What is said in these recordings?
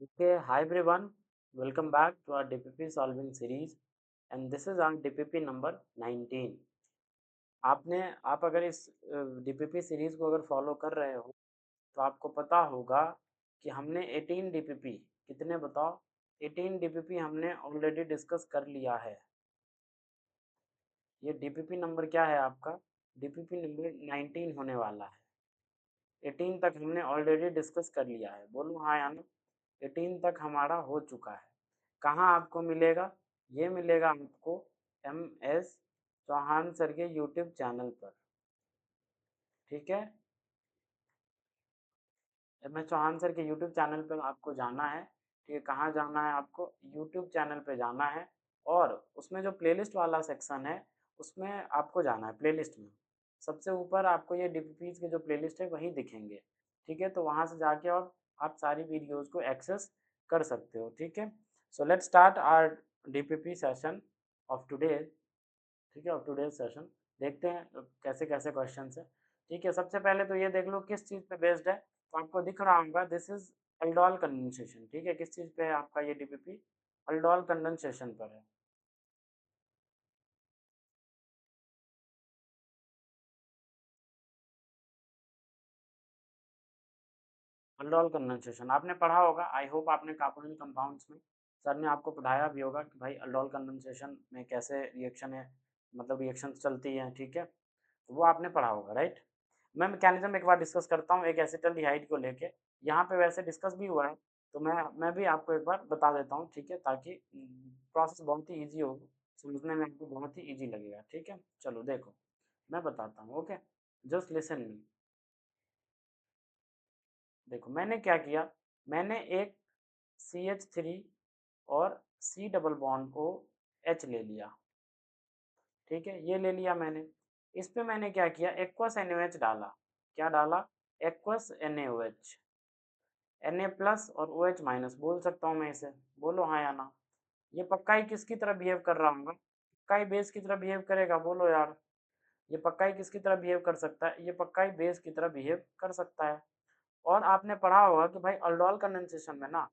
Okay, hi everyone. Welcome back to our DPP solving series and this is our DPP number 19. आप अगर इस DPP series को अगर follow कर रहे हो तो आपको पता होगा कि हमने 18 DPP कितने बताओ 18 DPP हमने ऑलरेडी डिस्कस कर लिया है। ये DPP नंबर क्या है आपका? DPP नंबर 19 होने वाला है। 18 तक हमने ऑलरेडी डिस्कस कर लिया है। बोलो हाँ या ना? 18 तक हमारा हो चुका है। कहाँ आपको मिलेगा? ये मिलेगा आपको एम एस चौहान सर के यूट्यूब चैनल पर। ठीक है, एम एस चौहान सर के यूट्यूब चैनल पर आपको जाना है। ठीक है, कहाँ जाना है? आपको यूट्यूब चैनल पे जाना है और उसमें जो प्लेलिस्ट वाला सेक्शन है उसमें आपको जाना है। प्लेलिस्ट में सबसे ऊपर आपको ये डीपीपीज के जो प्लेलिस्ट है वही दिखेंगे। ठीक है, तो वहाँ से जाके और आप सारी वीडियोज़ को एक्सेस कर सकते हो। ठीक है, so let's start our DPP session of today. ठीक है, ऑफ टुडे सेशन देखते हैं कैसे कैसे क्वेश्चन है। ठीक है, सबसे पहले तो ये देख लो किस चीज़ पे बेस्ड है। तो आपको दिख रहा होगा दिस इज अल्डोल कंडेंसेशन। ठीक है, किस चीज़ पे है आपका ये डीपीपी? अल्डोल कंडेंसेशन पर है। अल्डोल कंडेंसेशन आपने पढ़ा होगा, आई होप आपने कार्बोनिल कंपाउंड्स में सर ने आपको पढ़ाया भी होगा कि भाई अल्डोल कंडेंसेशन में कैसे रिएक्शन है, मतलब रिएक्शन चलती हैं। ठीक है, तो वो आपने पढ़ा होगा, राइट? मैं मैकेनिज्म एक बार डिस्कस करता हूँ एक एसिटल्डिहाइड को लेके। यहाँ पे वैसे डिस्कस भी हुआ है तो मैं भी आपको एक बार बता देता हूँ। ठीक है, ताकि प्रोसेस बहुत ही ईजी हो, समझने में आपको बहुत ही ईजी लगेगा। ठीक है, चलो देखो मैं बताता हूँ। Okay, just listen me. देखो मैंने क्या किया, मैंने एक CH3 और C डबल बॉन्ड को H ले लिया। ठीक है, ये ले लिया मैंने। इस पे मैंने क्या किया, एक्वस NaOH डाला। क्या डाला? Aqueous NaOH। Na प्लस और OH माइनस बोल सकता हूँ मैं इसे। बोलो हाँ या ना? ये पक्का ही किसकी तरह बिहेव कर रहा हूँ? पक्का ही बेस की तरह बिहेव करेगा। बोलो यार, ये पक्का ही किसकी तरह बिहेव कर सकता है? ये पक्का ही बेस की तरह बिहेव कर सकता है। और आपने पढ़ा होगा कि भाई अल्डोल कंडेंसेशन में ना,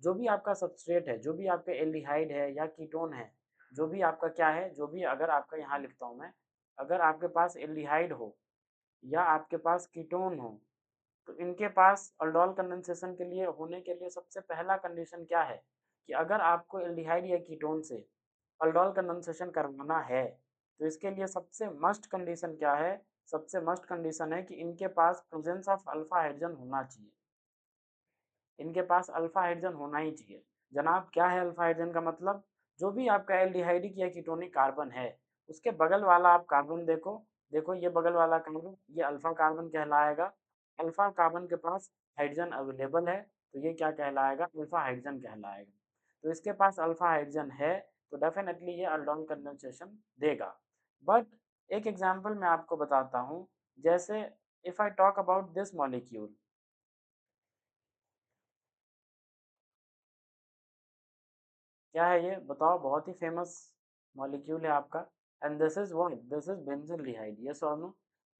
जो भी आपका सबस्ट्रेट है, जो भी आपके एल्डिहाइड है या कीटोन है, जो भी आपका क्या है, जो भी अगर आपका यहाँ लिखता हूँ मैं, अगर आपके पास एल्डिहाइड हो या आपके पास कीटोन हो, तो इनके पास अल्डोल कंडेंसेशन के लिए होने के लिए सबसे पहला कंडीशन क्या है कि अगर आपको एल्डिहाइड या कीटोन से अल्डोल कंडेंसेशन करवाना है तो इसके लिए सबसे मस्ट कंडीशन क्या है? सबसे मस्ट कंडीशन है कि इनके पास प्रेजेंस ऑफ अल्फा हाइड्रोजन होना चाहिए। इनके पास अल्फा हाइड्रोजन होना ही चाहिए। जनाब क्या है अल्फा हाइड्रोजन का मतलब? जो भी आपका एल्डिहाइडिक या कीटोनिक कार्बन है उसके बगल वाला आप कार्बन देखो। देखो ये बगल वाला कार्बन, ये अल्फा कार्बन कहलाएगा। अल्फा कार्बन के पास हाइड्रोजन अवेलेबल है तो ये क्या कहलाएगा? अल्फा हाइड्रोजन कहलाएगा। तो इसके पास अल्फा हाइड्रोजन है तो डेफिनेटली ये अल्डोल कंडेंसेशन देगा। बट एक एग्जांपल मैं आपको बताता हूँ। जैसे if I talk about this molecule, क्या है ये बताओ? बहुत ही फेमस मॉलिक्यूल है आपका। And this is what? This is benzaldehyde. Yes or no?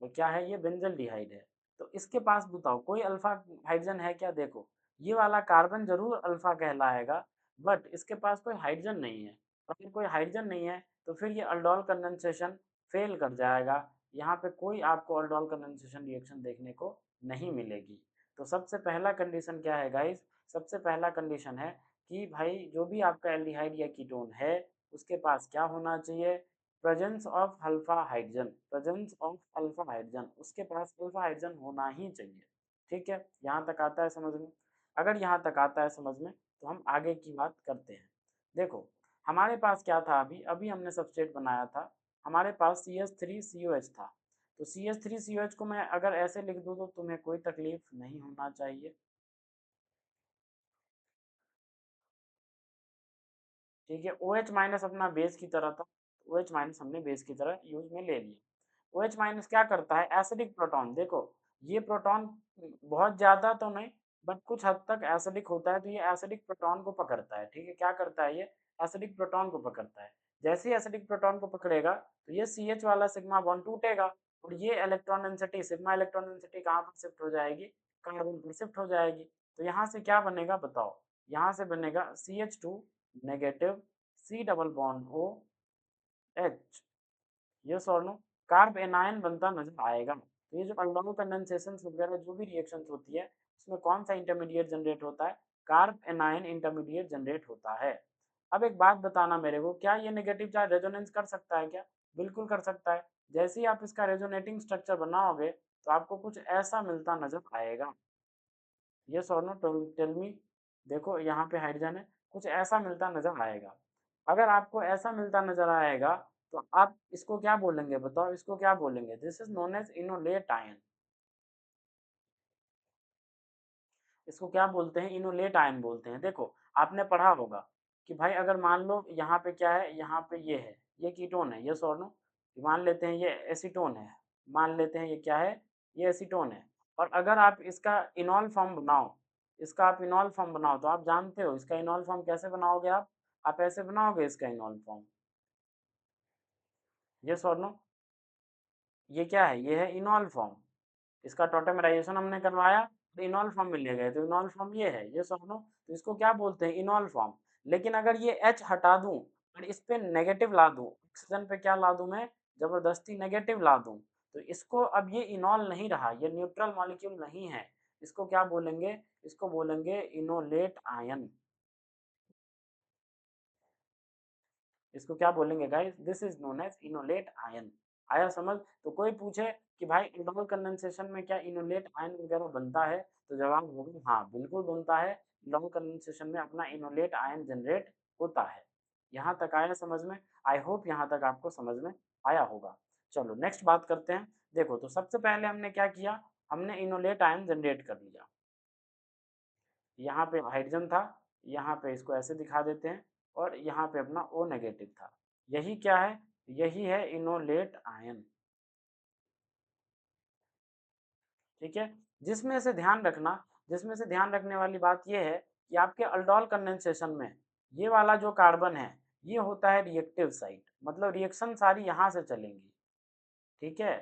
तो क्या है ये? बेंजल्डिहाइड है। तो इसके पास बताओ कोई अल्फा हाइड्रोजन है क्या? देखो ये वाला कार्बन जरूर अल्फा कहलाएगा बट इसके पास कोई हाइड्रोजन नहीं है। अगर कोई हाइड्रोजन नहीं है तो फिर ये अल्डोल कंडेंसेशन फेल कर जाएगा। यहाँ पे कोई आपको अल्डोल कंडेंसेशन रिएक्शन देखने को नहीं मिलेगी। तो सबसे पहला कंडीशन क्या है गाइस? सबसे पहला कंडीशन है कि भाई जो भी आपका एल्डिहाइड या कीटोन है उसके पास क्या होना चाहिए? Presence of alpha hydrogen. Presence of alpha hydrogen, उसके पास अल्फा हाइड्रोजन होना ही चाहिए। ठीक है, यहाँ तक आता है समझ में? अगर यहाँ तक आता है समझ में तो हम आगे की बात करते हैं। देखो हमारे पास क्या था, अभी अभी हमने सबस्ट्रेट बनाया था। हमारे पास CH3COH था। तो CH3COH को मैं अगर ऐसे लिख दूँ तो तुम्हें कोई तकलीफ नहीं होना चाहिए। ठीक है, ओ एच माइनस अपना बेस की तरह था। ओ एच माइनस हमने बेस की तरह यूज में ले लिया। ओ एच माइनस क्या करता है? Acidic proton. देखो ये प्रोटॉन बहुत ज्यादा तो नहीं बट कुछ हद तक एसिडिक होता है तो ये एसिडिक प्रोटॉन को पकड़ता है। ठीक है, क्या करता है ये? एसिडिक प्रोटॉन को पकड़ता है। जैसे ही एसिडिक प्रोटॉन को पकड़ेगा तो ये सी एच वाला सिग्मा बॉन्ड टूटेगा और ये electron density sigma electron density कहाँ पर शिफ्ट हो जाएगी? कार्बन पर शिफ्ट हो जाएगी। तो यहाँ से क्या बनेगा बताओ? यहाँ से बनेगा CH2 negative C double bond O H, yes or no, carb anion बनता नजर आएगा। तो ये जो अल्डोनो कंडेंसेशन वगैरह जो भी रिएक्शंस होती है उसमें कौन सा इंटरमीडिएट जनरेट होता है, कार्ब एनायन इंटरमीडिएट जनरेट होता है। अब एक बात बताना मेरे को, क्या ये नेगेटिव चार्ज रेजोनेंस कर सकता है क्या? बिल्कुल कर सकता है। जैसे ही आप इसका रेजोनेटिंग स्ट्रक्चर बनाओगे तो आपको कुछ ऐसा मिलता नजर आएगा। Yes or no, tell me. देखो यहाँ पे हाइड्रोजन है, कुछ ऐसा मिलता नजर आएगा। अगर आपको ऐसा मिलता नजर आएगा तो आप इसको क्या बोलेंगे बताओ, इसको क्या बोलेंगे? This is known as enolate ion. इसको क्या बोलते हैं? इनोलेट आयन बोलते हैं। देखो आपने पढ़ा होगा कि भाई अगर मान लो यहाँ पे क्या है, यहाँ पे ये है, ये कीटोन है, यस और नो, मान लेते हैं ये एसीटोन है, मान लेते हैं ये क्या है, ये एसीटोन है। और अगर आप इसका इनॉल फॉर्म बनाओ, इसका आप इनॉल फॉर्म बनाओ तो आप जानते हो इसका इनॉल फॉर्म कैसे बनाओगे? आप ऐसे बनाओगे इसका इनॉल फॉर्म, यस और नो। ये क्या है? ये है इनॉल फॉर्म। इसका टोटेमराइजेशन हमने करवाया तो इनॉल फॉर्म मिल गए, तो इनॉल फॉर्म ये है, ये सब लो, तो इसको क्या बोलते हैं? इनॉल फॉर्म। लेकिन अगर ये H हटा दूं और इस पे नेगेटिव ला दूं, ऑक्सीजन पे क्या ला दूं मैं? जबरदस्ती नेगेटिव ला दूं, तो इसको अब ये इनॉल नहीं रहा, ये न्यूट्रल मॉलिक्यूल नहीं है। इसको क्या बोलेंगे? इसको बोलेंगे इनोलेट आयन। इसको क्या बोलेंगे guys? This is known as enolate ion. आया समझ? तो कोई पूछे कि भाई एल्डोनल कंडेंसेशन में क्या इनोलेट आयन वगैरह बनता है, तो जवाब होगा हाँ बिल्कुल बनता है। एल्डोनल कंडेंसेशन में अपना इनोलेट आयन जनरेट होता है। यहाँ तक आया समझ में? आई होप यहाँ तक आपको समझ में आया होगा। चलो नेक्स्ट बात करते हैं। देखो तो सबसे पहले हमने क्या किया, हमने इनोलेट आयन जनरेट कर लिया। यहाँ पे हाइड्रोजन था, यहाँ पे इसको ऐसे दिखा देते हैं, और यहाँ पे अपना O नेगेटिव था। यही क्या है? यही है इनोलेट आयन। ठीक है। जिसमें से ध्यान रखना, जिसमें से ध्यान रखने वाली बात यह है कि आपके अल्डोल कंडेंसेशन में ये वाला जो कार्बन है ये होता है रिएक्टिव साइट, मतलब रिएक्शन सारी यहाँ से चलेंगी। ठीक है,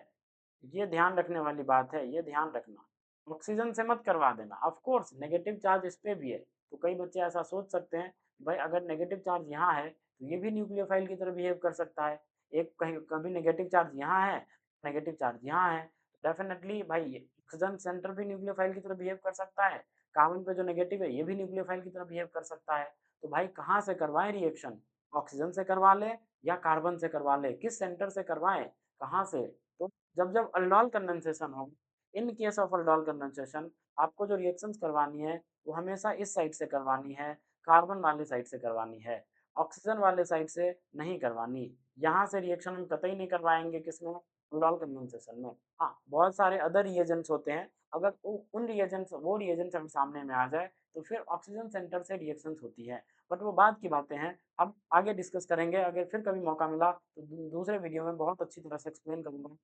ये ध्यान रखने वाली बात है, ये ध्यान रखना। ऑक्सीजन से मत करवा देना। ऑफ कोर्स नेगेटिव चार्ज इस पे भी है, तो कई बच्चे ऐसा सोच सकते हैं भाई अगर नेगेटिव चार्ज यहाँ है तो ये भी न्यूक्लियोफाइल की तरह बिहेव कर सकता है। एक कहीं कभी नेगेटिव चार्ज यहाँ है, नेगेटिव चार्ज यहाँ है, तो डेफिनेटली भाई ऑक्सीजन सेंटर भी न्यूक्लियोफाइल की तरह बिहेव कर सकता है। कार्बन पे जो नेगेटिव है ये भी न्यूक्लियोफाइल की तरह बिहेव कर सकता है। तो भाई कहाँ से करवाएं रिएक्शन? ऑक्सीजन से करवा ले या कार्बन से करवा ले, किस सेंटर से करवाएं, कहाँ से? तो जब जब अल्डोल कंडेंसेशन हो, in case of aldol condensation, आपको जो रिएक्शंस करवानी है वो हमेशा इस साइड से करवानी है, कार्बन वाले साइड से करवानी है, ऑक्सीजन वाले साइड से नहीं करवानी। यहाँ से रिएक्शन हम कतई नहीं करवाएंगे किसमें? अल्डोल कंडेंसेशन में। हाँ बहुत सारे अदर रिएजेंट्स होते हैं, अगर उन रिएजेंट्स वो रिएजेंट्स हम सामने में आ जाए तो फिर ऑक्सीजन सेंटर से रिएक्शंस होती है, बट वो बाद की बातें हैं। अब आगे डिस्कस करेंगे, अगर फिर कभी मौका मिला तो दूसरे वीडियो में बहुत अच्छी तरह से एक्सप्लेन करूंगा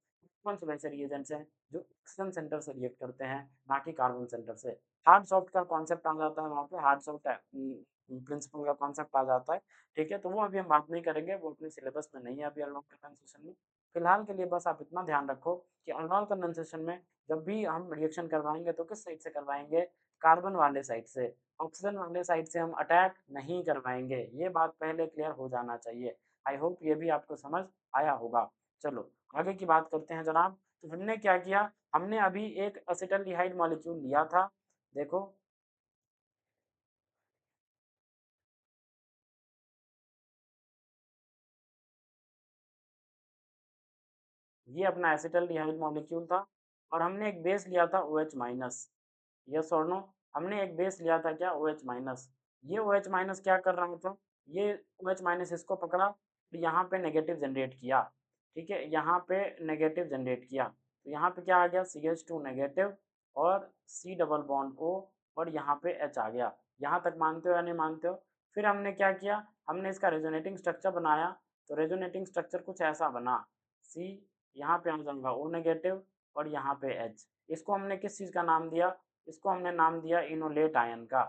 कौन से वैसे रिएजेंट्स हैं जो ऑक्सीजन सेंटर से रिएक्ट करते हैं, ना कि कार्बन सेंटर से। हार्ड सॉफ्ट का कॉन्सेप्ट आ जाता है वहाँ पे, हार्ड सॉफ्ट प्रिंसिपल का कॉन्सेप्ट आ जाता है। ठीक है, तो वो अभी हम बात नहीं करेंगे, वो अपने सिलेबस में नहीं है अभी अल्डोल कंडेंसेशन में। फिलहाल के लिए बस आप इतना ध्यान रखो कि अल्डोल कंडेंसेशन में जब भी हम रिएक्शन करवाएंगे तो किस साइड से करवाएंगे? कार्बन वाले साइड से। ऑक्सीजन वाले साइड से हम अटैक नहीं करवाएंगे, ये बात पहले क्लियर हो जाना चाहिए। आई होप ये भी आपको समझ आया होगा। चलो आगे की बात करते हैं जनाब। तो हमने क्या किया, हमने अभी एक एसिटाल्डिहाइड मॉलिक्यूल लिया था। देखो ये अपना एसिटाल्डिहाइड मॉलिक्यूल था, और हमने एक बेस लिया था OH minus. Yes or no, हमने एक बेस लिया था क्या? OH minus. ये OH माइनस क्या कर रहा था, ये OH माइनस इसको पकड़ा तो यहाँ पे नेगेटिव जनरेट किया। ठीक है, यहाँ पे नेगेटिव जनरेट किया, तो यहाँ पे क्या आ गया? CH2 नेगेटिव और C डबल बॉन्ड O, और यहाँ पे H आ गया। यहाँ तक मानते हो या नहीं मानते हो? फिर हमने क्या किया, हमने इसका रेजोनेटिंग स्ट्रक्चर बनाया, तो रेजोनेटिंग स्ट्रक्चर कुछ ऐसा बना, C यहाँ पे आ जाऊंगा O नेगेटिव और यहाँ पे H। इसको हमने किस चीज़ का नाम दिया? इसको हमने नाम दिया इनोलेट आयन का।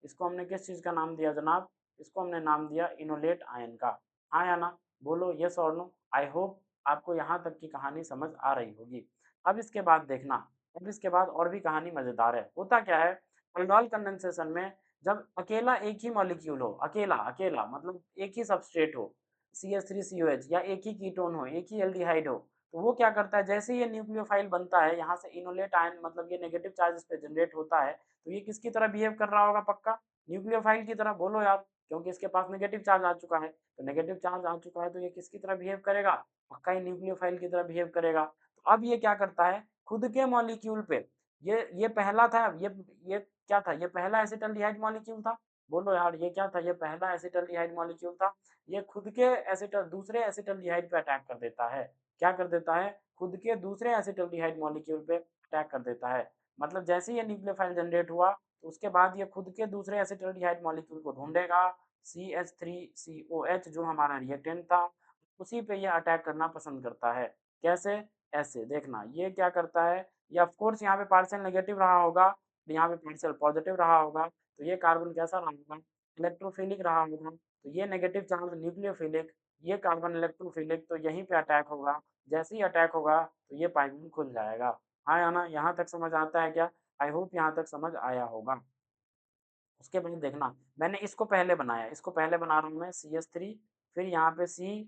इसको हमने किस चीज़ का नाम दिया जनाब? इसको हमने नाम दिया इनोलेट आयन का। हाँ या ना? बोलो yes or no. I hope आपको यहाँ तक की कहानी समझ आ रही होगी। अब इसके बाद देखना, अब इसके बाद और भी कहानी मज़ेदार है। होता क्या है, अल्डोल कंडेंसेशन में जब अकेला एक ही मॉलिक्यूल हो, अकेला अकेला मतलब एक ही सबस्ट्रेट हो, CH3COH, या एक ही कीटोन हो, एक ही एल्डिहाइड हो, तो वो क्या करता है, जैसे ये न्यूक्लियोफाइल बनता है, यहाँ से इनोलेट आयन मतलब ये नेगेटिव चार्ज इस पे जनरेट होता है, तो ये किसकी तरह बिहेव कर रहा होगा, पक्का न्यूक्लियोफाइल की तरह, बोलो यार, क्योंकि इसके पास नेगेटिव चार्ज आ चुका है, तो नेगेटिव चार्ज आ चुका है तो ये किसकी तरह बिहेव करेगा, पक्का ही न्यूक्लियोफाइल की तरह बिहेव करेगा। तो अब ये क्या करता है, खुद के मॉलिक्यूल पे, ये पहला था, ये क्या था, ये पहला एसिटल्डिहाइड मॉलिक्यूल था, बोलो यार ये क्या था, ये पहला एसिटल्डिहाइड मॉलिक्यूल था, ये खुद के दूसरे एसिटल्डिहाइड पे अटैक कर देता है, क्या कर देता है, खुद के दूसरे एसिटल्डिहाइड मॉलिक्यूल पे अटैक कर देता है, मतलब जैसे ही ये न्यूक्लियोफाइल जनरेट हुआ तो उसके बाद ये खुद के दूसरे एसिटल्डिहाइड मॉलिक्यूल को ढूंढेगा, CH3COH जो हमारा रिएक्टेंट था, उसी पे ये अटैक करना पसंद करता है। कैसे, ऐसे देखना, ये क्या करता है, ये ऑफ कोर्स यहाँ पे पार्शियल नेगेटिव रहा होगा, यहाँ पे पार्शियल पॉजिटिव रहा होगा, तो ये कार्बन कैसा रहा होगा, इलेक्ट्रोफिलिक रहा होगा, तो ये नेगेटिव चार्ज न्यूक्लियोफिलिक, ये कार्बन इलेक्ट्रोफिलिक, तो यहीं पे अटैक होगा, जैसे ही अटैक होगा तो ये पाइपलाइन खुल जाएगा। हाँ या ना, यहाँ तक समझ आता है क्या, आई होप यहाँ तक समझ आया होगा। उसके बाद देखना, मैंने इसको पहले बनाया, इसको पहले बना रहा हूँ मैं, CH3, फिर यहाँ पे C,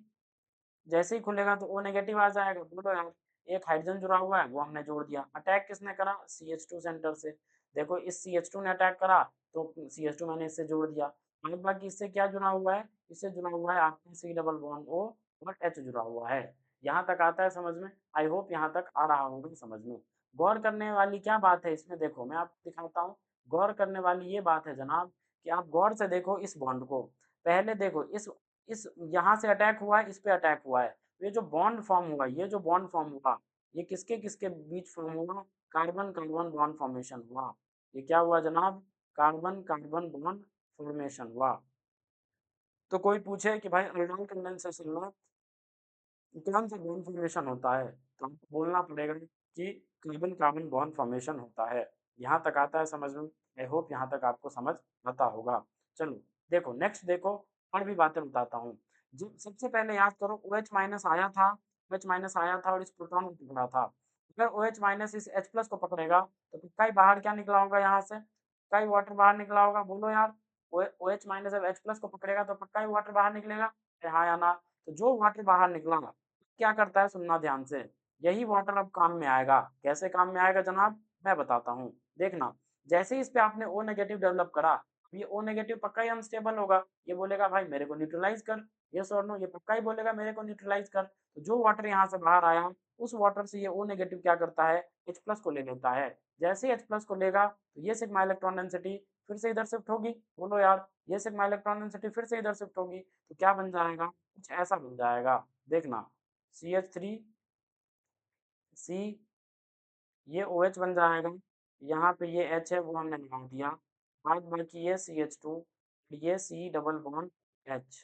जैसे ही खुलेगा तो O नेगेटिव आ जाएगा, बोलो यार, एक हाइड्रोजन जुड़ा हुआ है वो हमने जोड़ दिया, अटैक किसने करा, CH2 सेंटर से, देखो इस CH2 ने अटैक करा तो CH2 मैंने इससे जोड़ दिया, और बाकी इससे क्या जुड़ा हुआ है, इससे जुड़ा हुआ है आपका C डबल बॉन्ड O और H जुड़ा हुआ है। यहाँ तक आता है समझ में, आई होप यहाँ तक आ रहा होगा समझ में। गौर करने वाली क्या बात है इसमें, देखो मैं आपको दिखाता हूँ, गौर करने वाली ये बात है जनाब, कि आप गौर से देखो इस बॉन्ड को, पहले देखो इस यहाँ से अटैक हुआ है, इस पे अटैक हुआ है, ये जो बॉन्ड फॉर्म हुआ, ये जो बॉन्ड फॉर्म हुआ, ये किसके किसके बीच फॉर्म हुआ, कार्बन कार्बन बॉन्ड फॉर्मेशन हुआ, ये क्या हुआ जनाब, कार्बन कार्बन बॉन्ड फॉर्मेशन हुआ। तो कोई पूछे कि भाई अल्डोल कंडेंसेशन में कौन सा बॉन्ड फॉर्मेशन होता है, तो हमको बोलना पड़ेगा कि कार्बन कार्बन बॉन्ड फॉर्मेशन होता है। यहाँ तक आता है समझ में, आई होप यहाँ तक आपको समझ आता होगा। चलो देखो नेक्स्ट, देखो और भी बातें बताता हूँ। जो सबसे पहले याद करो, OH माइनस आया था, OH माइनस आया था और इस प्रोटॉन को पकड़ा था, अगर OH माइनस इस H प्लस को पकड़ेगा तो पक्का ही बाहर क्या निकला होगा, यहाँ से पक्का ही वाटर बाहर निकला होगा, बोलो यार, OH माइनस जब H प्लस को पकड़ेगा तो पक्का ही वाटर बाहर निकलेगा, हाँ या ना, तो जो वाटर बाहर निकला क्या करता है, सुनना ध्यान से, यही वाटर अब काम में आएगा, कैसे काम में आएगा जनाब, मैं बताता हूँ, देखना, जैसे ही इस पे आपने O नेगेटिव डेवलप करा, ये O नेगेटिव पक्का ही अनस्टेबल होगा, ये बोलेगा भाई मेरे को न्यूट्रलाइज कर, यस और नो, ये पक्का ही बोलेगा मेरे को न्यूट्रलाइज कर, तो जो वाटर यहाँ से बाहर आया उस वाटर से ये O नेगेटिव क्या करता है, H प्लस को ले लेता है, जैसे ही H प्लस को लेगा तो ये सिग्मा इलेक्ट्रॉन डेंसिटी फिर से इधर शिफ्ट होगी, बोलो यार, ये सिग्मा इलेक्ट्रॉन डेंसिटी फिर से इधर शिफ्ट होगी, तो क्या बन जाएगा, कुछ ऐसा बन जाएगा, देखना, CH3 C, ये OH बन जाएगा, यहाँ पे ये H है वो हमने लगा दिया, बाद बाकी ये CH2, ये C डबल बॉन्ड H,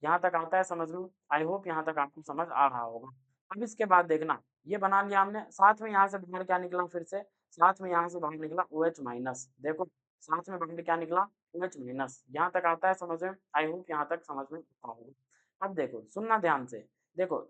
यहाँ तक आता है समझ में, आई होप यहाँ तक आपको समझ आ रहा होगा। अब इसके बाद देखना, ये बना लिया हमने, साथ में यहाँ से बाहर क्या निकला, फिर से साथ में यहाँ से बाहर निकला OH माइनस, देखो साथ में बाहर क्या निकला, OH माइनस, यहाँ तक आता है समझ में, आई होप यहाँ तक समझ में आता होगा। अब देखो सुनना ध्यान से, देखो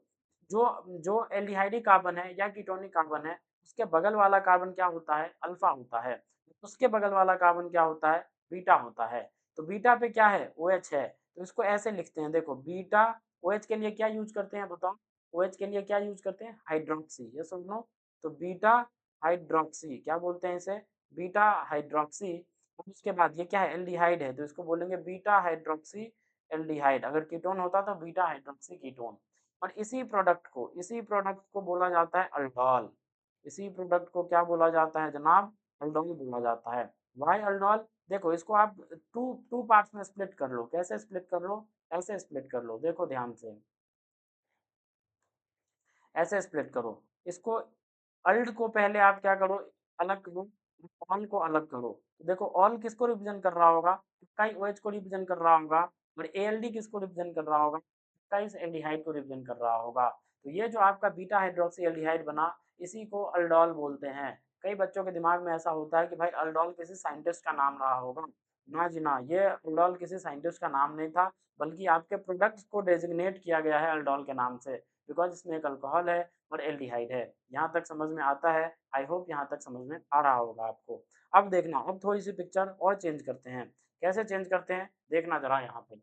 जो जो एल्डिहाइडिक कार्बन है या कीटोनिक कार्बन है, उसके बगल वाला कार्बन क्या होता है, अल्फा होता है, उसके बगल वाला कार्बन क्या होता है, बीटा होता है, तो बीटा पे क्या है, OH है, तो इसको ऐसे लिखते हैं, देखो बीटा, OH के लिए क्या यूज करते हैं बताओ, OH के लिए क्या यूज करते हैं, हाइड्रोक्सी, ये सुन लो, तो बीटा हाइड्रोक्सी क्या बोलते हैं इसे, बीटा हाइड्रोक्सी, और उसके बाद ये क्या है, एल्डिहाइड है, तो इसको बोलेंगे बीटा हाइड्रोक्सी एल्डिहाइड, अगर कीटोन होता तो बीटा हाइड्रोक्सी कीटोन, और इसी प्रोडक्ट को बोला जाता है अल्डोल, इसी प्रोडक्ट को क्या बोला जाता है जनाब, अल्डोल बोला जाता है। वाई अल्डोल, देखो इसको आप टू टू पार्ट्स में स्प्लिट कर लो, कैसे स्प्लिट कर लो, ऐसे स्प्लिट कर लो, देखो ध्यान से, ऐसे स्प्लिट करो इसको, अल्ड को पहले आप क्या करो, अलग करो, ऑल को अलग करो, तो देखो ऑल किसको रिप्रेजेंट कर रहा होगा, कई OH को रिप्रेजेंट कर रहा होगा, और ALD किसको रिप्रेजेंट कर रहा होगा, कई एल्डिहाइड को रिप्रेजेंट कर रहा होगा, तो ये जो आपका बीटा हाइड्रोक्सी एल्डिहाइड बना, इसी को अल्डोल बोलते हैं। कई बच्चों के दिमाग में ऐसा होता है कि भाई अल्डोल किसी साइंटिस्ट का नाम रहा होगा, ना जी ना, ये अल्डोल किसी साइंटिस्ट का नाम नहीं था, बल्कि आपके प्रोडक्ट्स को डेजिग्नेट किया गया है अल्डोल के नाम से, बिकॉज इसमें एक अल्कोहल है और एल्डिहाइड है। यहाँ तक समझ में आता है? आई होप यहाँ तक समझ में आ रहा होगा आपको। अब देखना, अब थोड़ी सी पिक्चर और चेंज करते हैं। कैसे चेंज करते हैं देखना जरा यहाँ पे।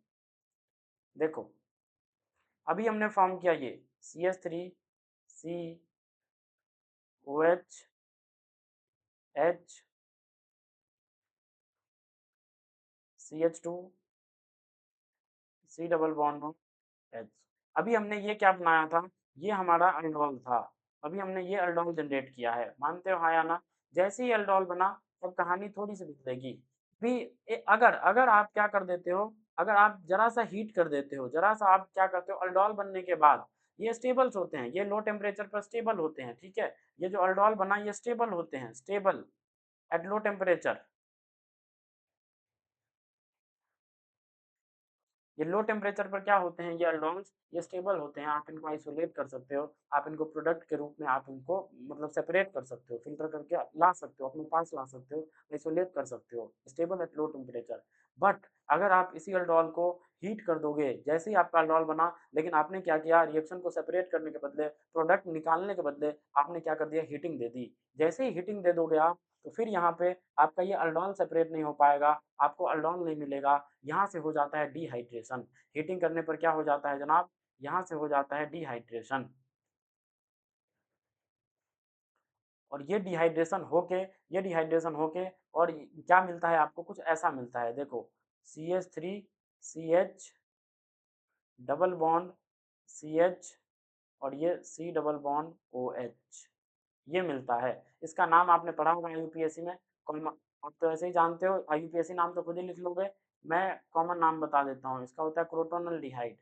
देखो अभी हमने फॉर्म किया ये CH3 COH H CH2 C double bond H। अभी हमने ये क्या बनाया था, ये हमारा अल्डोल था। अभी हमने ये अल्डोल जनरेट किया है, मानते हो हाँ या ना? जैसे ही अल्डोल बना तब कहानी थोड़ी सी बदलेगी। भी अगर अगर आप क्या कर देते हो, अगर आप जरा सा हीट कर देते हो, जरा सा आप क्या करते हो, अल्डोल बनने के बाद ये स्टेबल्स होते हैं, ये लो टेम्परेचर पर स्टेबल होते हैं, ठीक है। ये जो अल्डोल बना ये स्टेबल होते हैं, स्टेबल एट लो टेम्परेचर। ये लो टेम्परेचर पर क्या होते हैं, ये अल्डोन्स ये स्टेबल होते हैं। आप इनको आइसोलेट कर सकते हो, आप इनको प्रोडक्ट के रूप में आप इनको मतलब सेपरेट कर सकते हो, फिल्टर करके ला सकते हो, अपने पास ला सकते हो, आइसोलेट कर सकते हो, stable at low temperature. But अगर आप इसी अल्डोल को हीट कर दोगे, जैसे ही आपका अल्डोल बना, लेकिन आपने क्या किया, रिएक्शन को सेपरेट करने के बदले, प्रोडक्ट निकालने के बदले आपने क्या कर दिया, हीटिंग दे दी। जैसे ही हीटिंग दे दोगे आप, तो फिर यहाँ पे आपका ये अल्डोल सेपरेट नहीं हो पाएगा, आपको अल्डोल नहीं मिलेगा। यहाँ से हो जाता है डिहाइड्रेशन। हीटिंग करने पर क्या हो जाता है जनाब, यहाँ से हो जाता है डिहाइड्रेशन। और ये डिहाइड्रेशन होके और क्या मिलता है आपको, कुछ ऐसा मिलता है, देखो CH3 CH double bond CH और ये C डबल बॉन्ड OH, ये मिलता है। इसका नाम आपने पढ़ा होगा यूपीएससी में, कॉमन, आप तो ऐसे ही जानते हो, यूपीएससी नाम तो खुद ही लिख लोगे। मैं कॉमन नाम बता देता हूँ, इसका होता है क्रोटोनल डिहाइड,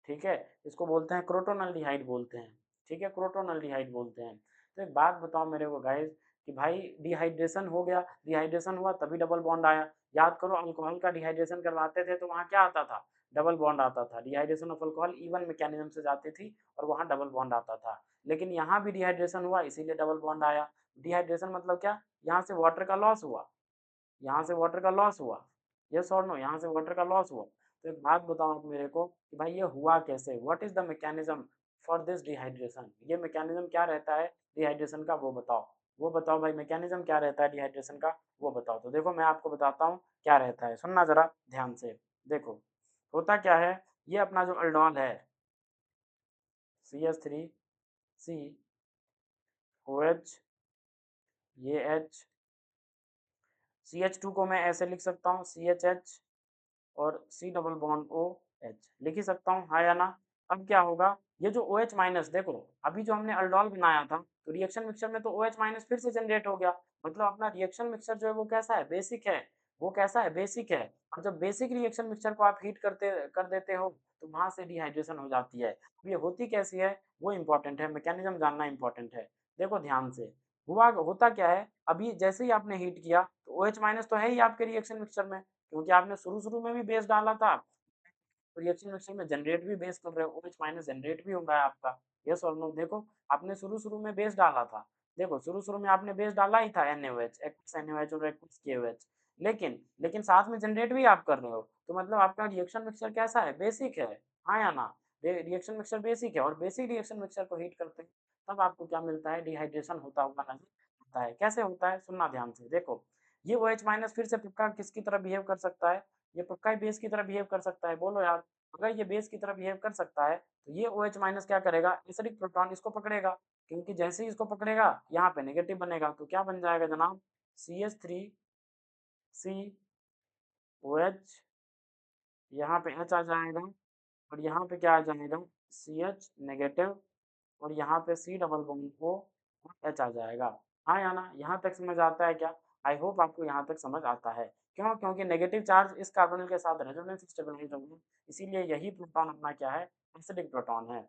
ठीक है। इसको बोलते हैं क्रोटोनल्डिहाइड बोलते हैं, ठीक है, क्रोटोनल्डिहाइड बोलते हैं। तो एक बात बताओ मेरे को गाइस कि भाई डिहाइड्रेशन हो गया, डिहाइड्रेशन हुआ तभी डबल बॉन्ड आया। याद करो अल्कोहल का डिहाइड्रेशन करवाते थे तो वहाँ क्या आता था, डबल बॉन्ड आता था। Dehydration of alcohol even mechanism से जाती थी और वहाँ डबल बॉन्ड आता था। लेकिन यहाँ भी डिहाइड्रेशन हुआ इसीलिए डबल बॉन्ड आया। डिहाइड्रेशन मतलब क्या, यहाँ से वाटर का लॉस हुआ, यहाँ से वाटर का लॉस हुआ, यस और नो, यहाँ से वाटर का लॉस हुआ। तो एक बात बताओ आप मेरे को कि भाई ये हुआ कैसे, what is the mechanism for this dehydration, ये मैकेनिज्म क्या रहता है डिहाइड्रेशन का, वो बताओ। वो बताओ भाई मैकेनिज्म क्या रहता है डिहाइड्रेशन का, वो बताओ। तो देखो मैं आपको बताता हूँ क्या रहता है, सुनना जरा ध्यान से। देखो होता क्या है, ये अपना जो अल्डोल है CH3 COH ये H, CH2 को मैं ऐसे लिख सकता हूँ CHH और C डबल बॉन्ड OH लिख ही सकता हूँ, हाँ या ना? अब क्या होगा, ये जो OH माइनस, देखो अभी जो हमने अल्डोल बनाया था तो रिएक्शन मिक्सचर में तो OH माइनस फिर से जनरेट हो गया। मतलब अपना रिएक्शन मिक्सचर जो है वो कैसा है, बेसिक है। वो कैसा है, बेसिक है। और जब बेसिक रिएक्शन मिक्सचर को आप हीट करते कर देते हो तो वहां से डिहाइड्रेशन हो जाती है। अब ये होती कैसी है वो इंपॉर्टेंट है, मैकेनिज्म जानना इंपॉर्टेंट है। देखो ध्यान से, हुआ होता क्या है, अभी जैसे ही आपने हीट किया तो OH माइनस तो है ही आपके रिएक्शन मिक्सचर में, क्योंकि आपने शुरू शुरू में भी बेस डाला था, तो रिएक्शन मिक्सचर में जनरेट भी बेस कर रहे हो, OH माइनस जनरेट भी हो रहा है आपका, यस और नो। देखो आपने शुरू शुरू में बेस डाला था, देखो शुरू शुरू में आपने बेस डाला ही था NaOH, एक्वस NaOH और एक्वस KOH, लेकिन लेकिन साथ में जनरेट भी आप कर रहे हो, तो मतलब आपका रिएक्शन मिक्सचर कैसा है, बेसिक है, हाँ या ना? रिएक्शन मिक्सचर बेसिक है, और बेसिक रिएक्शन मिक्सचर को हीट करते हैं तब आपको क्या मिलता है, डिहाइड्रेशन होता हुआ नजर आता है। कैसे होता है सुनना ध्यान से, देखो ये OH माइनस फिर से पक्का किसकी तरह बिहेव कर सकता है, ये पक्का ही बेस की तरह बिहेव कर सकता है, बोलो यार। अगर ये बेस की तरह बिहेव कर सकता है तो ये OH माइनस क्या करेगा, एसिडिक प्रोटॉन इसको पकड़ेगा, क्योंकि जैसे ही इसको पकड़ेगा यहाँ पे नेगेटिव बनेगा, तो क्या बन जाएगा जनाब, CH3COH, यहाँ पे H आ जाएगा, और यहाँ पे क्या आ जाएगा, CH नेगेटिव, और यहाँ पे C डबल बॉन्ड को H आ जाएगा, हाँ या ना? यहाँ तक समझ आता है क्या? आई होप आपको यहाँ तक समझ आता है। क्यों? क्योंकि नेगेटिव चार्ज इस कार्बोनिल के साथ रेजोनेंस स्टेबलाइज होंगे, इसीलिए यही प्रोटॉन अपना क्या है, एसिडिक प्रोटॉन है।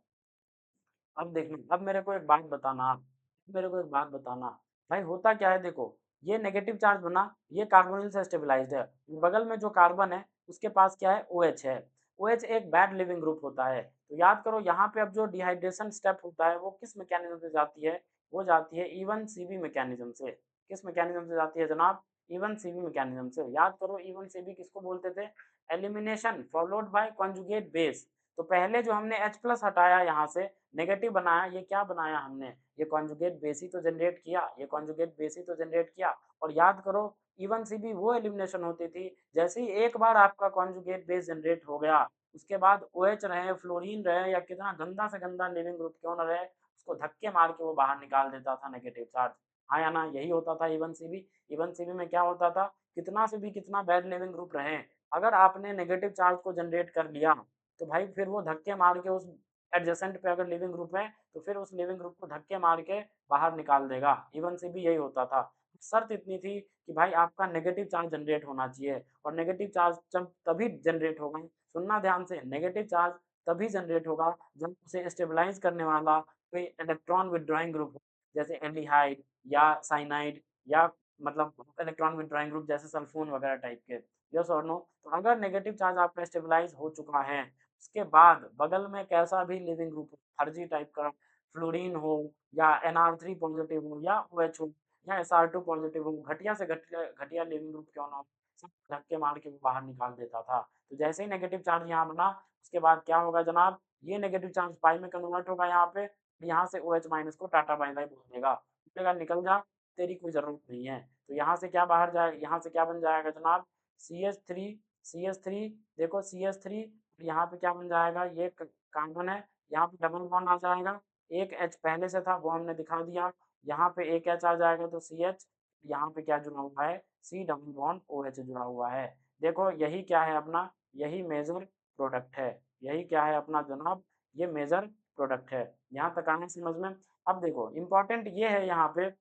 अब देखना, अब मेरे को एक बात बताना आप, मेरे को एक बात बताना, भाई होता क्या है, देखो ये नेगेटिव चार्ज बना, ये कार्बोनिल से स्टेबलाइज्ड है, बगल में जो कार्बन है उसके पास क्या है, OH है। OH एक बैड लिविंग ग्रुप होता है। तो याद करो यहाँ पे अब जो डिहाइड्रेशन स्टेप होता है वो किस मैकेनिज्म से जाती है, वो जाती है इवन CB मैकेनिज्म से। किस मैकेनिज्म से जाती है जनाब, इवन सीबी मैकेनिज्म से। याद करो इवन सीबी किसको बोलते थे, elimination followed by conjugate base. तो पहले जो हमने H प्लस हटाया यहाँ से नेगेटिव बनाया, ये क्या बनाया हमने, ये कॉन्जुगेट बेस ही तो जनरेट किया, ये कॉन्जुगेट बेस ही तो जनरेट किया। और याद करो इवन सीबी वो एलिमिनेशन होती थी जैसे ही एक बार आपका कॉन्जुगेट बेस जनरेट हो गया, उसके बाद OH रहे, फ्लोरीन रहे, या कितना गंदा से गंदा लिविंग ग्रुप क्यों न रहे, उसको धक्के मार के वो बाहर निकाल देता था नेगेटिव चार्ज। हाँ या ना, यही होता था इवन सीबी। इवन सीबी में क्या होता था, कितना से भी कितना बैड लिविंग ग्रुप रहे, अगर आपने नेगेटिव चार्ज को जनरेट कर लिया तो भाई फिर वो धक्के मार के उस एडजेसेंट पे अगर लिविंग ग्रुप है तो फिर उस लिविंग ग्रुप को धक्के मार के बाहर निकाल देगा। इवन से भी यही होता था। शर्त इतनी थी कि भाई आपका नेगेटिव चार्ज जनरेट होना चाहिए, और नेगेटिव चार्ज जब तभी जनरेट होगा, सुनना ध्यान से, नेगेटिव चार्ज तभी जनरेट होगा जब उसे स्टेबलाइज करने वाला कोई इलेक्ट्रॉन विदड्रॉइंग ग्रुप हो, जैसे एल्डिहाइड या साइनाइड, या मतलब इलेक्ट्रॉन विदड्रॉइंग ग्रुप जैसे सल्फोन वगैरह टाइप के। Yes or no. तो अगर नेगेटिव चार्ज आपका स्टेबलाइज हो चुका है, उसके बाद बगल में कैसा भी लिविंग ग्रुप हो, फर्जी टाइप का, फ्लोरीन हो या NR3 पॉजिटिव हो या OH हो या SR2 पॉजिटिव हो, घटिया से घटिया घटिया लिविंग ग्रुप क्यों ना हो, सब धक्के मार के वो बाहर निकाल देता था। तो जैसे ही नेगेटिव चार्ज यहाँ बना, उसके बाद क्या होगा जनाब, ये नेगेटिव चार्ज पाई में कन्वर्ट होगा यहाँ पे, यहाँ से OH माइनस को टाटा बाय बाय बोल देगा, बोलेगा निकल जा, तेरी कोई जरूरत नहीं है। तो यहाँ से क्या बाहर जाए, यहाँ से क्या बन जाएगा जनाब, CH3, CH3, देखो CH3, यहाँ पे क्या बन जाएगा, ये कार्बन है, यहाँ पे डबल बॉन्ड आ जाएगा, एक H पहले से था वो हमने दिखा दिया, यहाँ पे एक H आ जाएगा तो CH, यहाँ पे क्या जुड़ा हुआ है, C डबल बॉन्ड OH जुड़ा हुआ है। देखो यही क्या है अपना, यही मेजर प्रोडक्ट है, यही क्या है अपना जनाब, ये मेजर प्रोडक्ट है। यहाँ तक आने समझ में। अब देखो इंपॉर्टेंट ये है यहाँ पे,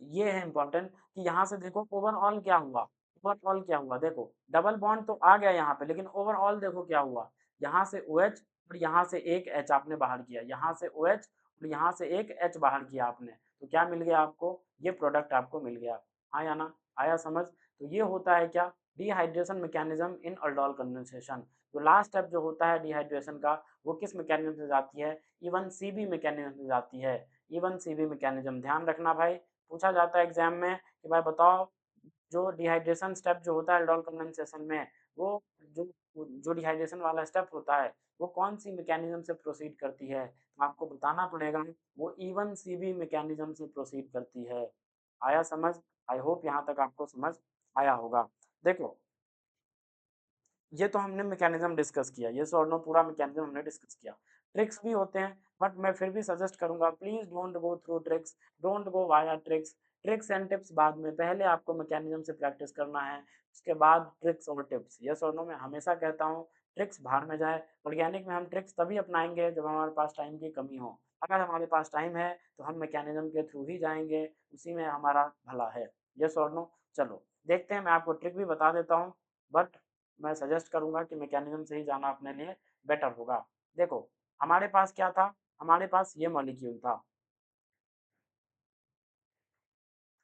ये है इंपॉर्टेंट कि यहाँ से देखो ओवरऑल क्या हुआ, ओवरऑल क्या हुआ, देखो डबल बॉन्ड तो आ गया यहाँ पे, लेकिन ओवरऑल देखो क्या हुआ, यहाँ से OH और यहाँ से एक H आपने बाहर किया, यहाँ से OH और यहाँ से एक H बाहर किया आपने, तो क्या मिल गया आपको, ये प्रोडक्ट आपको मिल गया। हाँ या ना, आया समझ। तो ये होता है क्या, dehydration mechanism in aldol condensation. जो लास्ट स्टेप जो होता है डिहाइड्रेशन का, वो किस मैकेनिज्म से जाती है, इवन सीबी मैकेनिज्म से जाती है। इवन सीबी मैकेनिज्म ध्यान रखना भाई, पूछा जाता है एग्जाम में कि भाई बताओ जो डिहाइड्रेशन स्टेप जो होता है एल्डोल कंडेंसेशन में, वो जो जो डिहाइड्रेशन वाला स्टेप होता है वो कौन सी मैकेनिज्म से प्रोसीड करती है, तो आपको बताना पड़ेगा, वो इवन सीबी मैकेनिज्म से प्रोसीड करती है। आया समझ, आई होप यहाँ तक आपको समझ आया होगा। देखो ये तो हमने मैकेनिज्म डिस्कस किया, ये और नो पूरा मैकेनिज्म हमने डिस्कस किया। ट्रिक्स भी होते हैं, बट मैं फिर भी सजेस्ट करूंगा please don't go through tricks, don't go via tricks. Tricks and tips बाद में, पहले आपको मैकेनिज्म से प्रैक्टिस करना है, उसके बाद ट्रिक्स और टिप्स। यस और नो मैं हमेशा कहता हूँ ट्रिक्स भाड़ में जाए, ऑर्गेनिक में हम ट्रिक्स तभी अपनाएंगे जब हमारे पास टाइम की कमी हो। अगर हमारे पास टाइम है तो हम मैकेनिज्म के थ्रू ही जाएंगे, उसी में हमारा भला है। यस और नो, चलो देखते हैं, मैं आपको ट्रिक भी बता देता हूँ, बट मैं सजेस्ट करूंगा कि मैकेनिज्म से ही जाना अपने लिए बेटर होगा। देखो हमारे पास क्या था, हमारे पास ये मॉलिक्यूल था,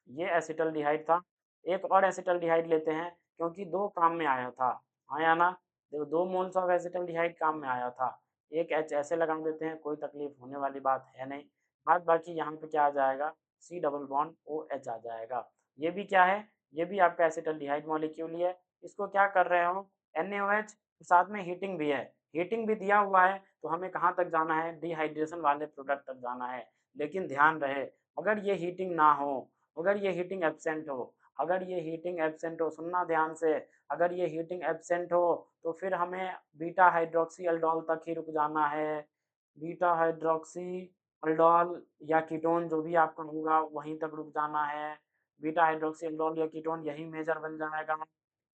ये एसिटल्डिहाइड था। एक और एसिटल्डिहाइड लेते हैं क्योंकि दो काम में आया था। हाँ या ना, देखो 2 मोल्स ऑफ एसिटल्डिहाइड काम में आया था। एक H ऐसे लगा देते हैं, कोई तकलीफ होने वाली बात है नहीं। बाद बाकी यहाँ पे क्या आ जाएगा, C डबल बॉन्ड OH आ जाएगा। ये भी क्या है, ये भी आपका एसिटल्डिहाइड मॉलिक्यूल ही है। इसको क्या कर रहे हो, NaOH, साथ में हीटिंग भी है, हीटिंग भी दिया हुआ है, तो हमें कहाँ तक जाना है, डिहाइड्रेशन वाले प्रोडक्ट तक जाना है। लेकिन ध्यान रहे, अगर ये हीटिंग ना हो, अगर ये हीटिंग एब्सेंट हो, अगर ये हीटिंग एब्सेंट हो, सुनना ध्यान से, अगर ये हीटिंग एब्सेंट हो तो फिर हमें बीटा हाइड्रोक्सी अल्डोल तक ही रुक जाना है। बीटा हाइड्रोक्सी अल्डोल या कीटोन जो भी आपका होगा वहीं तक रुक जाना है। बीटा हाइड्रोक्सी अल्डोल या कीटोन यही मेजर बन जाएगा।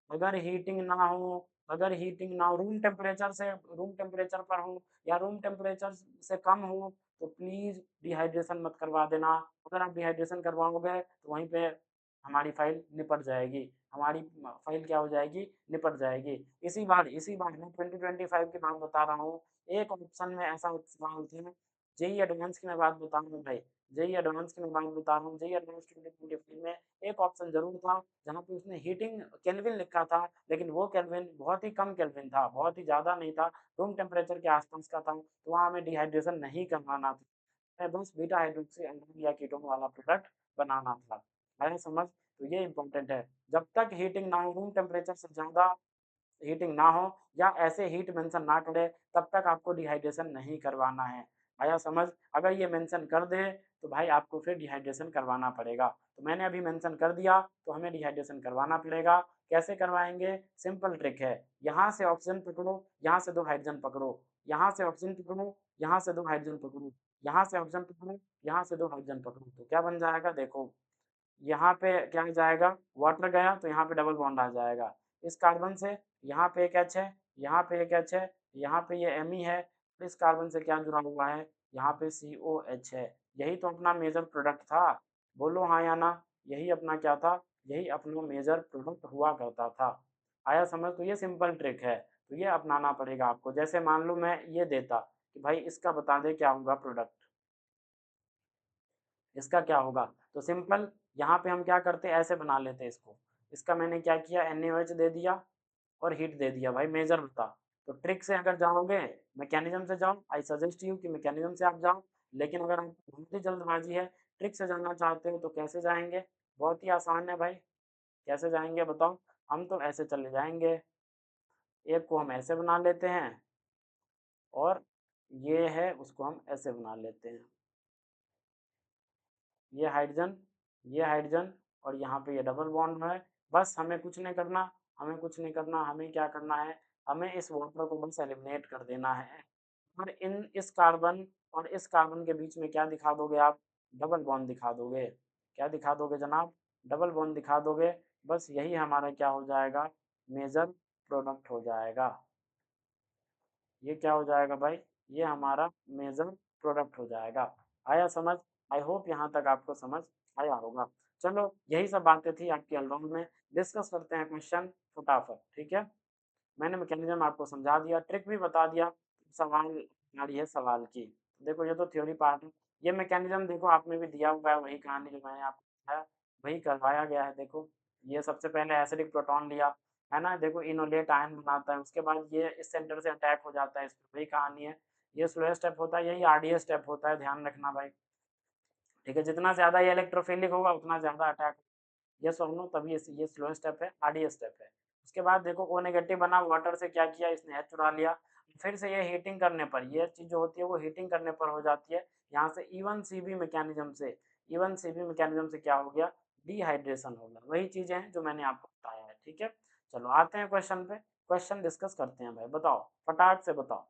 अगर हीटिंग ना हो, अगर हीटिंग ना हो, रूम टेम्परेचर पर हो या रूम टेम्परेचर से कम हो, तो प्लीज़ डिहाइड्रेशन मत करवा देना। अगर आप डिहाइड्रेशन करवाओगे तो वहीं पे हमारी फाइल निपट जाएगी, हमारी फाइल क्या हो जाएगी, निपट जाएगी। इसी बार मैं 2025 की बात बता रहा हूँ। एक ऑप्शन में ऐसा सवाल थे, जेई एडवांस की मैं बात बता रहा हूँ भाई, जेई एडवांस की मैं बात बता रहा हूँ, जेई एडवांस 2025 में एक ऑप्शन जरूर था जहाँ पे उसने हीटिंग केल्विन लिखा था, लेकिन वो केल्विन बहुत ही कम केल्विन था, बहुत ही ज़्यादा नहीं था, रूम टेम्परेचर के आसपास का था, तो वहाँ हमें डिहाइड्रेशन नहीं करवाना था, हमें बस बीटा हाइड्रोक्सी एल्डिहाइड या कीटोन वाला प्रोडक्ट बनाना था। आया समझ? तो ये इंपॉर्टेंट है, जब तक हीटिंग ना हो, रूम टेम्परेचर से ज़्यादा हीटिंग ना हो या ऐसे हीट मेंशन ना करे, तब तक आपको डिहाइड्रेशन नहीं करवाना है। आया समझ? अगर ये मेंशन कर दे तो भाई आपको फिर डिहाइड्रेशन करवाना पड़ेगा। तो मैंने अभी मेंशन कर दिया तो हमें डिहाइड्रेशन करवाना पड़ेगा। कैसे करवाएंगे? सिंपल ट्रिक है, यहाँ से ऑक्सीजन पकड़ो, यहाँ से 2 हाइड्रोजन पकड़ो, यहाँ से ऑक्सीजन पकड़ो, यहाँ से 2 हाइड्रोजन पकड़ो, यहाँ से ऑक्सीजन पकड़ो, यहाँ से 2 हाइड्रोजन पकड़ो, तो क्या बन जाएगा देखो, यहाँ पे क्या आ जाएगा, वाटर गया तो यहाँ पे डबल बॉन्ड आ जाएगा। इस कार्बन से यहाँ पे एक एच है, यहाँ पे एक एच है, यहाँ पे ये एम है, इस कार्बन से क्या जुड़ा हुआ है, यहाँ पे COH है। यही तो अपना मेजर प्रोडक्ट था, बोलो हाँ या ना? यही अपना क्या था? यही अपना मेजर प्रोडक्ट हुआ करता था। आया समझ? तो ये सिंपल ट्रिक है, तो ये अपनाना पड़ेगा आपको। जैसे मान लो मैं ये देता कि भाई इसका बता दे क्या होगा प्रोडक्ट, इसका क्या होगा, तो सिंपल यहाँ पे हम क्या करते, ऐसे बना लेते इसको। इसका मैंने क्या किया, NaOH दे दिया और हीट दे दिया, भाई मेजर बता। तो ट्रिक से अगर जाओगे, मैकेनिज्म से जाओ, आई सजेस्ट यू कि मैकेनिज्म से आप जाओ। लेकिन अगर आपको बहुत ही जल्दबाजी है, ट्रिक से जाना चाहते हो, तो कैसे जाएंगे? बहुत ही आसान है भाई। कैसे जाएंगे बताओ? हम तो ऐसे चले जाएंगे, एक को हम ऐसे बना लेते हैं और ये है उसको हम ऐसे बना लेते हैं। ये हाइड्रोजन, ये हाइड्रोजन और यहाँ पे ये डबल बॉन्ड है। बस हमें कुछ नहीं करना, हमें कुछ नहीं करना, हमें क्या करना है, हमें इस वाटर को बस एलिमिनेट कर देना है। और इस कार्बन और इस कार्बन के बीच में क्या दिखा दोगे आप? डबल बॉन्ड दिखा दोगे। क्या दिखा दोगे जनाब? डबल बॉन्ड दिखा दोगे। बस यही हमारा क्या हो जाएगा, मेजर प्रोडक्ट हो जाएगा। ये क्या हो जाएगा भाई? ये हमारा मेजर प्रोडक्ट हो जाएगा। आया समझ? आई होप यहाँ तक आपको समझ आया होगा। चलो यही सब बातें थी आपकी अल्बाम में। डिस्कस करते हैं क्वेश्चन फटाफट, ठीक है? मैंने मैकेनिज्म आपको समझा दिया, ट्रिक भी बता दिया। सवाल हमारी है सवाल की। देखो ये तो थ्योरी पार्ट है, ये मैकेनिज्म देखो आप में भी दिया हुआ है, वही कहानी जो मैंने आपको बताया वही करवाया गया है। देखो ये सबसे पहले एसिडिक प्रोटॉन लिया, है ना? देखो इनोलेट आयन बनाता है, उसके बाद ये इस सेंटर से अटैक हो जाता है, इस पर वही कहानी है। ये स्लो स्टेप होता है, यही RDA स्टेप होता है, ध्यान रखना भाई। ठीक है, जितना ज्यादा ये इलेक्ट्रोफिलिक होगा उतना ज्यादा अटैक। यस और नो, तभी ये स्लो स्टेप है, RDA स्टेप है। उसके बाद देखो O नेगेटिव बना, वाटर से क्या किया इसने, H चुरा लिया। फिर से ये हीटिंग करने पर, ये चीज जो होती है वो हीटिंग करने पर हो जाती है। यहाँ से E1CB मैकेनिज्म से, E1CB मैकेनिज्म से क्या हो गया, डिहाइड्रेशन हो गया। वही चीजें हैं जो मैंने आपको बताया है, ठीक है? चलो आते हैं क्वेश्चन पे, क्वेश्चन डिस्कस करते हैं भाई। बताओ फटाक से बताओ,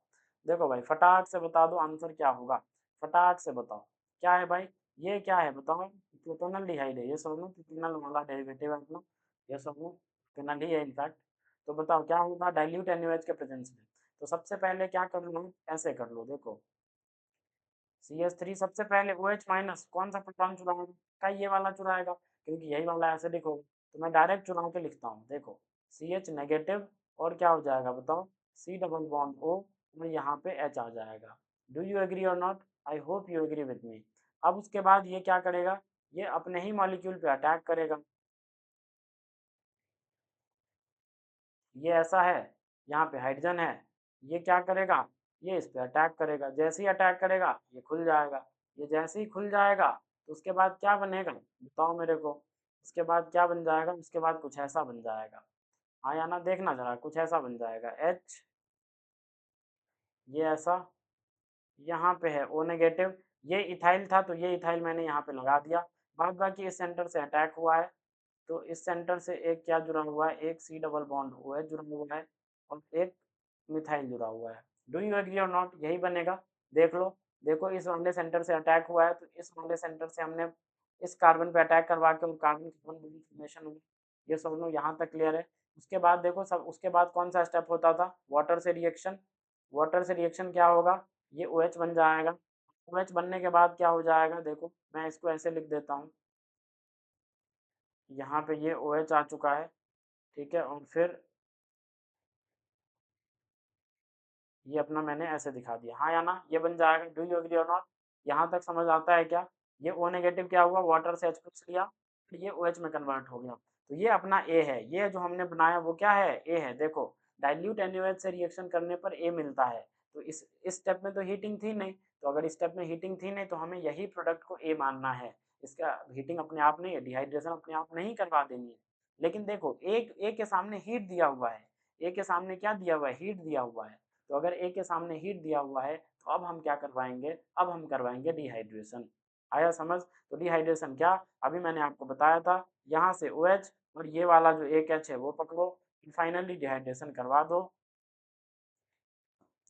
देखो भाई फटाक से बता दो आंसर क्या होगा, फटाक से बताओ। क्या है भाई, ये क्या है बताओ? प्रोटोनल डिहाइड है, ये सब लो प्रोटोनल वाला डेरिवेटिव है अपना, ये सब लो प्रोटोनल ही है इनफैक्ट। तो बताओ क्या होगा डाइल्यूट NaOH के प्रेजेंस में? तो सबसे पहले क्या कर लो, ऐसे कर लो, देखो CH3 सबसे पहले OH माइनस कौन सा प्रोटॉन चुराएगा का, ये वाला चुराएगा, क्योंकि यही वाला एसिडिक होगा। तो मैं डायरेक्ट चुरा के लिखता हूँ, देखो CH नेगेटिव और क्या हो जाएगा बताओ, C डबल बॉन्ड O और यहाँ पे H आ जाएगा। Do you agree or not? I hope you agree with me. अब उसके बाद ये क्या करेगा, ये अपने ही मॉलिक्यूल पे अटैक करेगा। ये ऐसा है, यहाँ पे हाइड्रोजन है, ये क्या करेगा, ये इस पे अटैक करेगा। जैसे ही अटैक करेगा ये खुल जाएगा, ये जैसे ही खुल जाएगा तो उसके बाद क्या बनेगा बताओ मेरे को? उसके बाद क्या बन जाएगा, उसके बाद कुछ ऐसा बन जाएगा। हाँ या ना, देखना जरा, कुछ ऐसा बन जाएगा H, ये ऐसा, यहाँ पे है O नेगेटिव, ये इथाइल था तो ये इथाइल मैंने यहाँ पे लगा दिया। बाद बाकी इस सेंटर से अटैक हुआ है, तो इस सेंटर से एक क्या जुड़ा हुआ है, एक C डबल बॉन्ड OH जुड़ा हुआ है और एक मिथाइल जुड़ा हुआ है। Do you agree or not? यही बनेगा। देख लो, देखो इस वाले सेंटर से अटैक हुआ है तो इस वाले सेंटर से हमने इस कार्बन पे अटैक करवा के और कार्बन कार्बन बॉन्ड फॉर्मेशन हुई। ये सब लो यहाँ तक क्लियर है। उसके बाद देखो सब, उसके बाद कौन सा स्टेप होता था, वाटर से रिएक्शन। वाटर से रिएक्शन क्या होगा, ये OH बन जाएगा। OH बनने के बाद क्या हो जाएगा, देखो मैं इसको ऐसे लिख देता हूँ, यहाँ पे ये OH आ चुका है, ठीक है? और फिर ये अपना मैंने ऐसे दिखा दिया, हाँ या ना, ये बन जाएगा। Do you agree or not? यहाँ तक समझ आता है क्या? ये O नेगेटिव क्या हुआ, वाटर से H+ लिया, फिर ये OH में कन्वर्ट हो गया। तो ये अपना A है, ये जो हमने बनाया वो क्या है, A है। देखो डाइल्यूट NaOH से रिएक्शन करने पर A मिलता है। तो इस स्टेप में तो हीटिंग थी नहीं, तो अगर इस स्टेप में हीटिंग थी नहीं तो हमें यही प्रोडक्ट को A मानना है। इसका हीटिंग अपने आप नहीं है, डिहाइड्रेशन अपने आप नहीं करवा देनी है। लेकिन देखो ए के सामने हीट दिया हुआ है, ए के सामने क्या दिया हुआ है, हीट दिया हुआ है। तो अगर ए के सामने हीट दिया हुआ है तो अब हम क्या करवाएंगे, अब हम करवाएंगे डिहाइड्रेशन। आया समझ? तो डिहाइड्रेशन क्या, अभी मैंने आपको बताया था, यहाँ से OH और ये वाला जो एक H है वो पकड़ो, फाइनली डिहाइड्रेशन करवा दो,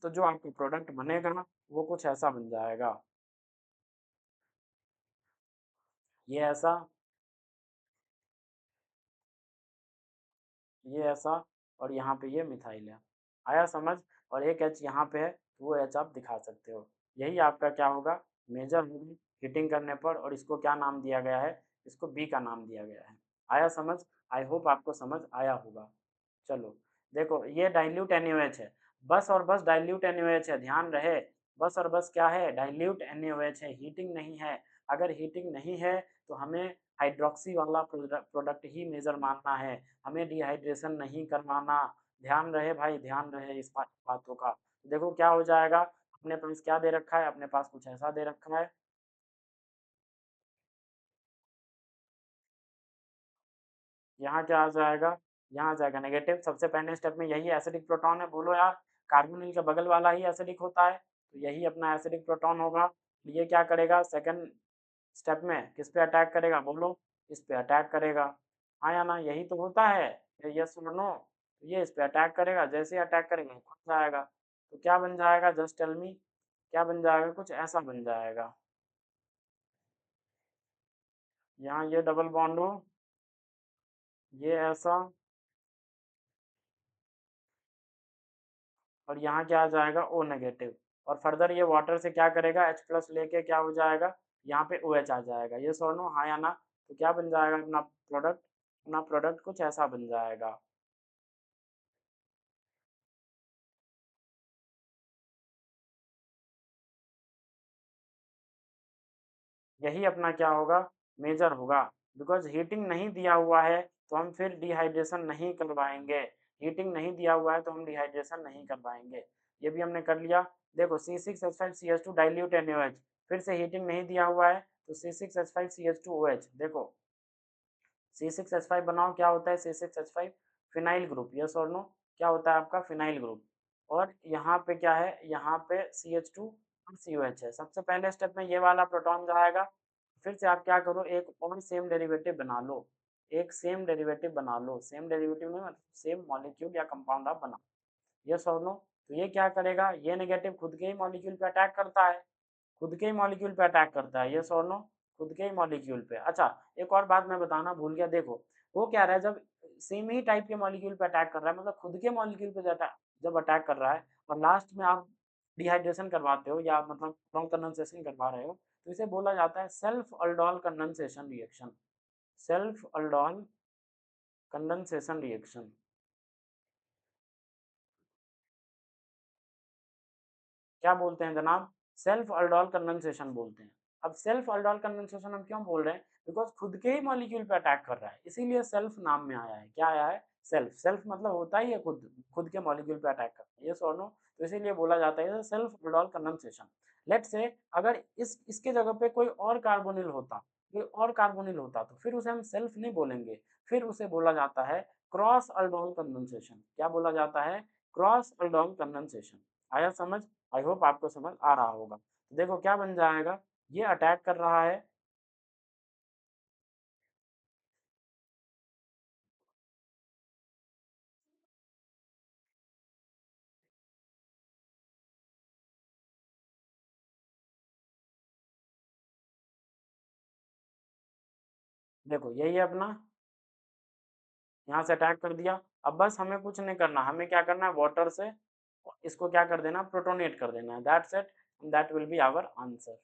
तो जो आपका प्रोडक्ट बनेगा वो कुछ ऐसा बन जाएगा, ये ऐसा, ये ऐसा, और यहाँ पे ये मिथाइल है। आया समझ? और एक H यहाँ पे है तो वो H आप दिखा सकते हो। यही आपका क्या होगा, मेजर होगी हीटिंग करने पर, और इसको क्या नाम दिया गया है, इसको बी का नाम दिया गया है। आया समझ? आई होप आपको समझ आया होगा। चलो देखो ये डाइल्यूट NaOH है, बस और बस डाइल्यूट NaOH है, ध्यान रहे, बस और बस क्या है, डाइल्यूट NaOH है, हीटिंग नहीं है। अगर हीटिंग नहीं है तो हमें हाइड्रोक्सी वाला प्रोडक्ट ही मेजर मानना है, हमें डिहाइड्रेशन नहीं करवाना। ध्यान रहे भाई, ध्यान रहे इस बातों का। देखो क्या हो जाएगा, अपने पास क्या दे रखा है, अपने पास कुछ ऐसा दे रखा है, यहाँ क्या आ जाएगा, यहाँ आ जाएगा नेगेटिव। सबसे पहले स्टेप में यही एसिडिक प्रोटॉन है, बोलो यार, कार्बोनिल के बगल वाला ही एसिडिक होता है, तो यही अपना एसिडिक प्रोटॉन होगा। ये क्या करेगा, सेकंड स्टेप में किस पे अटैक करेगा, बोलो, इस पे अटैक करेगा। हाँ या ना, यही तो होता है, यस और नो। ये इस पे अटैक करेगा, जैसे ही अटैक करेगा खुल जाएगा, तो क्या बन जाएगा, जस्ट टेल मी, क्या बन जाएगा, कुछ ऐसा बन जाएगा। यहाँ ये डबल बॉन्ड हो, ये ऐसा, और यहाँ क्या आ जाएगा, O नेगेटिव, और फर्दर ये वाटर से क्या करेगा, H+ लेके क्या हो जाएगा, यहाँ पे OH आ जाएगा। ये सोनो हाँ या ना, तो क्या बन जाएगा अपना प्रोडक्ट, अपना प्रोडक्ट कुछ ऐसा बन जाएगा। यही अपना क्या होगा, मेजर होगा। बिकॉज हीटिंग नहीं दिया हुआ है तो हम फिर डिहाइड्रेशन नहीं करवाएंगे, हीटिंग नहीं दिया हुआ है तो हम डिहाइड्रेशन नहीं करवाएंगे। ये भी हमने कर लिया। देखो C6H5CH2 डाइल्यूट NaOH, फिर से हीटिंग नहीं दिया हुआ है तो C6H5CH2OH, देखो C6H5 बनाओ, क्या होता है C6H5, phenyl group, yes or no, क्या होता है आपका फिनाइल ग्रुप। और यहाँ पे क्या है, यहाँ पे CH2 और COH है। सबसे पहले स्टेप में ये वाला प्रोटॉन जाएगा, फिर से आप क्या करो, एक और सेम डेरिवेटिव बना लो, एक सेम डेरिवेटिव बना लो, सेम डेरिवेटिव नहीं मतलब सेम मॉलिक्यूल या कंपाउंड आप बनाओ, यस और नो। तो ये क्या करेगा, ये नेगेटिव खुद के ही मॉलिक्यूल पे अटैक करता है, खुद के ही मॉलिक्यूल पे अटैक करता है, यस और नो, खुद के ही मॉलिक्यूल पे। अच्छा, एक और बात मैं बताना भूल गया, देखो वो क्या रहा है, जब सेम ही टाइप के मॉलिक्यूल पे अटैक कर रहा है, मतलब खुद के मॉलिक्यूल पे जब अटैक कर रहा है, और लास्ट में आप डिहाइड्रेशन करवाते हो या मतलब स्ट्रॉन्ग कंडेंसेशन करवा रहे हो, तो इसे बोला जाता है self aldol condensation reaction, self aldol condensation reaction. क्या बोलते हैं जनाब, सेल्फ अल्डोल कंडेंसेशन बोलते हैं। अब सेल्फ अल्डोल कंडेंसेशन हम क्यों बोल रहे हैं, बिकॉज खुद के ही मॉलिक्यूल पे अटैक कर रहा है, इसीलिए सेल्फ नाम में आया है। क्या आया है, सेल्फ, सेल्फ मतलब होता ही है खुद, खुद के मॉलिक्यूल पे अटैक करता है, ये सोनो, तो इसीलिए बोला जाता है सेल्फ अल्डोल कंडेंसेशन। लेट से अगर इसके जगह पे कोई और कार्बोनिल होता, कोई और कार्बोनिल होता, तो फिर उसे हम सेल्फ नहीं बोलेंगे, फिर उसे बोला जाता है क्रॉस अल्डोल कंडेंसेशन। क्या बोला जाता है, क्रॉस अल्डोल कंडेंसेशन। आया समझ? आई होप आपको समझ आ रहा होगा। तो देखो क्या बन जाएगा, ये अटैक कर रहा है, देखो यही है अपना, यहाँ से अटैक कर दिया। अब बस हमें कुछ नहीं करना, हमें क्या करना है, वाटर से इसको क्या कर देना, प्रोटोनेट कर देना है, that's it, that will be our answer.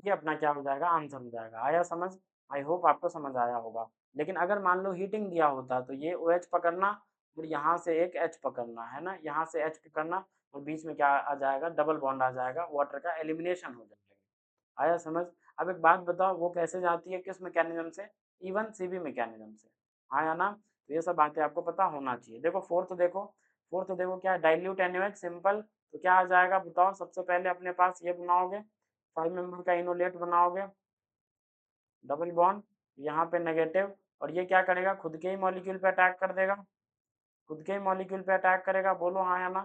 ये अपना क्या हो जाएगा, आंसर हो जाएगा। आया समझ? आई होप आपको समझ आया होगा। लेकिन अगर मान लो हीटिंग दिया होता तो ये OH पकड़ना और यहाँ से एक H पकड़ना है ना, यहाँ से H पकड़ना और बीच में क्या आ जाएगा, डबल बॉन्ड आ जाएगा, वाटर का एलिमिनेशन हो जाएगा। आया समझ? अब एक बात बताओ, वो कैसे जाती है, किस मैकेनिज्म से? इवन सीबी मैकेनिज्म से। आया ना? तो ये सब बातें आपको पता होना चाहिए। देखो फोर्थ देखो क्या, डाइल्यूट NaOH सिंपल। तो क्या आ जाएगा बताओ, सबसे पहले अपने पास ये बनाओगे, 5 मेंबर का इनोलेट बनाओगे, डबल बॉन्ड, यहाँ पे नेगेटिव, और ये क्या करेगा, खुद के ही मॉलिक्यूल पे अटैक कर देगा, खुद के ही मॉलिक्यूल पे अटैक करेगा, बोलो हाँ या ना?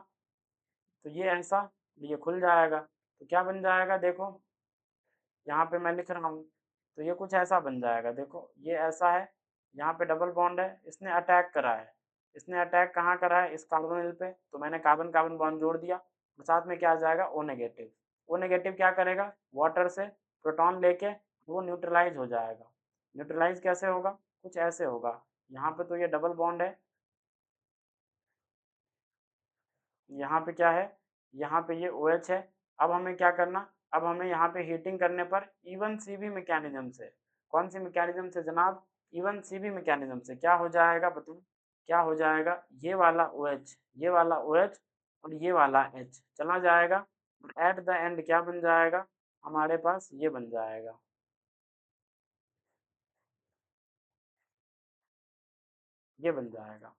तो ये ऐसा, ये खुल जाएगा, तो क्या बन जाएगा देखो, यहाँ पे मैं लिख रहा हूँ, तो ये कुछ ऐसा बन जाएगा। देखो ये ऐसा है, यहाँ पे डबल बॉन्ड है, इसने अटैक करा है, इसने अटैक कहाँ करा है, इस कार्बोनिल पे, तो मैंने कार्बन कार्बन बॉन्ड जोड़ दिया, और साथ में क्या आ जाएगा, ओ नेगेटिव। ओ नेगेटिव क्या करेगा, वाटर से प्रोटॉन लेके वो न्यूट्रलाइज हो जाएगा। न्यूट्रलाइज कैसे होगा, कुछ ऐसे होगा, यहाँ पे तो ये डबल बॉन्ड है, यहाँ पे क्या है, यहाँ पे ये OH है। अब हमें क्या करना, अब हमें यहाँ पे हीटिंग करने पर इवन सीबी मैकेनिज्म से, कौन सी मैकेनिज्म से जनाब, इवन सीबी मैकेनिज्म से क्या हो जाएगा बताओ, क्या हो जाएगा, ये वाला OH, ये वाला OH और ये वाला H चला जाएगा, और एट द एंड क्या बन जाएगा, हमारे पास ये बन जाएगा, ये बन जाएगा,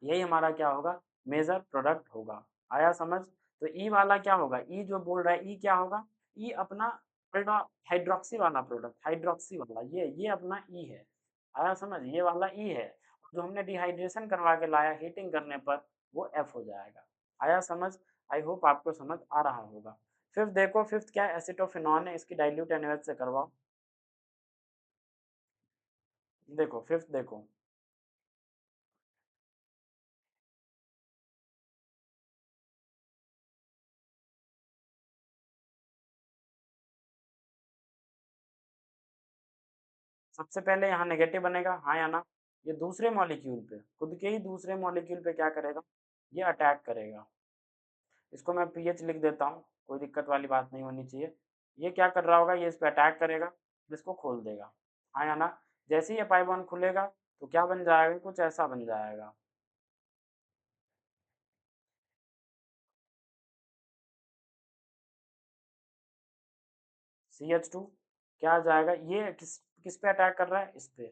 यही हमारा क्या होगा, मेजर प्रोडक्ट होगा। आया समझ? तो ई वाला क्या होगा, ई जो बोल रहा है ई क्या होगा, ई अपना हाइड्रोक्सी वाला प्रोडक्ट, हाइड्रोक्सी वाला, ये अपना ई है। आया समझ, ये वाला ई है, जो हमने डिहाइड्रेशन करवा के लाया हीटिंग करने पर, वो एफ हो जाएगा। आया समझ? आई होप आपको समझ आ रहा होगा। फिफ्थ देखो, फिफ्थ क्या है, एसिटोफिनॉन है, इसकी डाइल्यूट NaOH से करवाओ। देखो फिफ्थ देखो, सबसे पहले यहाँ नेगेटिव बनेगा, हाँ या ना? ये दूसरे मॉलिक्यूल पे, खुद के ही दूसरे मॉलिक्यूल पे क्या करेगा, ये अटैक करेगा। इसको मैं पीएच लिख देता हूँ, कोई दिक्कत वाली बात नहीं होनी चाहिए। ये क्या कर रहा होगा, ये इस पे अटैक करेगा, इसको खोल देगा, हाँ या ना? जैसे ही ये पाई बॉन्ड खुलेगा तो क्या बन जाएगा, कुछ ऐसा बन जाएगा, CH2 क्या आ जाएगा, ये किस किस पे अटैक कर रहा है, इस पे,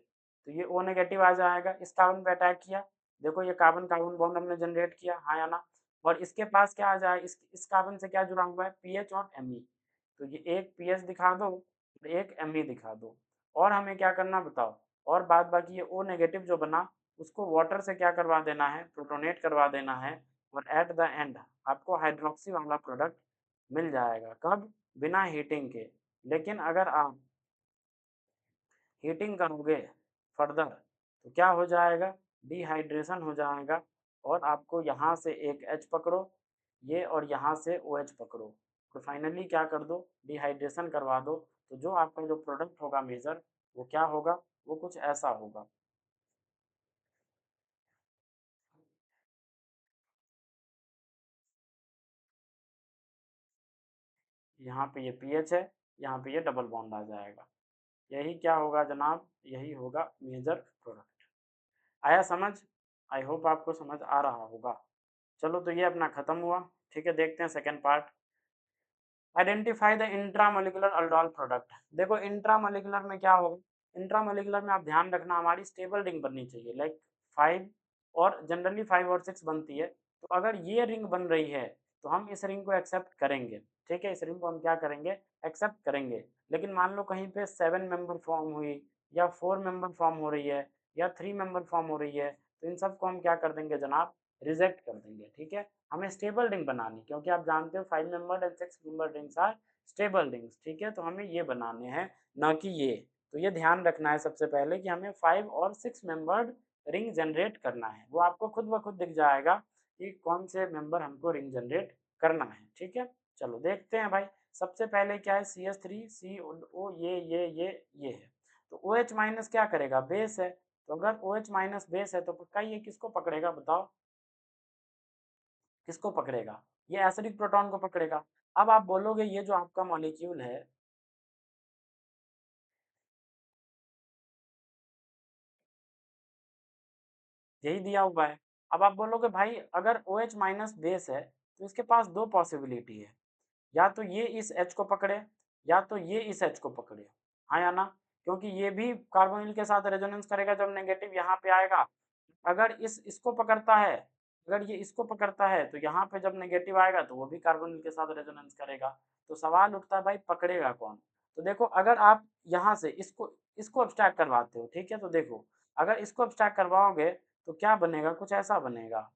तो ये O नेगेटिव आ जाएगा, इस कार्बन पे अटैक किया, देखो ये कार्बन कार्बन बॉन्ड हमने जनरेट किया, हाँ या ना? और इसके पास क्या आ जाए, इस कार्बन से क्या जुड़ा हुआ है, पीएच और Me, तो ये एक पीएच दिखा दो और एक Me दिखा दो, और हमें क्या करना बताओ, और बाद बाकी ये O नेगेटिव जो बना, उसको वाटर से क्या करवा देना है, प्रोटोनेट करवा देना है, और एट द एंड आपको हाइड्रोक्सी वाला प्रोडक्ट मिल जाएगा, कब, बिना हीटिंग के। लेकिन अगर आप हीटिंग करोगे फर्दर, तो क्या हो जाएगा, डिहाइड्रेशन हो जाएगा, और आपको यहाँ से एक H पकड़ो, ये और यहाँ से OH पकड़ो, तो फाइनली क्या कर दो, डिहाइड्रेशन करवा दो, तो जो आपका जो प्रोडक्ट होगा मेजर, वो क्या होगा, वो कुछ ऐसा होगा। यहाँ पे ये पीएच है, यहाँ पे ये डबल बॉन्ड आ जाएगा, यही क्या होगा जनाब, यही होगा मेजर प्रोडक्ट। आया समझ? आई होप आपको समझ आ रहा होगा। चलो तो ये अपना खत्म हुआ। ठीक है, देखते हैं second part. Identify the intramolecular aldol product. देखो इंट्रामोलिकुलर में क्या होगा, इंट्रामोलिकुलर में आप ध्यान रखना, हमारी स्टेबल रिंग बननी चाहिए, लाइक 5, और जनरली 5 और 6 बनती है, तो अगर ये रिंग बन रही है तो हम इस रिंग को एक्सेप्ट करेंगे। ठीक है, इस रिंग को हम क्या करेंगे, एक्सेप्ट करेंगे। लेकिन मान लो कहीं पे 7 मेंबर फॉर्म हुई, या 4 मेंबर फॉर्म हो रही है, या 3 मेंबर फॉर्म हो रही है, तो इन सब को हम क्या कर देंगे जनाब, रिजेक्ट कर देंगे। ठीक है, हमें स्टेबल रिंग बनानी, क्योंकि आप जानते हो 5 member and 6 member rings are stable rings. ठीक है, तो हमें ये बनाने हैं, ना कि ये। तो ये ध्यान रखना है सबसे पहले कि हमें 5 और 6 मेंबर्ड रिंग जनरेट करना है, वो आपको खुद ब खुद दिख जाएगा कि कौन से मेंबर हमको रिंग जनरेट करना है। ठीक है, चलो देखते हैं भाई। सबसे पहले क्या है, CH3 CO, ये है, तो OH माइनस क्या करेगा, बेस है, तो अगर OH माइनस बेस है तो पक्का ये किसको पकड़ेगा बताओ, किसको पकड़ेगा, ये एसिडिक प्रोटॉन को पकड़ेगा। अब आप बोलोगे ये जो आपका मॉलिक्यूल है, यही दिया हुआ है। अब आप बोलोगे भाई अगर OH माइनस बेस है तो इसके पास दो पॉसिबिलिटी है, या तो ये इस H को पकड़े या तो ये इस H को पकड़े, हाँ या ना? क्योंकि ये भी कार्बोनिल के साथ रेजोनेंस करेगा जब नेगेटिव यहाँ पे आएगा। अगर इसको पकड़ता है, अगर ये इसको पकड़ता है तो यहाँ पे जब नेगेटिव आएगा तो वो भी कार्बोनिल के साथ रेजोनेंस करेगा। तो सवाल उठता है भाई पकड़ेगा कौन? तो देखो अगर आप यहाँ से इसको अब्स्ट्रैक्ट करवाते हो, ठीक है, तो देखो अगर इसको अब्स्ट्रैक्ट करवाओगे तो क्या बनेगा, कुछ ऐसा बनेगा,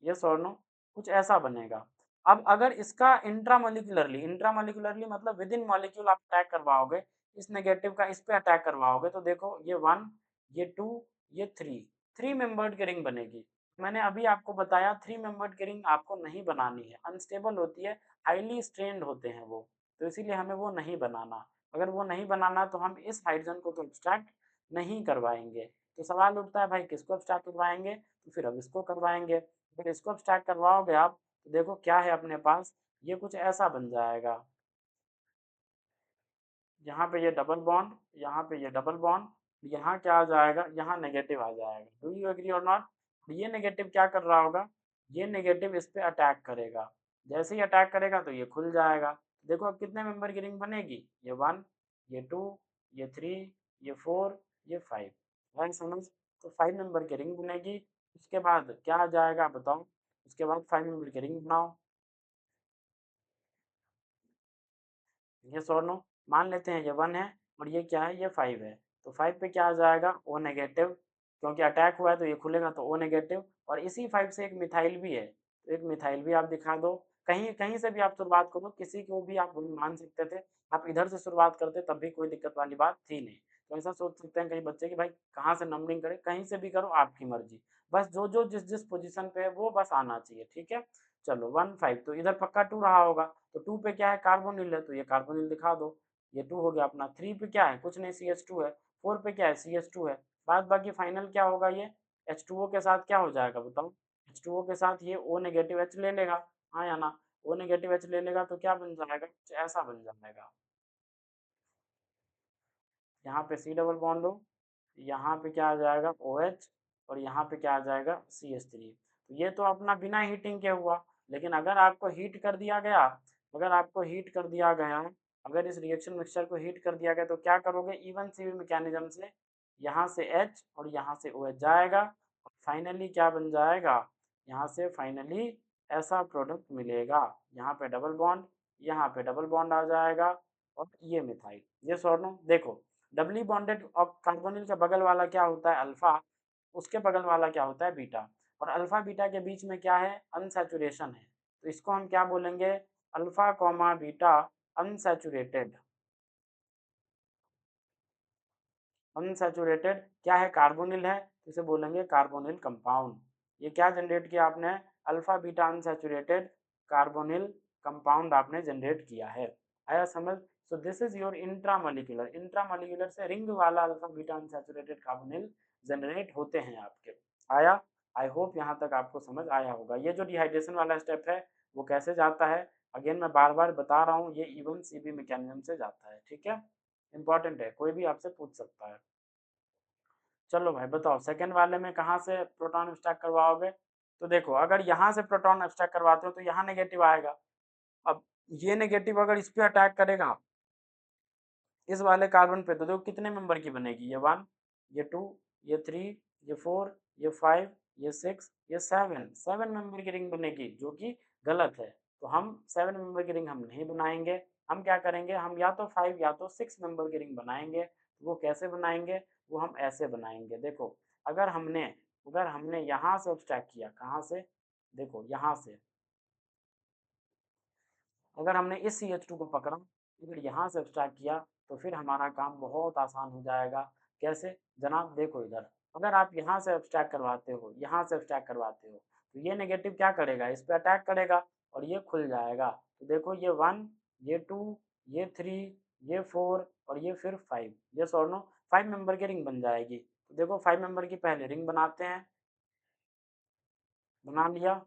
यस और नो, कुछ ऐसा बनेगा। अब अगर इसका इंट्रामोलिकुलरली मतलब विद इन मॉलिक्यूल आप अटैक करवाओगे, इस नेगेटिव का इस पे अटैक करवाओगे तो देखो ये 1, ये 2, ये 3, 3 मेंबर्ड की रिंग बनेगी। मैंने अभी आपको बताया 3 मेंबर्ड की रिंग आपको नहीं बनानी है, अनस्टेबल होती है, हाईली स्ट्रेन्ड होते हैं वो, तो इसीलिए हमें वो नहीं बनाना। अगर वो नहीं बनाना तो हम इस हाइड्रोजन को तो एक्सट्रैक्ट नहीं करवाएंगे। तो सवाल उठता है भाई किसको एक्सट्रैक्ट करवाएंगे, तो फिर अब इसको करवाएंगे। फिर इसको अब स्टार्ट करवाओगे आप तो देखो क्या है अपने पास, ये कुछ ऐसा बन जाएगा, यहाँ पे ये डबल बॉन्ड, यहाँ पे ये डबल बॉन्ड, यहाँ क्या आ जाएगा, यहाँ नेगेटिव आ जाएगा। Do you agree or not? ये नेगेटिव क्या कर रहा होगा, ये नेगेटिव इस पे अटैक करेगा, जैसे ही अटैक करेगा तो ये खुल जाएगा। देखो अब कितने मेंबर की रिंग बनेगी, ये 1, ये 2, ये 3, ये 4, ये 5, भाई समझ? तो 5 मेंबर की रिंग बनेगी। उसके बाद क्या आ जाएगा बताओ, उसके बाद 5 मेंबर की रिंग बनाओ, यस और नो। मान लेते हैं ये 1 है और ये क्या है, ये 5 है, तो 5 पे क्या आ जाएगा, ओ नेगेटिव, क्योंकि अटैक हुआ है तो ये खुलेगा तो ओ नेगेटिव। और इसी 5 से एक मिथाइल भी है, तो एक मिथाइल भी आप दिखा दो, कहीं कहीं से भी आप शुरुआत करो, किसी को भी आप मान सकते थे, आप इधर से शुरुआत करते तब भी कोई दिक्कत वाली बात थी नहीं। तो ऐसा सोच सकते हैं कई बच्चे कि भाई कहाँ से नंबरिंग करें, कहीं से भी करो आपकी मर्जी, बस जो जो जिस जिस पोजीशन पे है वो बस आना चाहिए, ठीक है। चलो 1 5 तो इधर पक्का 2 रहा होगा, तो 2 पे क्या है, कार्बोनिल है, तो ये कार्बोनिल दिखा दो, ये 2 हो गया अपना। 3 पे क्या है, कुछ नहीं, CH2 है। 4 पे क्या है, CH2 है। बाद बाकी फाइनल क्या होगा, ये H2O के साथ क्या हो जाएगा बताओ, H2O के साथ ये O नेगेटिव H ले लेगा, हाँ या ना? O नेगेटिव H ले लेगा तो क्या बन जाएगा, कुछ ऐसा बन जाएगा, यहाँ पे C डबल बॉन्ड हो, यहाँ पे क्या आ जाएगा OH, और यहाँ पे क्या आ जाएगा CH3। तो ये तो अपना बिना हीटिंग के हुआ, लेकिन अगर आपको हीट कर दिया गया, अगर आपको हीट कर दिया गया, अगर इस रिएक्शन मिक्सचर को हीट कर दिया गया तो क्या करोगे, इवन सीवी मैकेनिज्म से यहाँ से H और यहाँ से OH जाएगा, और फाइनली क्या बन जाएगा, यहाँ से फाइनली ऐसा प्रोडक्ट मिलेगा, यहाँ पे डबल बॉन्ड, यहाँ पे डबल बॉन्ड आ जाएगा, और ये मिथाइल, ये सॉरी नो, देखो डबली बॉन्डेड और कार्बोनिल के बगल वाला क्या होता है अल्फा, उसके बगल वाला क्या होता है बीटा, और अल्फा बीटा के बीच में क्या है, अनसैचुरेशन है, तो इसको हम क्या बोलेंगे, alpha comma beta unsaturated. Unsaturated क्या है, कार्बोनिल है, तो इसे बोलेंगे कार्बोनिल कंपाउंड। ये क्या जनरेट किया आपने, alpha beta unsaturated carbonyl compound आपने जनरेट किया है, आया समझ? So this is your intramolecular, intramolecular से रिंग वाला alpha beta unsaturated carbonyl generate होते हैं आपके, आया? आई होप यहाँ तक आपको समझ आया होगा। ये जो डिहाइड्रेशन वाला स्टेप है वो कैसे जाता है, अगेन मैं बार बार बता रहा हूँ, ये इवन सीबी मैकेनिज्म से जाता है, ठीक है, इंपॉर्टेंट है, कोई भी आपसे पूछ सकता है। चलो भाई बताओ सेकंड वाले में कहाँ से प्रोटॉन एक्सट्रैक्ट करवाओगे, तो देखो अगर यहाँ से प्रोटॉन एक्सट्रैक्ट करवाते हो तो यहाँ नेगेटिव आएगा। अब ये नेगेटिव अगर इस पे अटैक करेगा, इस वाले कार्बन पे, तो देखो कितने मेंबर की बनेगी, ये 1, ये 2, ये 3, ये 4, ये 5, ये 6, ये 7, 7 मेंबर की रिंग बनेगी, जो कि गलत है। तो हम 7 मेंबर की रिंग हम नहीं बनाएंगे, हम क्या करेंगे, हम या तो 5 या तो 6 मेंबर की रिंग बनाएंगे। तो वो कैसे बनाएंगे, वो हम ऐसे बनाएंगे, देखो अगर हमने यहाँ से एक्सट्रैक्ट किया, कहाँ से, देखो यहाँ से, अगर हमने इस CH2 को पकड़ा, अगर यहाँ से एक्सट्रैक्ट किया, तो फिर हमारा काम बहुत आसान हो जाएगा। कैसे जनाब, देखो इधर, अगर आप यहाँ से एक्सट्रैक्ट करवाते हो, यहाँ से एक्सट्रैक्ट करवाते हो, तो ये नेगेटिव क्या करेगा, इस पर अटैक करेगा और ये खुल जाएगा। तो देखो ये 1, ये 2, ये 3, ये 4 और ये फिर 5, ये और नो 5 मेंबर की रिंग बन जाएगी। तो देखो 5 मेंबर की पहले रिंग बनाते हैं, बना लिया।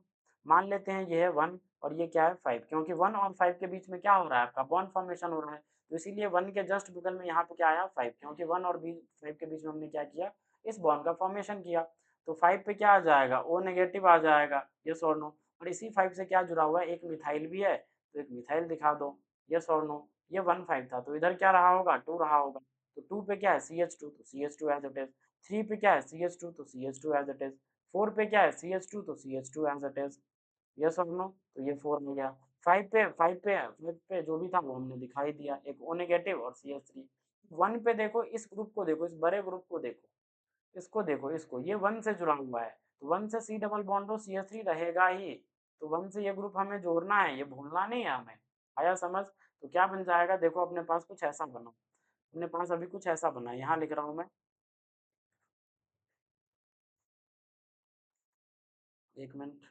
मान लेते हैं ये है 1 और ये क्या है 5, क्योंकि 1 और 5 के बीच में क्या हो रहा है, आपका बॉन्ड फॉर्मेशन हो रहा है, तो इसीलिए 1 के जस्ट बगल में यहाँ पे क्या आया 5, क्योंकि 1 और 5 के बीच में हमने क्या किया, इस बॉन्ड का फॉर्मेशन किया। तो 5 पे क्या आ जाएगा, O नेगेटिव आ जाएगा, यस और नो। और इसी 5 से क्या जुड़ा हुआ है, एक मिथाइल भी है, तो एक मिथाइल दिखा दो, यस और नो। ये 1 5 था, तो इधर क्या रहा होगा, 2 रहा होगा। तो 2 पे क्या है CH2, तो CH2 एज इट इज। 3 पे क्या है CH2, तो CH2 एज इट इज। 4 पे क्या है CH2, तो CH2 as it is, yes or no. तो ये 4 हो गया। 5 पे जो भी था वो हमने दिखाई दिया, एक O नेगेटिव और CH3। 1 पे देखो, इस ग्रुप को देखो, इस बड़े ग्रुप को देखो, इसको देखो, इसको, ये 1 से जुड़ा हुआ है, तो 1 से C डबल बॉन्ड हो CH3 रहेगा ही। तो 1 से ये ग्रुप हमें जोड़ना है, ये भूलना नहीं है हमें। आया समझ? तो क्या बन जाएगा, देखो अपने पास कुछ ऐसा बना, अपने पास अभी कुछ ऐसा बना, यहाँ लिख रहा हूँ मैं, एक मिनट।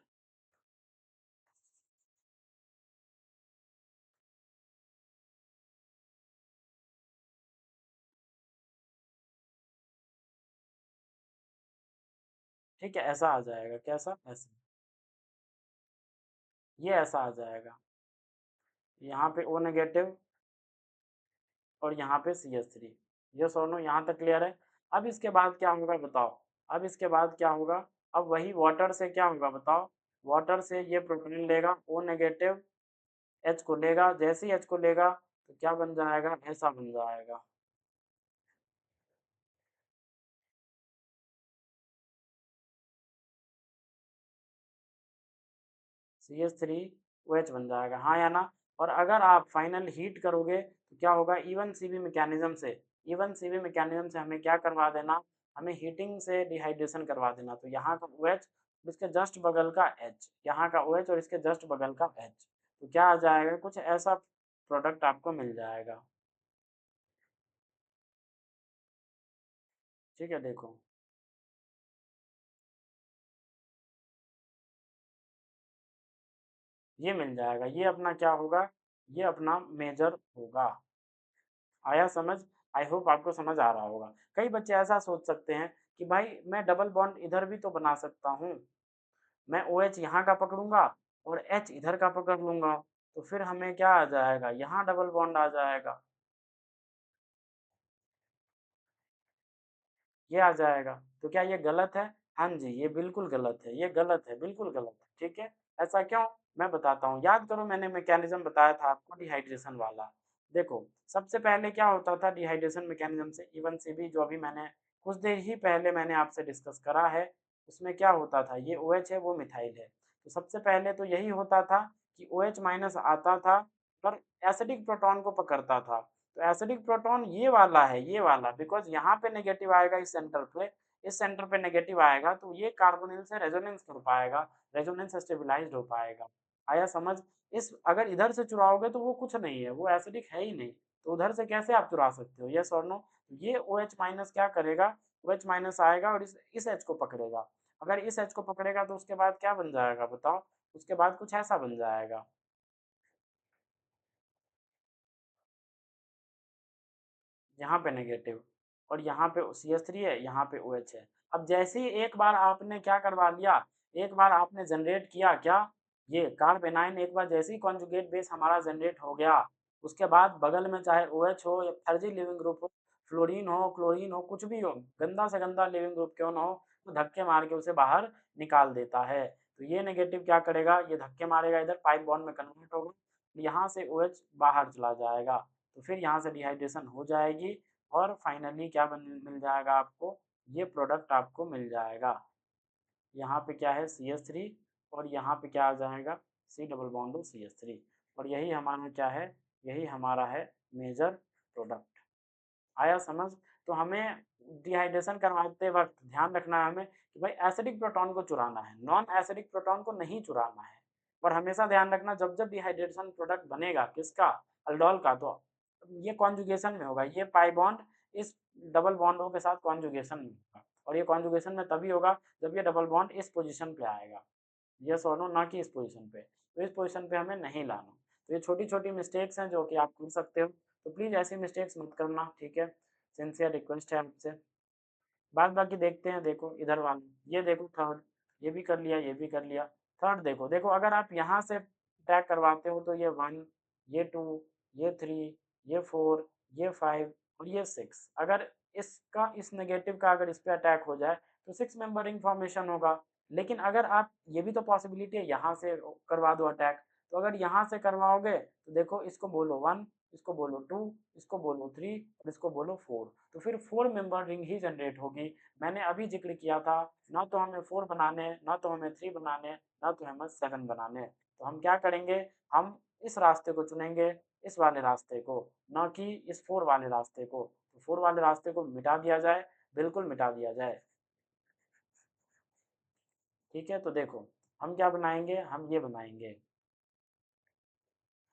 ठीक है, ऐसा आ जाएगा, कैसा, ऐसा, ये ऐसा आ जाएगा, यहाँ पे O नेगेटिव और यहाँ पे CH3, ये दोनों यहाँ तक क्लियर है। अब इसके बाद क्या होगा बताओ, अब इसके बाद क्या होगा, अब वही वाटर से क्या होगा बताओ, वाटर से ये प्रोटीन लेगा, O नेगेटिव H को लेगा, जैसे ही H को लेगा तो क्या बन जाएगा, ऐसा बन जाएगा, CH3OH बन जाएगा, हाँ या ना। और अगर आप फाइनल हीट करोगे तो क्या होगा, इवन सीवी मैकेनिज्म से, इवन सीवी मैकेनिज्म से हमें क्या करवा देना, हमें हीटिंग से डिहाइड्रेशन करवा देना। तो यहाँ का OH, इसके जस्ट बगल का H, यहाँ का OH और इसके जस्ट बगल का H, तो क्या आ जाएगा, कुछ ऐसा प्रोडक्ट आपको मिल जाएगा। ठीक है, देखो ये मिल जाएगा, ये अपना क्या होगा, ये अपना मेजर होगा। आया समझ? आई होप आपको समझ आ रहा होगा। कई बच्चे ऐसा सोच सकते हैं कि भाई मैं डबल बॉन्ड इधर भी तो बना सकता हूँ, मैं ओ एच यहाँ का पकड़ूंगा और एच इधर का पकड़ लूंगा, तो फिर हमें क्या आ जाएगा, यहाँ डबल बॉन्ड आ जाएगा, ये आ जाएगा। तो क्या ये गलत है? हाँ जी, ये बिल्कुल गलत है, ये गलत है, बिल्कुल गलत है। ठीक है, ऐसा क्यों, मैं बताता हूँ, याद करो मैंने मैकेनिज्म बताया था आपको डिहाइड्रेशन वाला। देखो, सबसे पहले क्या होता था डिहाइड्रेशन मैकेनिज्म से, इवन से भी जो अभी मैंने कुछ देर ही पहले मैंने आपसे डिस्कस करा है, उसमें क्या होता था, ये ओ OH है, वो मिथाइल है। तो सबसे पहले तो यही होता था कि ओ OH माइनस आता था पर एसिडिक प्रोटॉन को पकड़ता था। तो एसिडिक प्रोटॉन ये वाला है, ये वाला, बिकॉज यहाँ पे नेगेटिव आएगा इस सेंटर पे, इस सेंटर पे नेगेटिव आएगा, तो ये कार्बोनिल से रेजोनेंस कर पाएगा, रेजोनेंस स्टेबलाइज्ड हो पाएगा। आया समझ? इस अगर इधर से चुराओगे तो वो कुछ नहीं है, वो एसिडिक है ही नहीं, तो उधर से कैसे आप चुरा सकते हो, यस और नो। ये ओ एच माइनस क्या करेगा, ओ एच माइनस आएगा और इस एच को पकड़ेगा। अगर इस एच को पकड़ेगा तो उसके बाद क्या बन जाएगा बताओ, उसके बाद कुछ ऐसा बन जाएगा, यहाँ पे नेगेटिव और यहाँ पे CH3 है, यहाँ पे OH है। अब जैसे ही एक बार आपने क्या करवा लिया, एक बार आपने जनरेट किया क्या, ये कार्बेनाइन, एक बार जैसे ही कॉन्जुगेट बेस हमारा जनरेट हो गया, उसके बाद बगल में चाहे OH हो या फर्जी लिविंग ग्रुप हो, फ्लोरीन हो, क्लोरीन हो, कुछ भी हो, गंदा से गंदा लिविंग ग्रुप क्यों ना हो, तो धक्के मार के उसे बाहर निकाल देता है। तो ये नेगेटिव क्या करेगा, ये धक्के मारेगा, इधर पाइप बॉन्ड में कन्वर्ट होगा, यहाँ से OH बाहर चला जाएगा, तो फिर यहाँ से डिहाइड्रेशन हो जाएगी और फाइनली क्या बन मिल जाएगा आपको, ये प्रोडक्ट आपको मिल जाएगा। यहाँ पे क्या है CH3 और यहाँ पे क्या आ जाएगा, C डबल बॉन्ड CH3, और यही हमारा क्या है, यही हमारा है मेजर प्रोडक्ट। आया समझ? तो हमें डिहाइड्रेशन करवाते वक्त ध्यान रखना है हमें कि भाई एसिडिक प्रोटॉन को चुराना है, नॉन एसिडिक प्रोटॉन को नहीं चुराना है। और हमेशा ध्यान रखना, जब जब डिहाइड्रेशन प्रोडक्ट बनेगा किसका, अल्डोल का, तो ये कॉन्जुगेशन में होगा, ये पाई बॉन्ड इस डबल बॉन्डों के साथ कॉन्जुगेशन में होगा, और ये कॉन्जुगेशन में तभी होगा जब ये डबल बॉन्ड इस पोजीशन पे आएगा, यस और नो, ना कि इस पोजीशन पे। तो इस पोजीशन पे हमें नहीं लाना। तो ये छोटी छोटी मिस्टेक्स हैं जो कि आप कर सकते हो, तो प्लीज़ ऐसी मिस्टेक्स मत करना, ठीक है, सिंसियर रिक्वेस्ट है आपसे। बाद बाकी देखते हैं, देखो इधर वाला, ये देखो थर्ड, ये भी कर लिया, ये भी कर लिया। थर्ड देखो, देखो अगर आप यहाँ से टैग करवाते हो तो ये 1, ये 2, ये 3, ये 4, ये 5 और ये 6। अगर इस नेगेटिव का अगर इस पे अटैक हो जाए तो 6 मेंबर रिंग फॉर्मेशन होगा। लेकिन अगर आप, ये भी तो पॉसिबिलिटी है यहाँ से करवा दो अटैक, तो अगर यहाँ से करवाओगे तो देखो इसको बोलो 1, इसको बोलो 2, इसको बोलो 3 और इसको बोलो 4, तो फिर 4 मेंबर रिंग ही जनरेट होगी। मैंने अभी जिक्र किया था, ना तो हमें 4 बनाने, ना तो हमें 3 बनाने, ना तो हमें 7 बनाने। तो हम क्या करेंगे, हम इस रास्ते को चुनेंगे, इस वाले रास्ते को, ना कि इस 4 वाले रास्ते को। तो 4 वाले रास्ते को मिटा दिया जाए, बिल्कुल मिटा दिया जाए। ठीक है, तो देखो हम क्या बनाएंगे, हम ये बनाएंगे,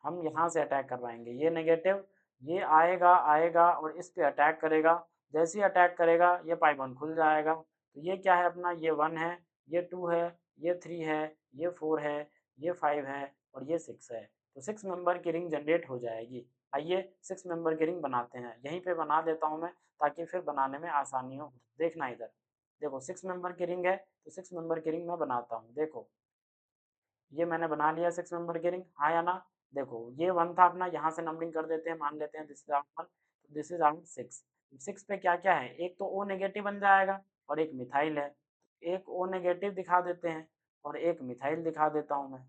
हम यहाँ से अटैक करवाएंगे, ये नेगेटिव, ये आएगा आएगा और इस पे अटैक करेगा। जैसे ही अटैक करेगा ये पाइबन खुल जाएगा। तो ये क्या है अपना, ये 1 है, ये 2 है, ये 3 है, ये 4 है, ये 5 है और ये 6 है। तो 6 मेंबर की रिंग जनरेट हो जाएगी। आइए 6 मेंबर की रिंग बनाते हैं, यहीं पे बना देता हूँ मैं, ताकि फिर बनाने में आसानी हो। देखना इधर, देखो 6 मेंबर की रिंग है, तो 6 मेंबर की रिंग मैं बनाता हूँ। देखो ये मैंने बना लिया 6 मेंबर की रिंग, हाँ या ना। देखो ये 1 था अपना, यहाँ से नंबरिंग कर देते हैं, मान लेते हैं this is our 1, this is our 6। 6 पे क्या क्या है, एक तो ओ नेगेटिव बन जाएगा और एक मिथाइल है। एक ओ नेगेटिव दिखा देते हैं और एक मिथाइल दिखा देता हूँ मैं,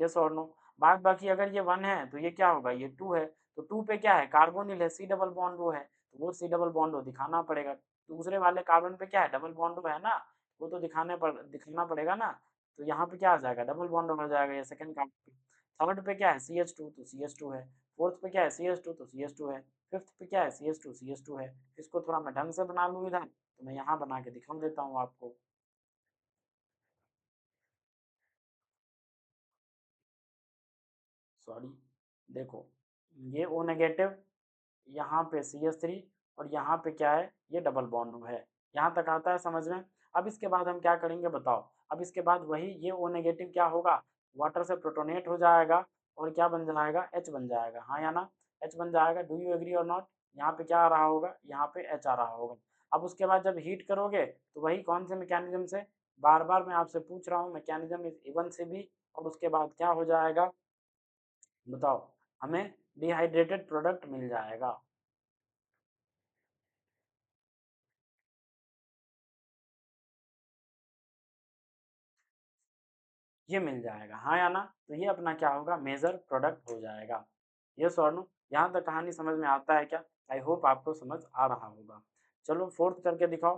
यस और नो। बाद बाकी अगर ये 1 है तो ये क्या होगा, ये 2 है, तो 2 पे क्या है, कार्बोनिल है, सी डबल बॉन्ड वो है, तो वो सी डबल बॉन्ड वो दिखाना पड़ेगा। दूसरे वाले कार्बन पे क्या है, डबल बॉन्ड वो है ना, वो तो दिखाना पड़ेगा ना। तो यहाँ पे क्या आ जाएगा, डबल बॉन्ड हो जाएगा ये सेकंड कार्बन पे। थर्ड पे क्या है, CH2, तो CH2 है। फोर्थ पे क्या है, CH2, तो CH2 है। फिफ्थ पे क्या है, CH2 है। इसको थोड़ा मैं ढंग से बना लूँ इधर, तो मैं यहाँ बना के दिखा देता हूँ आपको। सॉरी, देखो ये ओ नेगेटिव, यहाँ पे CH3 और यहाँ पे क्या है, ये डबल बॉन्ड है। यहाँ तक आता है समझ में। अब इसके बाद हम क्या करेंगे बताओ, अब इसके बाद वही ये ओ नेगेटिव क्या होगा, वाटर से प्रोटोनेट हो जाएगा और क्या बन जाएगा, H बन जाएगा, हाँ या ना। H बन जाएगा, do you agree or not. यहाँ पे क्या आ रहा होगा, यहाँ पे H आ रहा होगा। अब उसके बाद जब हीट करोगे तो वही कौन से मैकेनिज्म से, बार बार मैं आपसे पूछ रहा हूँ, मैकेनिज्म इज इवन से भी। और उसके बाद क्या हो जाएगा बताओ, हमें डिहाइड्रेटेड प्रोडक्ट मिल जाएगा। ये मिल जाएगा, हाँ या ना। तो ये अपना क्या होगा, मेजर प्रोडक्ट हो जाएगा। ये सॉर्नो, यहाँ तक कहानी समझ में आता है क्या। आई होप आपको समझ आ रहा होगा। चलो फोर्थ करके दिखाओ,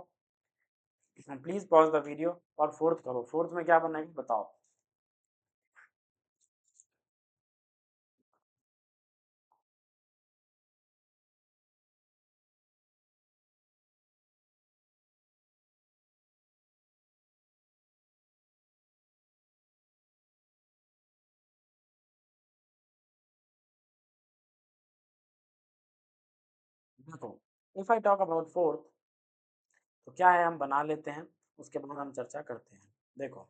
प्लीज पॉज द वीडियो और फोर्थ करो। फोर्थ में क्या बनेगा बताओ। देखो, if I talk about fourth, तो क्या है हम बना लेते हैं, उसके बाद हम चर्चा करते हैं। देखो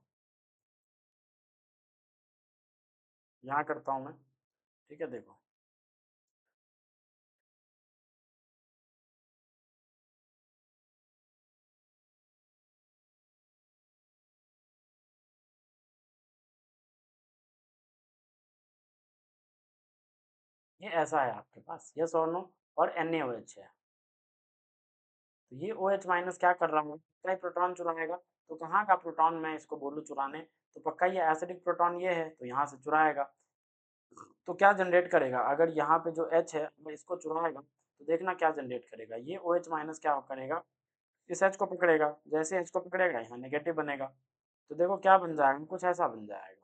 यहाँ करता हूँ मैं, ठीक है। देखो ये ऐसा है आपके पास, यस और नो, और NaOH है। तो ये OH माइनस क्या कर रहा हूँ, कई प्रोटॉन चुराएगा। तो कहाँ का प्रोटॉन मैं इसको बोलूँ चुराने, तो पक्का ये एसिडिक प्रोटॉन ये है, तो यहाँ से चुराएगा। तो क्या जनरेट करेगा, अगर यहाँ पे जो H है मैं इसको चुराएगा, तो देखना क्या जनरेट करेगा, ये OH माइनस क्या करेगा, इस H को पकड़ेगा। जैसे H को पकड़ेगा यहाँ नेगेटिव बनेगा। तो देखो क्या बन जाएगा, कुछ ऐसा बन जाएगा।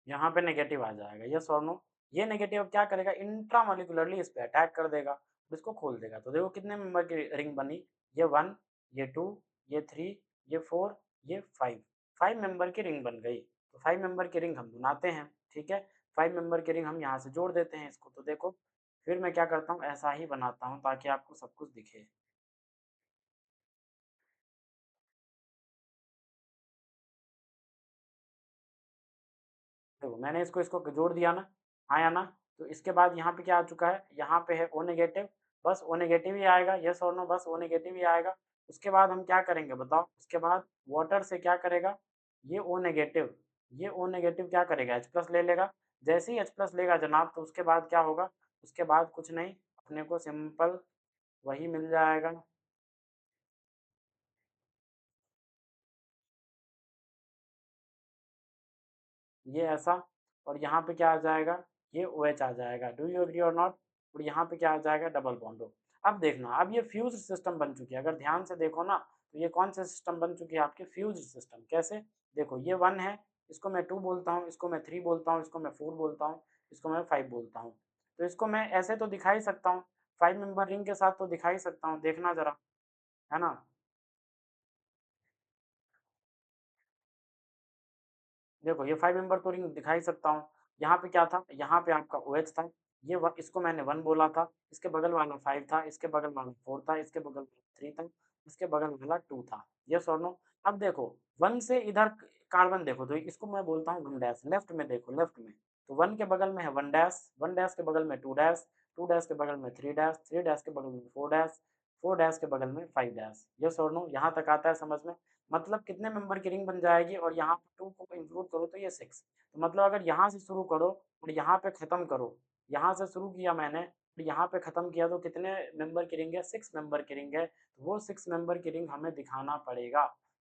यहाँ पे नेगेटिव आ जाएगा, यस और नो। ये नेगेटिव अब क्या करेगा, इंट्रामोलिकुलरली इस पे अटैक कर देगा और इसको खोल देगा। तो देखो कितने मेंबर की रिंग बनी, ये 1, ये 2, ये 3, ये 4, ये 5। 5 मेंबर की रिंग बन गई। तो 5 मेंबर की रिंग हम बनाते हैं, ठीक है। 5 मेंबर की रिंग हम यहाँ से जोड़ देते हैं इसको। तो देखो फिर मैं क्या करता हूँ, ऐसा ही बनाता हूँ ताकि आपको सब कुछ दिखे। देखो मैंने इसको इसको जोड़ दिया ना, हाँ या ना। तो इसके बाद यहाँ पे क्या आ चुका है, यहाँ पे है ओ नेगेटिव, बस ओ नेगेटिव ही आएगा, यस और नो, बस ओ नेगेटिव ही आएगा। उसके बाद हम क्या करेंगे बताओ, उसके बाद वाटर से क्या करेगा, ये ओ नेगेटिव, ये ओ नेगेटिव क्या करेगा, H प्लस ले लेगा। जैसे ही H प्लस लेगा जनाब, तो उसके बाद क्या होगा, उसके बाद कुछ नहीं, अपने को सिंपल वही मिल जाएगा। ये ऐसा, और यहाँ पे क्या आ जाएगा, ये ओ एच आ जाएगा। Do you agree or not. और यहाँ पे क्या आ जाएगा, डबल बॉन्ड हो। अब देखना, अब ये फ्यूज सिस्टम बन चुकी है, अगर ध्यान से देखो ना, तो ये कौन से सिस्टम बन चुकी है आपकी, फ्यूज सिस्टम। कैसे, देखो ये 1 है, इसको मैं 2 बोलता हूँ, इसको मैं 3 बोलता हूँ, इसको मैं 4 बोलता हूँ, इसको मैं 5 बोलता हूँ। तो इसको मैं ऐसे तो दिखा ही सकता हूँ, 5 मेंबर रिंग के साथ तो दिखा ही सकता हूँ, देखना जरा, है ना। देखो ये 5 मेंबर तो रिंग दिखा ही सकता हूँ। यहाँ पे क्या था, यहाँ पे आपका ओ एच था, इसको मैंने 1 बोला था, इसके बगल वाला 5 था, इसके बगल वाला 4 था, इसके बगल वाला 3 था, इसके बगल वाला 2 था। Yes or no. अब देखो 1 से इधर कार्बन देखो, तो इसको मैं बोलता हूँ 1 डैश। लेफ्ट में देखो, लेफ्ट में, तो 1 के बगल में है 1 डैश, 1 डैश के बगल में 2 डैश, 2 डैश के बगल में 3 डैश, 3 डैश के बगल में 4 डैश, 4 डैश के बगल में 5 डैश। यस और नो, यहाँ तक आता है समझ में। मतलब कितने मेंबर की रिंग बन जाएगी, और यहाँ पे 2 को इंक्लूड करो तो ये 6। तो मतलब अगर यहाँ से शुरू करो और यहाँ पे खत्म करो, यहाँ से शुरू किया मैंने और यहाँ पे खत्म किया, तो कितने मेंबर की रिंग है, 6 मेंबर की रिंग है। तो वो 6 मेंबर की रिंग हमें दिखाना पड़ेगा,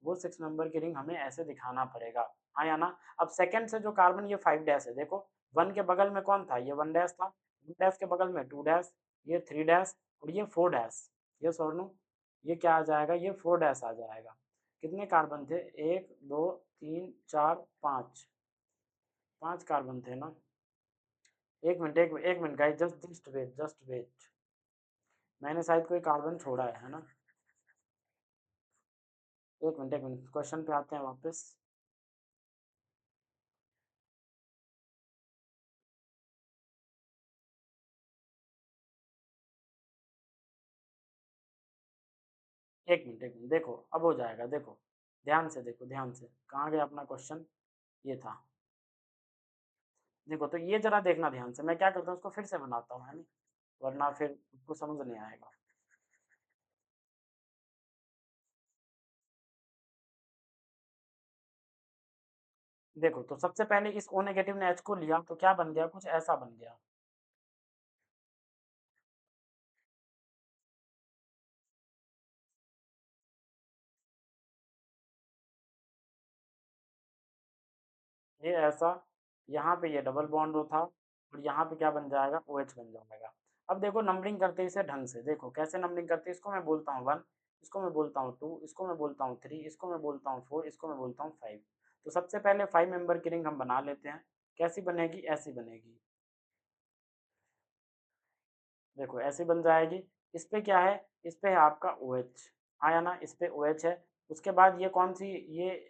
वो 6 मेंबर की रिंग हमें ऐसे दिखाना पड़ेगा। हाँ या ना। अब सेकंड से जो कार्बन, ये 5 डैश है, देखो 1 के बगल में कौन था, ये 1 डैश था, 1 डैश के बगल में 2 डैश, ये 3 डैश, और ये 4 डैश। ये सोनू, ये क्या आ जाएगा, ये 4 डैश आ जाएगा। कितने कार्बन थे, 1 2 3 4 5, 5 कार्बन थे ना। एक मिनट, एक minute guys, just just wait, just wait, मैंने शायद कोई कार्बन छोड़ा है ना। एक मिनट, क्वेश्चन पे आते हैं वापस। एक मिनट देखो, अब हो जाएगा, देखो ध्यान से देखो, ध्यान से, कहाँ गया अपना क्वेश्चन, ये था। देखो तो ये जरा देखना ध्यान से, मैं क्या करता हूँ, उसको फिर से बनाता हूँ, है ना, वरना फिर उसको समझ नहीं आएगा। देखो तो सबसे पहले इस ओ नेगेटिव ने एच को लिया, तो क्या बन गया, कुछ ऐसा बन गया। ये ऐसा, यहाँ पे ये डबल बॉन्ड था, और यहाँ पे क्या बन जाएगा, ओ एच बन जाएगा। अब देखो नंबरिंग करते हैं इसे ढंग से, देखो कैसे नंबरिंग करते हैं, इसको मैं बोलता हूँ 1, इसको मैं बोलता हूँ 2, इसको मैं बोलता हूँ 3, इसको मैं बोलता हूँ 4, इसको मैं बोलता हूँ 5। तो सबसे पहले 5 मेंबर की रिंग हम बना लेते हैं। कैसी बनेगी, ऐसी बनेगी, देखो ऐसी बन जाएगी। इस पे क्या है, इस पे है आपका ओ एच, आया ना, इस पे ओ एच है। उसके बाद ये कौन सी,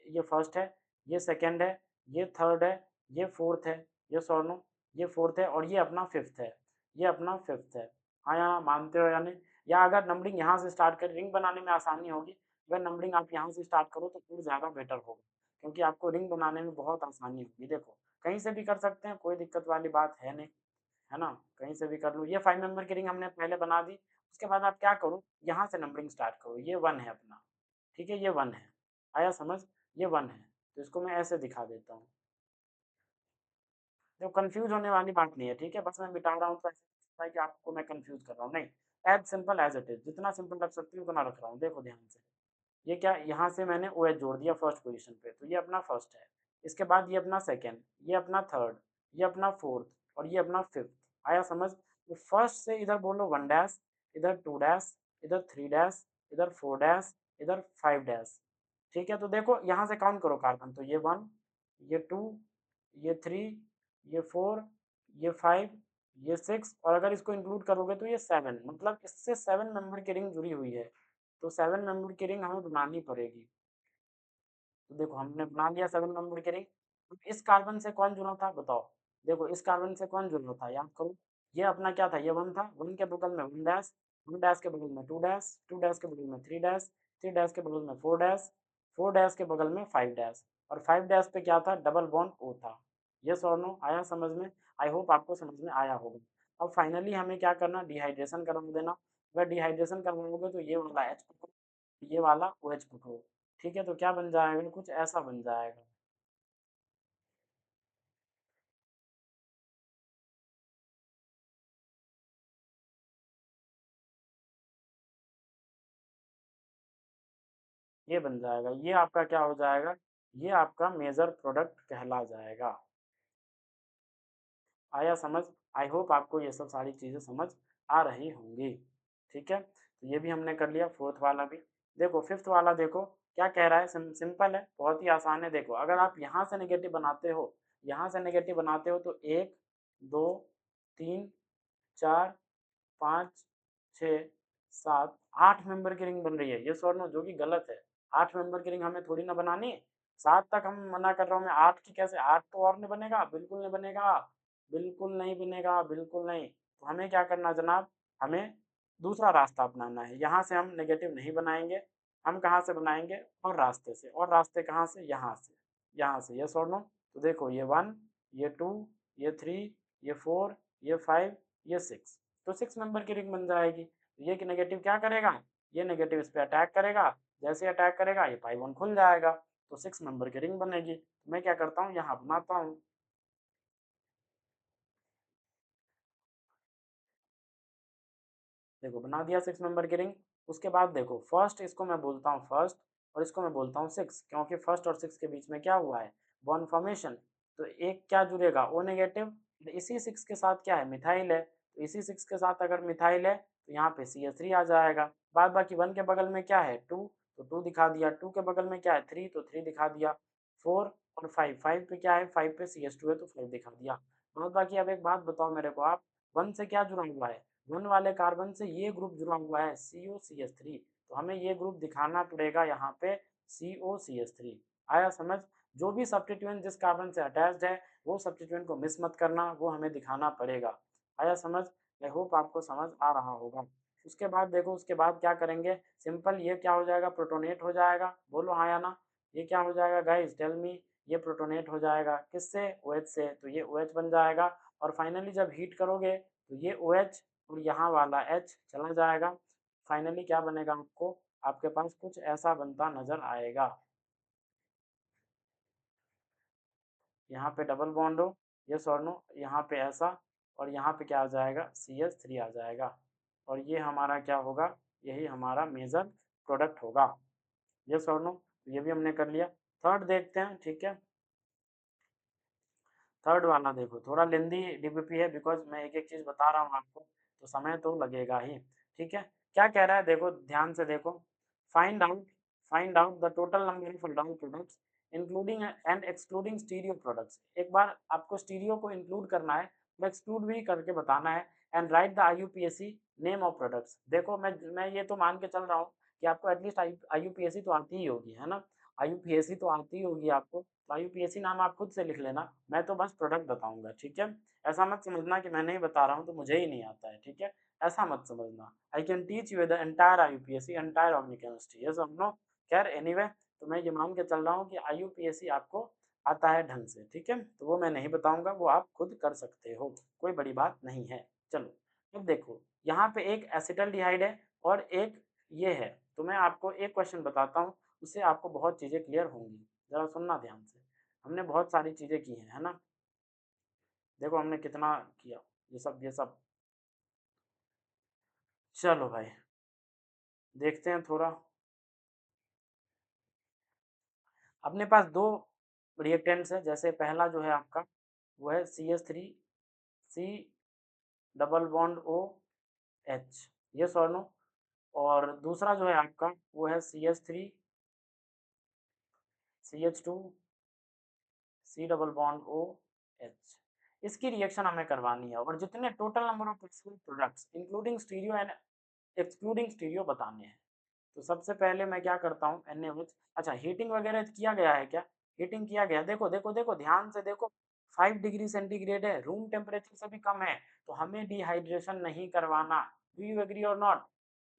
ये फर्स्ट है, ये सेकंड है, ये थर्ड है, ये फोर्थ है, ये सोनो, ये फोर्थ है, और ये अपना फिफ्थ है, ये अपना फिफ्थ है। हाँ या ना, मानते हो या नहीं। या अगर नंबरिंग यहाँ से स्टार्ट कर, रिंग बनाने में आसानी होगी, अगर नंबरिंग आप यहाँ से स्टार्ट करो तो फिर ज़्यादा बेटर होगा, क्योंकि आपको रिंग बनाने में बहुत आसानी होगी। देखो कहीं से भी कर सकते हैं, कोई दिक्कत वाली बात है नहीं, है ना, कहीं से भी कर लो। ये 5 मेंबर की रिंग हमने पहले बना दी। उसके बाद आप क्या करो, यहाँ से नंबरिंग स्टार्ट करो, ये 1 है अपना, ठीक है, ये 1 है, आया समझ, ये 1 है। तो इसको मैं ऐसे दिखा देता हूँ, तो कंफ्यूज होने वाली बात नहीं है, ठीक है, बस मैं मिटा रहा हूँ तो ऐसे लगता है कि आपको मैं कंफ्यूज कर रहा हूँ, नहीं, as simple as it is, जितना सिंपल रख सकती हूँ उतना रख रहा हूँ। देखो ध्यान से, ये क्या, यहाँ से मैंने ओ एच जोड़ दिया फर्स्ट पोजीशन पे, तो ये अपना फर्स्ट है। इसके बाद ये अपना सेकंड, ये अपना थर्ड, ये अपना फोर्थ, और ये अपना फिफ्थ। आया समझ। तो फर्स्ट से इधर बोलो 1 डैश, इधर 2 डैश, इधर 3 डैश, इधर 4 डैश, इधर 5 डैश। ठीक है, तो देखो यहाँ से काउंट करो कार्बन, तो ये 1, ये 2, ये 3, ये 4, ये 5, ये 6, और अगर इसको इंक्लूड करोगे तो ये 7, मतलब इससे 7 मेंबर की रिंग जुड़ी हुई है। तो 7 मेंबर की रिंग हमें बनानी पड़ेगी। तो देखो हमने बना लिया 7 मेंबर की रिंग। तो इस कार्बन से कौन जुड़ा था बताओ, देखो इस कार्बन से कौन जुड़ा था, याद करो। ये अपना क्या था, ये 1 था, 1 के बगल में 1 डैश, 1 डैश के बगल में 2 डैश, 2 डैश के बगल में 3 डैश, 3 डैश के बगल में 4 डैश, 4 डैश के बगल में 5 डैश, और 5 डैश पे क्या था, डबल बॉन्ड ओ था। यस और नो, आया समझ में। आई होप आपको समझ में आया होगा। अब फाइनली हमें क्या करना, डिहाइड्रेशन करवा देना। अगर डिहाइड्रेशन करवाओगे तो ये वाला एच ये वाला OH पुट हो। ठीक है, तो क्या बन जाएगा, कुछ ऐसा बन जाएगा। ये बन जाएगा, ये आपका क्या हो जाएगा, ये आपका मेजर प्रोडक्ट कहला जाएगा। आया समझ? आई होप आपको ये सब सारी चीज़ें समझ आ रही होंगी। ठीक है, तो ये भी हमने कर लिया, फोर्थ वाला भी। देखो फिफ्थ वाला देखो क्या कह रहा है, सिंपल है, बहुत ही आसान है। देखो अगर आप यहाँ से नेगेटिव बनाते हो, यहाँ से नेगेटिव बनाते हो तो 1 2 3 4 5 6 7 8 मेंबर की रिंग बन रही है, ये और नो, जो कि गलत है। 8 मेंबर की रिंग हमें थोड़ी ना बनानी है। 7 तक हम मना कर रहा हूँ मैं, 8 की कैसे, 8 तो और नहीं बनेगा, बिल्कुल नहीं बनेगा, बिल्कुल नहीं बनेगा, बिल्कुल नहीं। तो हमें क्या करना जनाब, हमें दूसरा रास्ता अपनाना है। यहाँ से हम नेगेटिव नहीं बनाएंगे, हम कहाँ से बनाएंगे, और रास्ते से। और रास्ते कहाँ से, यहाँ से, यहाँ से। Yes or no? तो देखो ये 1, ये 2, ये 3, ये 4, ये 5, ये 6, तो 6 मेंबर की रिंग बन जाएगी। तो ये कि नेगेटिव क्या करेगा, ये नेगेटिव इस पर अटैक करेगा, जैसे अटैक करेगा ये पाई 1 खुल जाएगा, तो 6 मेंबर की रिंग बनेगी। तो मैं क्या करता हूँ, यहाँ बनाता हूँ। देखो बना दिया 6 मेंबर की रिंग। उसके बाद देखो फर्स्ट, इसको मैं बोलता हूँ फर्स्ट, और इसको मैं बोलता हूँ 6, क्योंकि फर्स्ट और 6 के बीच में क्या हुआ है, बॉन्ड फॉर्मेशन। तो एक क्या जुड़ेगा, O नेगेटिव, इसी 6 के साथ क्या है, मिथाइल है, तो इसी 6 के साथ अगर मिथाइल है तो यहाँ पे CH3 आ जाएगा। बाद बाकी 1 के बगल में क्या है, 2, तो 2 दिखा दिया, 2 के बगल में क्या है, 3, तो 3 दिखा दिया, 4 और 5, 5 पे क्या है, 5 पे CH2 है तो 5 दिखा दिया। बाद बाकी अब एक बात बताओ मेरे को आप, 1 से क्या जुड़ा हुआ है, 1 वाले कार्बन से ये ग्रुप जुड़ा हुआ है COCH3, तो हमें ये ग्रुप दिखाना पड़ेगा यहाँ पे COCH3। आया समझ? जो भी सब्स्टिट्यूएंट जिस कार्बन से अटैच्ड है वो सब्स्टिट्यूएंट को मिस मत करना, वो हमें दिखाना पड़ेगा। आया समझ? आई होप आपको समझ आ रहा होगा। उसके बाद देखो, उसके बाद क्या करेंगे, सिंपल, ये क्या हो जाएगा, प्रोटोनेट हो जाएगा। बोलो हाँ या ना, ये क्या हो जाएगा गाइस, टेल मी। ये प्रोटोनेट हो जाएगा किससे, OH से, तो ये OH बन जाएगा। और फाइनली जब हीट करोगे तो ये OH और यहाँ वाला H चला जाएगा। फाइनली क्या बनेगा, आपको आपके पास कुछ ऐसा बनता नजर आएगा। यहाँ पे डबल बॉन्ड हो, यस और नो, यहाँ पे ऐसा, और यहाँ पे क्या आ जाएगा, CH3 आ जाएगा। और ये हमारा क्या होगा, यही हमारा मेजर प्रोडक्ट होगा। यस और नो, ये भी हमने कर लिया। थर्ड देखते हैं, ठीक है। थर्ड वाला देखो थोड़ा लेंदी DBP है, बिकॉज मैं एक एक चीज बता रहा हूँ आपको, तो समय तो लगेगा ही। ठीक है, क्या कह रहा है देखो, ध्यान से देखो। Find out find out the total number of aldol products including and excluding stereo products. एक बार आपको स्टीरियो को इंक्लूड करना है और एक्सक्लूड भी करके बताना है। And right the IUPAC name of products. देखो मैं ये तो मान के चल रहा हूँ कि आपको एटलीस्ट IUPAC तो आती ही होगी, है ना। IUPAC तो आती ही होगी आपको, तो IUPAC नाम आप खुद से लिख लेना, मैं तो बस प्रोडक्ट बताऊंगा। ठीक है, ऐसा मत समझना कि मैं नहीं बता रहा हूँ तो मुझे ही नहीं आता है। ठीक है, ऐसा मत समझना। I can teach you the entire IUPAC, entire organic chemistry, ये समझो। खैर एनीवे, तो मैं ये मान के चल रहा हूँ कि IUPAC आपको आता है ढंग से। ठीक है, तो वो मैं नहीं बताऊंगा, वो आप खुद कर सकते हो, कोई बड़ी बात नहीं है। चलो अब देखो, यहाँ पे एक एसिटल्डिहाइड है और एक ये है। तो मैं आपको एक क्वेश्चन बताता हूँ, उससे आपको बहुत चीज़ें क्लियर होंगी। ज़रा सुनना ध्यान से, हमने बहुत सारी चीज़ें की हैं, है ना। देखो हमने कितना किया, ये सब। चलो भाई, देखते हैं थोड़ा। अपने पास दो रिएक्टेंट्स है, जैसे पहला जो है आपका वो है CH3, C double bond OH, ये सॉर नो। और दूसरा जो है आपका वो है CH3, C double bond OH। इसकी रिएक्शन हमें करवानी है और जितने total number of possible products including stereo and excluding stereo बताने हैं। तो सबसे पहले मैं क्या करता हूँ, NaOH। अच्छा, हीटिंग वगैरह किया गया है क्या, हीटिंग किया गया, देखो देखो देखो ध्यान से देखो। 5 डिग्री सेंटीग्रेड है, रूम टेम्परेचर से भी कम है, तो हमें डिहाइड्रेशन नहीं करवाना। Do you agree or not?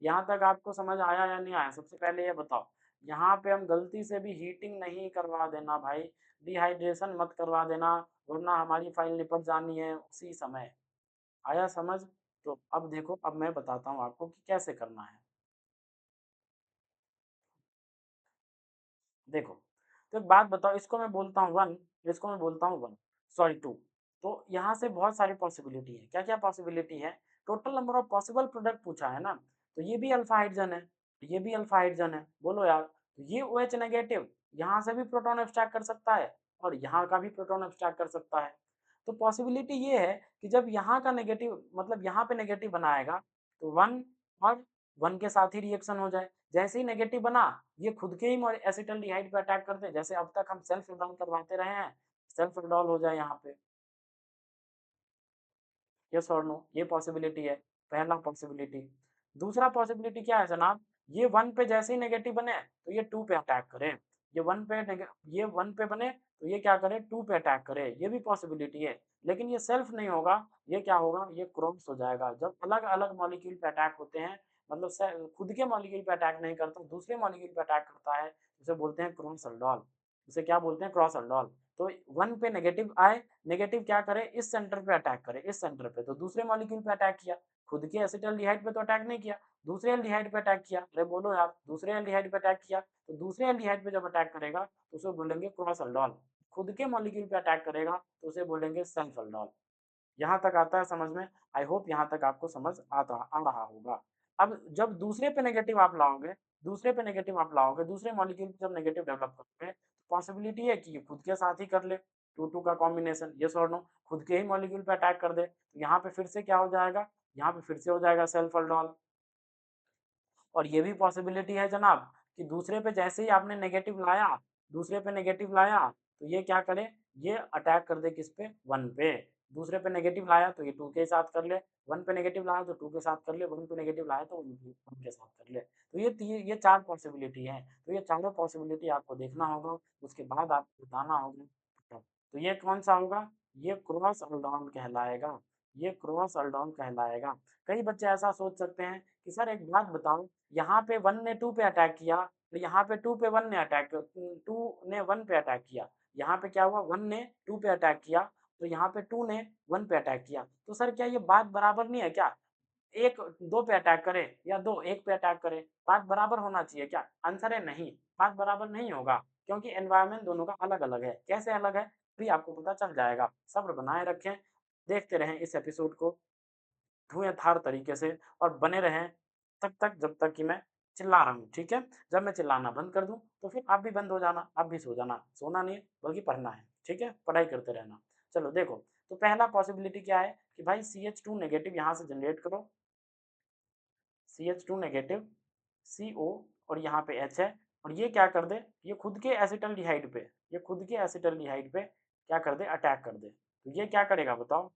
यहाँ तक आपको समझ आया या नहीं आया, सबसे पहले ये बताओ। यहाँ पे हम गलती से भी हीटिंग नहीं करवा देना भाई, डिहाइड्रेशन मत करवा देना, वरना हमारी फाइल निपट जानी है उसी समय। आया समझ? तो अब देखो, अब मैं बताता हूँ आपको कि कैसे करना है। देखो, तो एक बात बताओ, इसको मैं बोलता हूँ 1, इसको मैं बोलता हूँ 1, सॉरी 2। तो यहाँ से बहुत सारी पॉसिबिलिटी है। क्या-क्या पॉसिबिलिटी है? Total number of possible product पूछा है ना, तो ये भी अल्फा हाइड्रोजन है, ये भी अल्फा हाइड्रोजन है। बोलो यार, तो ये OH नेगेटिव यहाँ से भी प्रोटॉन एब्स्ट्रैक्ट कर सकता है और यहाँ का भी प्रोटॉन एब्स्ट्रैक्ट कर सकता है। तो पॉसिबिलिटी ये है कि जब यहाँ का नेगेटिव मतलब यहाँ पे नेगेटिव बनाएगा तो 1 और 1 के साथ ही रिएक्शन हो जाए। जैसे ही नेगेटिव बना, ये खुद के ही एसिटल्डिहाइड पे अटैक करते हैं, जैसे अब तक हम सेल्फ विड्रॉल करवाते रहे हैं, सेल्फ विड्रॉल हो जाए यहाँ पे। यस और नो, ये पॉसिबिलिटी है, पहला पॉसिबिलिटी। दूसरा पॉसिबिलिटी क्या है जनाब, ये 1 पे जैसे ही नेगेटिव बने तो ये 2 पे अटैक करे। ये 1 पे ये 1 पे बने तो ये क्या करे, 2 पे अटैक करे। ये भी पॉसिबिलिटी है, लेकिन ये सेल्फ नहीं होगा, ये क्या होगा, ये क्रॉस हो जाएगा। जब अलग अलग मॉलिक्यूल पे अटैक होते हैं, मतलब खुद के मॉलिक्यूल पे अटैक नहीं करता, दूसरे मॉलिक्यूल पे अटैक करता है, उसे बोलते हैं क्रॉस अल्डोल। उसे क्या बोलते हैं, क्रॉस अल्डोल। तो 1 पे नेगेटिव आए, नेगेटिव क्या करे, इस सेंटर पे अटैक करे, इस सेंटर पे, तो दूसरे मॉलिक्यूल पे अटैक किया। खुद के एसिटल्डिहाइड पे तो अटैक नहीं किया, दूसरे एल्डिहाइड पे अटैक किया। अरे बोलो यार, दूसरे एल्डिहाइड पे अटैक किया, तो दूसरे एल्डिहाइड पे जब अटैक करेगा तो उसे बोलेंगे क्रॉस अल्डोल। खुद के मॉलिक्यूल पे अटैक करेगा तो उसे बोलेंगे सेल्फ अल्डोल। यहाँ तक आता है समझ में? आई होप यहाँ तक आपको समझ आता आ रहा होगा। अब जब दूसरे पे नेगेटिव आप लाओगे, दूसरे पे नेगेटिव आप लाओगे, दूसरे मॉलिक्यूल पे जब नेगेटिव डेवलप करोगे, तो पॉसिबिलिटी है कि ये खुद के साथ ही कर ले, 2-2 का कॉम्बिनेशन, यस और नो, खुद के ही मॉलिक्यूल पे अटैक कर दे। तो यहाँ पे फिर से क्या हो जाएगा, यहाँ पे फिर से हो जाएगा सेल्फ अल्डोल। और ये भी पॉसिबिलिटी है जनाब कि दूसरे पे जैसे ही आपने नेगेटिव लाया, दूसरे पे नेगेटिव लाया, तो ये क्या करे, ये अटैक कर दे किस पे, 1 पे। दूसरे पे नेगेटिव लाया तो ये 2 के साथ कर ले, 1 पे नेगेटिव लाया तो 2 के साथ कर ले, 1 पे नेगेटिव लाया तो 1 के साथ कर ले। तो ये 4 पॉसिबिलिटी है। तो ये चारों पॉसिबिलिटी आपको देखना होगा, उसके बाद आपको बताना होगा। तो ये कौन सा होगा, ये क्रॉस अल्डोन कहलाएगा, ये क्रॉस अल्डोन कहलाएगा। कई बच्चे ऐसा सोच सकते हैं कि सर एक बात बताओ, यहाँ पे 1 ने 2 पे अटैक किया, तो यहाँ पे 2 पे 1 ने अटैक 2 ने 1 पे अटैक किया। यहाँ पे क्या हुआ, 1 ने 2 पे अटैक किया, तो यहाँ पे 2 ने 1 पे अटैक किया। तो सर क्या ये बात बराबर नहीं है क्या? एक 2 पे अटैक करे या 2 1 पे अटैक करे, बात बराबर होना चाहिए क्या? आंसर है नहीं, बात बराबर नहीं होगा, क्योंकि एनवायरनमेंट दोनों का अलग-अलग है। कैसे अलग है? भी आपको पता चल जाएगा। सब्र बनाए रखें, देखते रहें इस एपिसोड को धुएँधार तरीके से और बने रहें तब तक जब तक कि मैं चिल्ला रहा हूँ, ठीक है? जब मैं चिल्लाना बंद कर दूँ, तो फिर आप भी बंद हो जाना, आप भी सो जाना। सोना नहीं बल्कि पढ़ना है, ठीक है? पढ़ाई करते रहना। चलो देखो, तो पहला पॉसिबिलिटी क्या है कि भाई CH2 नेगेटिव यहाँ से जनरेट करो, CH2 नेगेटिव, CO और यहाँ पे H है, और ये क्या कर दे, ये खुद के एसिटल्डिहाइड पे, ये खुद के एसिटल्डिहाइड पे क्या कर दे, अटैक कर दे। तो ये क्या करेगा बताओ?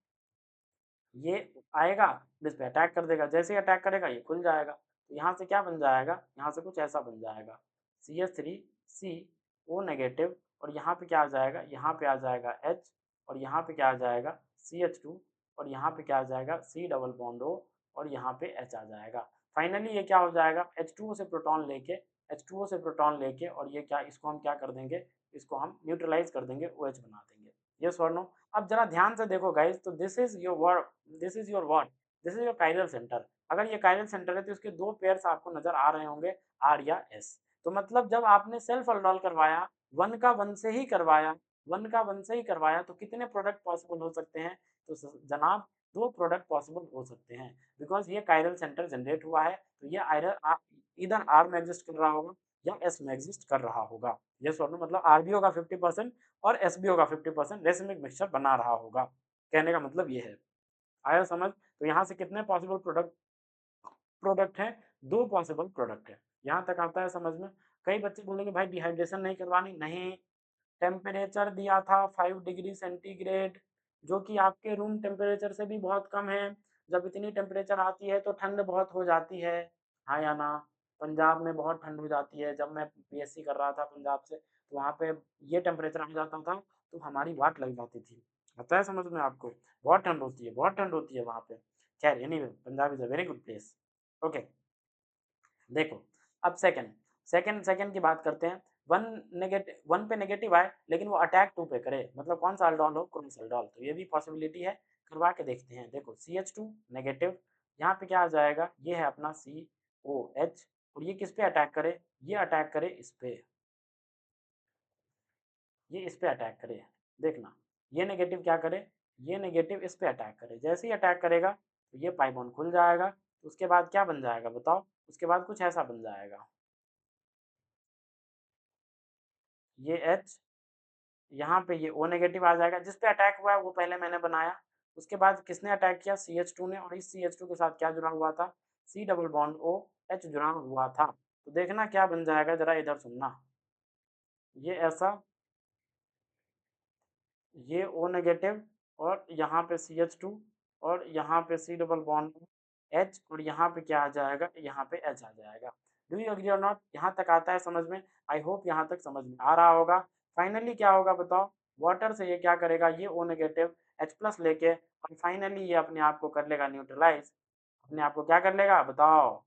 ये आएगा, इस पे अटैक कर देगा, जैसे ही अटैक करेगा ये खुल जाएगा। तो यहाँ से क्या बन जाएगा, यहाँ से कुछ ऐसा बन जाएगा, CH3CO नेगेटिव, और यहाँ पे क्या आ जाएगा, यहाँ पे आ जाएगा H, और यहाँ पे क्या आ जाएगा CH2, और यहाँ पे क्या आ जाएगा C डबल बॉन्ड O, और यहाँ पे H आ जाएगा। फाइनली ये क्या हो जाएगा, H2O से प्रोटॉन लेके, H2O से प्रोटॉन लेके, और ये क्या, इसको हम क्या कर देंगे, इसको हम न्यूट्रलाइज कर देंगे, OH बना देंगे। Yes or no? अब जरा ध्यान से देखो गाइस, तो this is your word, this is your what, this is your chiral centre. अगर ये काइरल सेंटर है तो इसके 2 पेयर्स आपको नजर आ रहे होंगे, R या S। तो मतलब जब आपने सेल्फ अल्डोल करवाया, 1 का 1 से ही करवाया, 1 का 1 से ही करवाया, तो कितने प्रोडक्ट पॉसिबल हो सकते हैं? तो जनाब 2 प्रोडक्ट पॉसिबल हो सकते हैं, बिकॉज ये काइरल सेंटर जनरेट हुआ है, तो ये इधर R में एग्जिस्ट कर रहा होगा या S में एग्जिस्ट कर रहा होगा। यस और नो, मतलब R भी होगा 50% और एस बी होगा 50%, रेसिमिक मिक्सचर बना रहा होगा। कहने का मतलब ये है, आया समझ? तो यहाँ से कितने पॉसिबल प्रोडक्ट प्रोडक्ट है, 2 पॉसिबल प्रोडक्ट है। यहाँ तक आता है समझ में? कई बच्चे बोलेंगे भाई डिहाइड्रेशन नहीं करवानी, नहीं, टेम्परेचर दिया था 5 डिग्री सेंटीग्रेड, जो कि आपके रूम टेम्परेचर से भी बहुत कम है। जब इतनी टेम्परेचर आती है तो ठंड बहुत हो जाती है, हाँ या ना? पंजाब में बहुत ठंड हो जाती है, जब मैं BSc कर रहा था पंजाब से, तो वहाँ पे ये टेम्परेचर आ जाता था तो हमारी वाट लग जाती थी। आता है समझ में आपको? बहुत ठंड होती है, बहुत ठंड होती है वहाँ पे। खैर anyway, Punjab is a very good place. Okay, देखो, अब सेकंड, सेकंड की बात करते हैं। 1 पे नेगेटिव आए लेकिन वो अटैक 2 पे करे, मतलब कौन सा अल्डोल हो, क्रॉस अल्डोल। तो ये भी पॉसिबिलिटी है, करवा के देखते हैं। देखो CH2 नेगेटिव, यहाँ पे क्या आ जाएगा, ये है अपना COH, और ये किस पे अटैक करे, ये अटैक करे इस पे, ये इस पे अटैक करे, देखना ये नेगेटिव क्या करे, ये नेगेटिव इस पे अटैक करे, जैसे ही अटैक करेगा तो ये पाई बॉन्ड खुल जाएगा, तो उसके बाद क्या बन जाएगा बताओ, उसके बाद कुछ ऐसा बन जाएगा, ये H, यहाँ पे ये O नेगेटिव आ जाएगा, जिस पे अटैक हुआ है वो पहले मैंने बनाया, उसके बाद किसने अटैक किया, CH2 ने, और इस CH2 के साथ क्या जुड़ा हुआ था, C डबल बॉन्ड OH जुड़ा हुआ था। तो देखना क्या बन जाएगा, जरा इधर सुनना, ये ऐसा, ये O नेगेटिव, और यहाँ पे CH2, और यहाँ पे C डबल बॉन्ड H, और यहाँ पे क्या आ जाएगा, यहाँ पे H आ जाएगा। Do you agree or not, यहाँ तक आता है समझ में, आई होप यहाँ तक समझ में आ रहा होगा। फाइनली क्या होगा बताओ, वाटर से ये क्या करेगा, ये O नेगेटिव H प्लस लेके, और फाइनली ये अपने आप को कर लेगा न्यूट्रलाइज, अपने आप को क्या कर लेगा बताओ,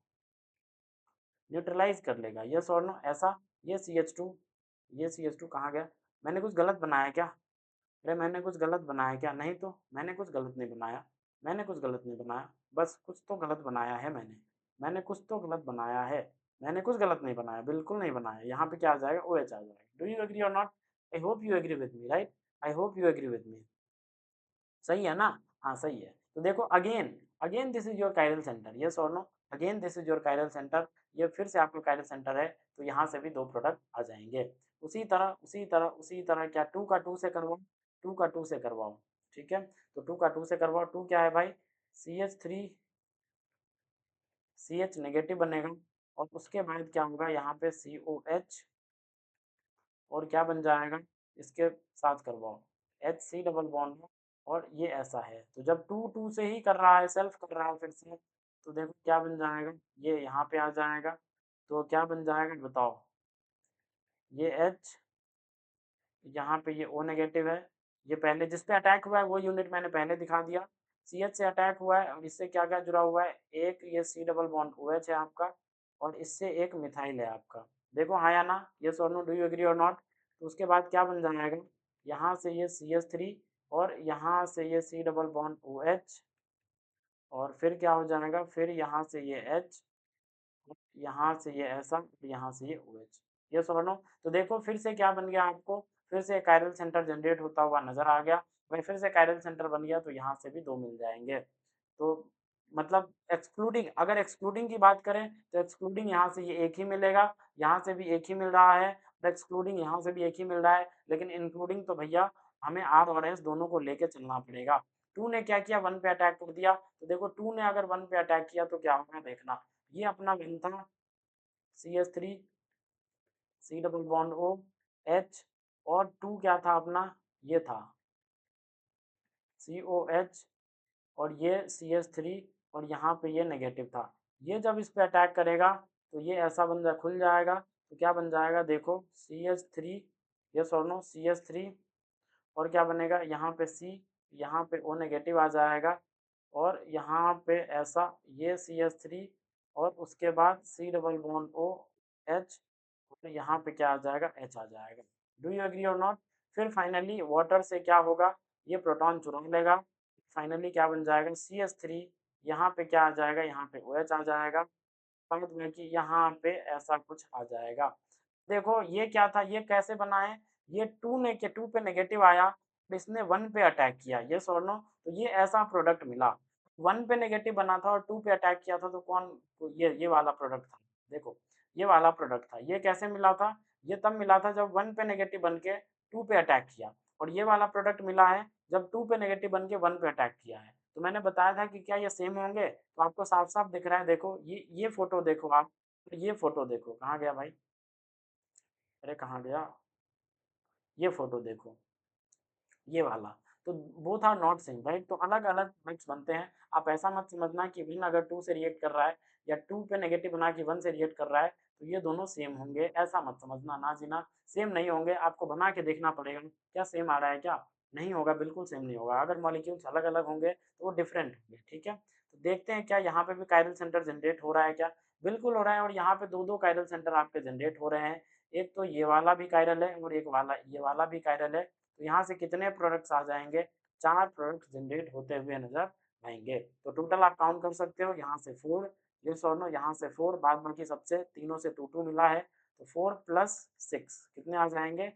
न्यूट्रलाइज कर लेगा, यस और नो, ऐसा। ये CH2, ये CH2 कहाँ गया, मैंने कुछ गलत बनाया क्या, अरे मैंने कुछ गलत बनाया क्या, नहीं तो मैंने कुछ गलत नहीं बनाया, मैंने कुछ गलत नहीं बनाया, बस कुछ तो गलत बनाया है मैंने कुछ तो गलत बनाया है, मैंने कुछ गलत नहीं बनाया, बिल्कुल नहीं बनाया, यहाँ पे क्या आ जाएगा, OH आ जाएगा। Do you agree or not, I hope you agree with me, right, I hope you agree with me, सही है ना, हाँ सही है। तो देखो again, again this is your chiral centre, yes or no, again this is your chiral centre, ये फिर से आपका कायरल सेंटर है, तो यहाँ से भी दो प्रोडक्ट आ जाएंगे। उसी तरह क्या, टू का टू से करवाओ, टू का टू से करवाओ, ठीक है, तो टू का टू से करवाओ, टू क्या है भाई, CH3, CH नेगेटिव बनेगा, और उसके बाद क्या होगा, यहाँ पे COH, और क्या बन जाएगा, इसके साथ करवाओ HC डबल बॉन्ड, और ये ऐसा है, तो जब टू टू से ही कर रहा है, सेल्फ कर रहा है फिर से, तो देखो क्या बन जाएगा, ये यहाँ पे आ जाएगा, तो क्या बन जाएगा बताओ, ये H, यहाँ पे ये O नेगेटिव है, ये पहले जिस पे अटैक हुआ है वो यूनिट मैंने पहले दिखा दिया, CH से अटैक हुआ है, और इससे क्या क्या जुड़ा हुआ है, एक ये C डबल बॉन्ड OH है आपका, और इससे एक मिथाइल है आपका, देखो हाँ या ना, yes or no, do you agree or not. तो उसके बाद क्या बन जाएगा, यहाँ से ये CH3, और यहाँ से ये C डबल बॉन्ड OH, और फिर क्या हो जाएगा, फिर यहाँ से ये H, यहाँ से ये ऐसा, यहाँ से ये OH, ये समझ लो। तो देखो फिर से क्या बन गया आपको, फिर से कायरल सेंटर जनरेट होता हुआ नजर आ गया, भाई फिर से कायरल सेंटर बन गया, तो यहाँ से भी दो मिल जाएंगे। तो मतलब एक्सक्लूडिंग, अगर एक्सक्लूडिंग की बात करें तो एक्सक्लूडिंग यहाँ से ये एक ही मिलेगा, यहाँ से भी एक ही मिल रहा है, और एक्सक्लूडिंग यहाँ से भी एक ही मिल रहा है, लेकिन इंक्लूडिंग तो भैया हमें R और S दोनों को लेके चलना पड़ेगा। टू ने क्या किया, वन पे अटैक कर दिया, तो देखो टू ने अगर वन पे अटैक किया तो क्या होगा देखना, ये अपना वन था, CH3, C double bond OH, और टू क्या था अपना, ये था COH, और ये CH3, और यहाँ पे ये नेगेटिव था, ये जब इस पे अटैक करेगा तो ये ऐसा बन जा खुल जाएगा, तो क्या बन जाएगा देखो, CH3, yes or no, CH3, और क्या बनेगा यहाँ पे C, यहाँ पे O नेगेटिव आ जाएगा, और यहाँ पे ऐसा ये CH3, और उसके बाद C डबल बॉन्ड OH, और यहाँ पे क्या आ जाएगा, H आ जाएगा। Do you agree or not. फिर फाइनली वाटर से क्या होगा, ये प्रोटॉन चुरा लेगा, फाइनली क्या बन जाएगा, CH3, यहाँ पे क्या आ जाएगा, यहाँ पे OH आ जाएगा, बाद में कि यहाँ पे ऐसा कुछ आ जाएगा। देखो ये क्या था, ये कैसे बना है, ये टू पे नेगेटिव आया, इसने वन पे अटैक किया, ये और नो, तो ये ऐसा प्रोडक्ट मिला, वन पे नेगेटिव बना था और टू पे अटैक किया था, तो कौन, तो ये वाला प्रोडक्ट था, देखो ये वाला प्रोडक्ट था, ये कैसे मिला था, ये तब मिला था जब वन पे नेगेटिव बन के टू पे अटैक किया, और ये वाला प्रोडक्ट मिला है जब टू पे नेगेटिव बन के वन पे अटैक किया है। तो मैंने बताया था कि क्या ये सेम होंगे, तो आपको साफ साफ दिख रहा है, देखो ये फोटो देखो आप, तो ये फोटो देखो, कहाँ गया भाई, अरे कहाँ गया, ये फोटो देखो, ये वाला, तो both are not same right, तो अलग अलग प्रोडक्ट्स बनते हैं। आप ऐसा मत समझना कि वन अगर टू से रिएक्ट कर रहा है, या टू पे नेगेटिव बना के वन से रिएक्ट कर रहा है, तो ये दोनों सेम होंगे, ऐसा मत समझना, ना जीना, सेम नहीं होंगे, आपको बना के देखना पड़ेगा क्या सेम आ रहा है, क्या नहीं होगा, बिल्कुल सेम नहीं होगा, अगर मॉलिक्यूल्स अलग अलग होंगे तो वो डिफरेंट होंगे, ठीक है। तो देखते हैं क्या यहाँ पे भी कायरल सेंटर जनरेट हो रहा है क्या, बिल्कुल हो रहा है, और यहाँ पे दो दो कायरल सेंटर आपके जनरेट हो रहे हैं, एक तो ये वाला भी कायरल है, और एक वाला ये वाला भी कायरल है, तो यहाँ से कितने प्रोडक्ट्स आ जाएंगे, चार प्रोडक्ट्स जनरेट होते हुए नजर आएंगे। तो टोटल आप काउंट कर सकते हो, यहाँ से 4, ये सोनो यहाँ से 4, बाद बाकी सबसे तीनों से 2 2 मिला है, तो 4 + 6 कितने आ जाएंगे,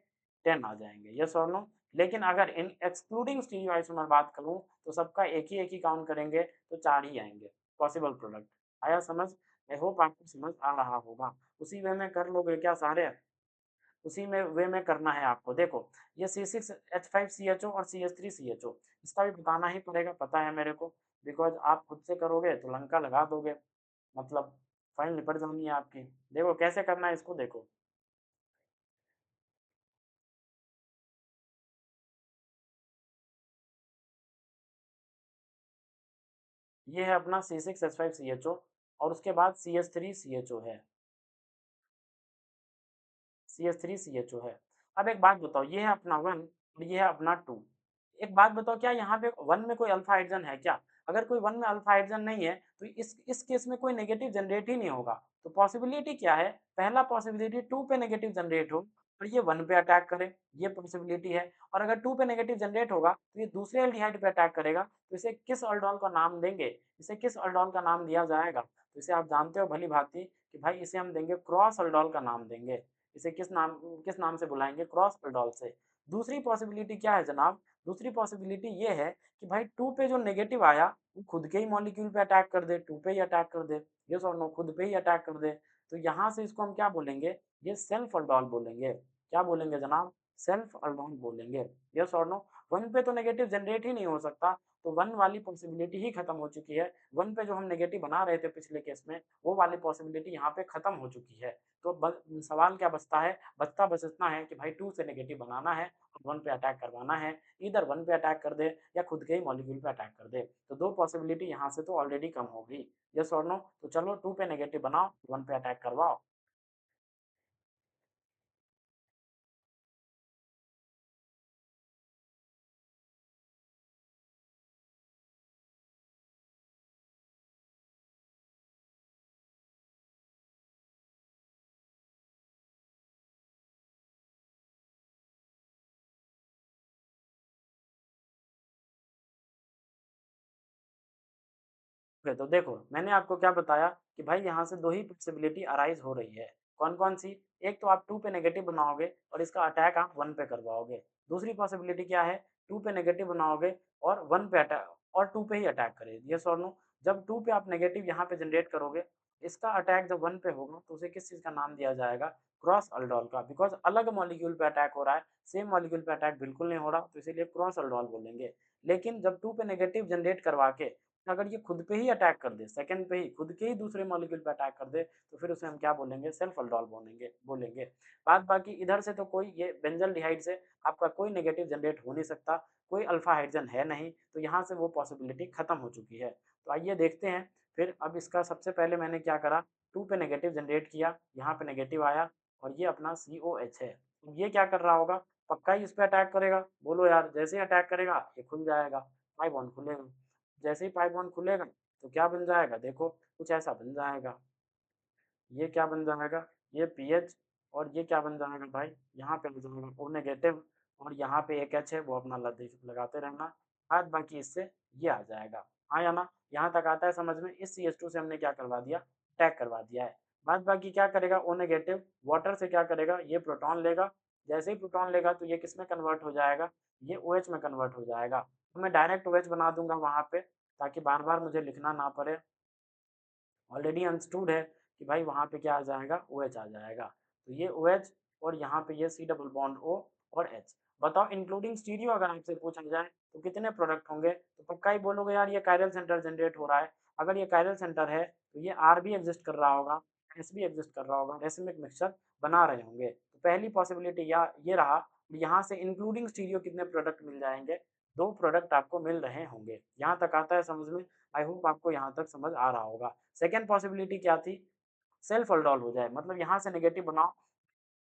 10 आ जाएंगे, यस और नो। लेकिन अगर इन एक्सक्लूडिंग स्टीरियो आइसोमर बात करूं तो सबका एक ही काउंट करेंगे तो 4 ही आएंगे पॉसिबल प्रोडक्ट। आया समझ? आई होप आपको समझ आ रहा होगा। उसी वे में कर लोगे क्या सारे? उसी में वे में करना है आपको। देखो ये C6H5CHO और CH3CHO, इसका भी बताना ही पड़ेगा, पता है मेरे को, बिकॉज आप खुद से करोगे तो लंका लगा दोगे, मतलब फाइल निपट जानी है आपकी। देखो कैसे करना है इसको, देखो ये है अपना C6H5CHO और उसके बाद CH3CHO है, CH3CHO है। अब एक बात बताओ, ये है अपना 1 और ये है अपना 2। एक बात बताओ, क्या यहाँ पे 1 में कोई अल्फा हाइड्रोजन है क्या? अगर कोई 1 में अल्फा हाइड्रोजन नहीं है तो इस केस में कोई नेगेटिव जनरेट ही नहीं होगा। तो पॉसिबिलिटी क्या है? पहला पॉसिबिलिटी 2 पे नेगेटिव जनरेट हो और ये 1 पे अटैक करे, ये पॉसिबिलिटी है। और अगर 2 पे नेगेटिव जनरेट होगा तो ये दूसरे एल्डिहाइड पे अटैक करेगा, तो इसे किस अल्डोल का नाम देंगे? इसे किस अल्डोल का नाम दिया जाएगा? तो इसे आप जानते हो भली भांति कि भाई इसे हम देंगे क्रॉस अल्डोल का नाम देंगे। इसे किस नाम से बुलाएंगे? क्रॉस अल्डोल से। दूसरी पॉसिबिलिटी क्या है जनाब? दूसरी पॉसिबिलिटी ये है कि भाई 2 पे जो नेगेटिव आया वो खुद के ही मॉलिक्यूल पे अटैक कर दे, 2 पे ही अटैक कर दे, यस और नो, खुद पे ही अटैक कर दे। तो यहाँ से इसको हम क्या बोलेंगे? ये सेल्फ अल्डोल बोलेंगे। क्या बोलेंगे जनाब? सेल्फ अल्डोल बोलेंगे, यस और नो। 1 पे तो नेगेटिव जनरेट ही नहीं हो सकता, तो 1 वाली पॉसिबिलिटी ही खत्म हो चुकी है। 1 पे जो हम नेगेटिव बना रहे थे पिछले केस में, वो वाली पॉसिबिलिटी यहाँ पे खत्म हो चुकी है। तो सवाल क्या बचता है? बचता बस इतना है कि भाई 2 से नेगेटिव बनाना है और 1 पे अटैक करवाना है। इधर 1 पे अटैक कर दे या खुद के ही मॉलिक्यूल पे अटैक कर दे। तो दो पॉसिबिलिटी यहाँ से तो ऑलरेडी कम हो गई, यस और नो। तो चलो 2 पे नेगेटिव बनाओ, 1 पे अटैक करवाओ। ओके, तो देखो मैंने आपको क्या बताया कि भाई यहाँ से दो ही पॉसिबिलिटी अराइज हो रही है। कौन कौन सी? एक तो आप 2 पे नेगेटिव बनाओगे और इसका अटैक आप 1 पे करवाओगे। दूसरी पॉसिबिलिटी क्या है? 2 पे नेगेटिव बनाओगे और 1 पे अटैक और 2 पे ही अटैक करे, यस और नो। जब 2 पे आप नेगेटिव यहाँ पे जनरेट करोगे, इसका अटैक जब 1 पे होगा तो उसे किस चीज़ का नाम दिया जाएगा? क्रॉस अल्डोल का, बिकॉज अलग मॉलिक्यूल पे अटैक हो रहा है, सेम मॉलिक्यूल पे अटैक बिल्कुल नहीं हो रहा, तो इसीलिए क्रॉस अल्डोल बोलेंगे। लेकिन जब 2 पे नेगेटिव जनरेट करवा के अगर ये खुद पे ही अटैक कर दे, सेकंड पे ही खुद के ही दूसरे मॉलिक्यूल पे अटैक कर दे, तो फिर उसे हम क्या बोलेंगे? सेल्फ अल्डोल बोलेंगे बोलेंगे। बाद बाकी इधर से तो कोई ये बेंजल्डिहाइड से आपका कोई नेगेटिव जनरेट हो नहीं सकता, कोई अल्फा हाइड्रोजन है नहीं, तो यहाँ से वो पॉसिबिलिटी खत्म हो चुकी है। तो आइए देखते हैं फिर। अब इसका सबसे पहले मैंने क्या करा, 2 पे नेगेटिव जनरेट किया, यहाँ पे नेगेटिव आया और ये अपना COH है। ये क्या कर रहा होगा? पक्का ही इस पे अटैक करेगा। बोलो यार, जैसे ही अटैक करेगा ये खुल जाएगा, पाई बॉन्ड खुलेगा। जैसे ही पाई बॉन्ड खुलेगा तो क्या बन जाएगा? देखो कुछ ऐसा बन जाएगा। ये क्या बन जाएगा? ये पीएच। और ये क्या बन जाएगा भाई? यहाँ पे हो जाएगा O नेगेटिव और यहाँ पे एक H है, वो अपना लगाते रहना। बाद बाकी इससे ये आ जाएगा। आया ना? यहाँ तक आता है समझ में? इस CH2 से हमने क्या करवा दिया? अटैक करवा दिया है। बाद बाकी क्या करेगा O नेगेटिव? वाटर से क्या करेगा? ये प्रोटॉन लेगा। जैसे ही प्रोटॉन लेगा तो ये किस में कन्वर्ट हो जाएगा? ये OH में कन्वर्ट हो जाएगा। तो मैं डायरेक्ट OH बना दूंगा वहाँ पे, ताकि बार बार मुझे लिखना ना पड़े। ऑलरेडी अंडरस्टूड है कि भाई वहाँ पे क्या आ जाएगा? OH आ जाएगा। तो ये OH और यहाँ पे ये C डबल बॉन्ड O और H। बताओ इंक्लूडिंग स्टीरियो अगर आपसे पूछा जाए तो कितने प्रोडक्ट होंगे? तो पक्का ही बोलोगे यार ये कायरल सेंटर जनरेट हो रहा है। अगर ये कायरल सेंटर है तो ये R भी एग्जिस्ट कर रहा होगा, S भी एग्जिस्ट कर रहा होगा, रेसिमिक मिक्सचर बना रहे होंगे। तो पहली पॉसिबिलिटी या ये रहा। यहाँ से इंक्लूडिंग स्टीरियो कितने प्रोडक्ट मिल जाएंगे? दो प्रोडक्ट आपको मिल रहे होंगे। यहाँ तक आता है समझ में? आई होप आपको यहाँ तक समझ आ रहा होगा। सेकेंड पॉसिबिलिटी क्या थी? सेल्फ अल्डोल हो जाए, मतलब यहाँ से नेगेटिव बनाओ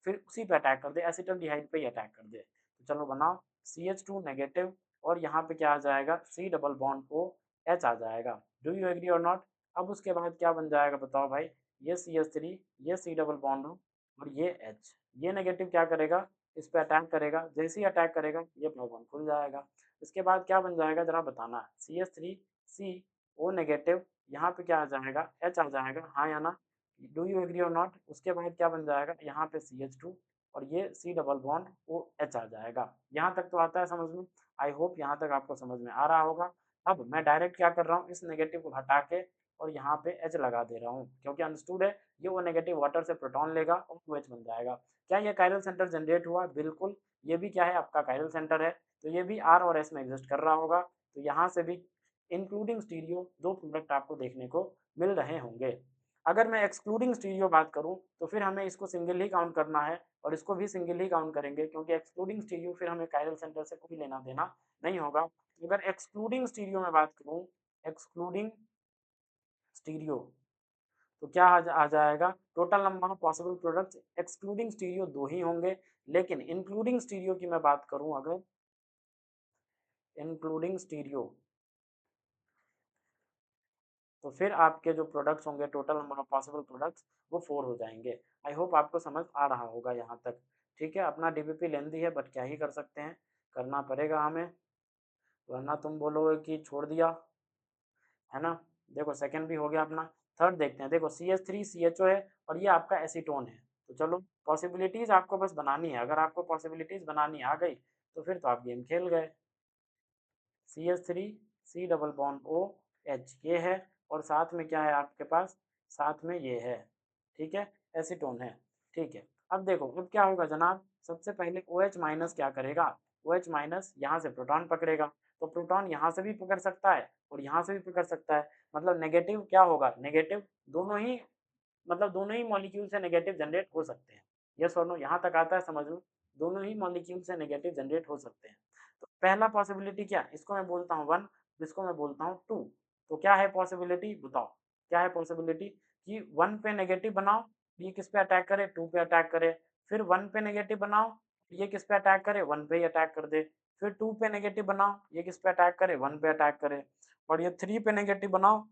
फिर उसी पे अटैक कर दे, एसिटल्डिहाइड पे ही अटैक कर दे। तो चलो बनाओ CH2 नेगेटिव और यहाँ पे क्या आ जाएगा? C double bond O H आ जाएगा। Do you agree or not? अब उसके बाद क्या बन जाएगा बताओ भाई? ये CH3, ये C डबल बॉन्ड O और ये H। ये नेगेटिव क्या करेगा? इस पे अटैक करेगा। जैसे ही अटैक करेगा ये बॉन्ड खुल जाएगा। इसके बाद क्या बन जाएगा जरा बताना? CH3 C O नेगेटिव, यहाँ पे क्या आ जाएगा? H आ जाएगा, हाँ या ना? Do you agree or not? उसके बाद क्या बन जाएगा? यहाँ पे CH2 और ये C डबल बॉन्ड OH आ जाएगा। यहाँ तक तो आता है समझ में? आई होप यहाँ तक आपको समझ में आ रहा होगा। अब मैं डायरेक्ट क्या कर रहा हूँ, इस नेगेटिव को हटा के और यहाँ पे H लगा दे रहा हूँ, क्योंकि अंडरस्टूड है ये वो नेगेटिव वाटर से प्रोटॉन लेगा और OH बन जाएगा। क्या ये कायरल सेंटर जनरेट हुआ? बिल्कुल, ये भी क्या है, आपका कायरल सेंटर है, तो ये भी R और S में एग्जिस्ट कर रहा होगा। तो यहाँ से भी इंक्लूडिंग स्टीरियो दो प्रोडक्ट आपको देखने को मिल रहे होंगे। अगर मैं एक्सक्लूडिंग स्टीरियो बात करूं तो फिर हमें इसको सिंगल ही काउंट करना है और इसको भी सिंगल ही काउंट करेंगे, क्योंकि एक्सक्लूडिंग स्टीरियो फिर हमें कायरल सेंटर से कोई लेना देना नहीं होगा। अगर एक्सक्लूडिंग स्टीरियो में बात करूं, एक्सक्लूडिंग स्टीरियो, तो क्या आ जाएगा, total number of possible products excluding stereo दो ही होंगे। लेकिन इंक्लूडिंग स्टीरियो की मैं बात करूं, अगर इंक्लूडिंग स्टीरियो, तो फिर आपके जो प्रोडक्ट्स होंगे, total number of possible products, वो 4 हो जाएंगे। आई होप आपको समझ आ रहा होगा यहाँ तक। ठीक है, अपना डीबीपी लेंदी है, बट क्या ही कर सकते हैं, करना पड़ेगा हमें, वरना तुम बोलोगे कि छोड़ दिया, है ना। देखो सेकंड भी हो गया अपना। थर्ड देखते हैं, देखो CH3CHO है और ये आपका एसीटोन है। तो चलो पॉसिबिलिटीज आपको बस बनानी है, अगर आपको पॉसिबिलिटीज बनानी आ गई तो फिर तो आप गेम खेल गए। CH3 C double bond OH ये है, और साथ में क्या है आपके पास, साथ में ये है, ठीक है, एसीटोन है। ठीक है, अब देखो अब क्या होगा जनाब, सबसे पहले OH माइनस क्या करेगा, OH माइनस यहाँ से प्रोटॉन पकड़ेगा, तो प्रोटॉन यहाँ से भी पकड़ सकता है और यहाँ से भी पकड़ सकता है, मतलब नेगेटिव क्या होगा, नेगेटिव दोनों ही, मतलब दोनों ही मॉलिक्यूल से नेगेटिव जनरेट हो सकते हैं। यस और नो, यहाँ तक आता है समझ में, दोनों ही मॉलिक्यूल से नेगेटिव जनरेट हो सकते हैं। तो पहला पॉसिबिलिटी क्या, इसको मैं बोलता हूँ 1, इसको मैं बोलता हूँ 2। तो क्या है पॉसिबिलिटी बताओ, क्या है पॉसिबिलिटी कि 1 पे नेगेटिव बनाओ, ये किस पे अटैक करे, 2 पे अटैक करे, फिर 1 पे नेगेटिव बनाओ, ये किस पे अटैक करे, 1 पे ही अटैक कर दे, फिर 2 पे नेगेटिव बनाओ, ये किस पे अटैक करे, 1 पे अटैक करे, और ये 3 पे नेगेटिव बनाओ,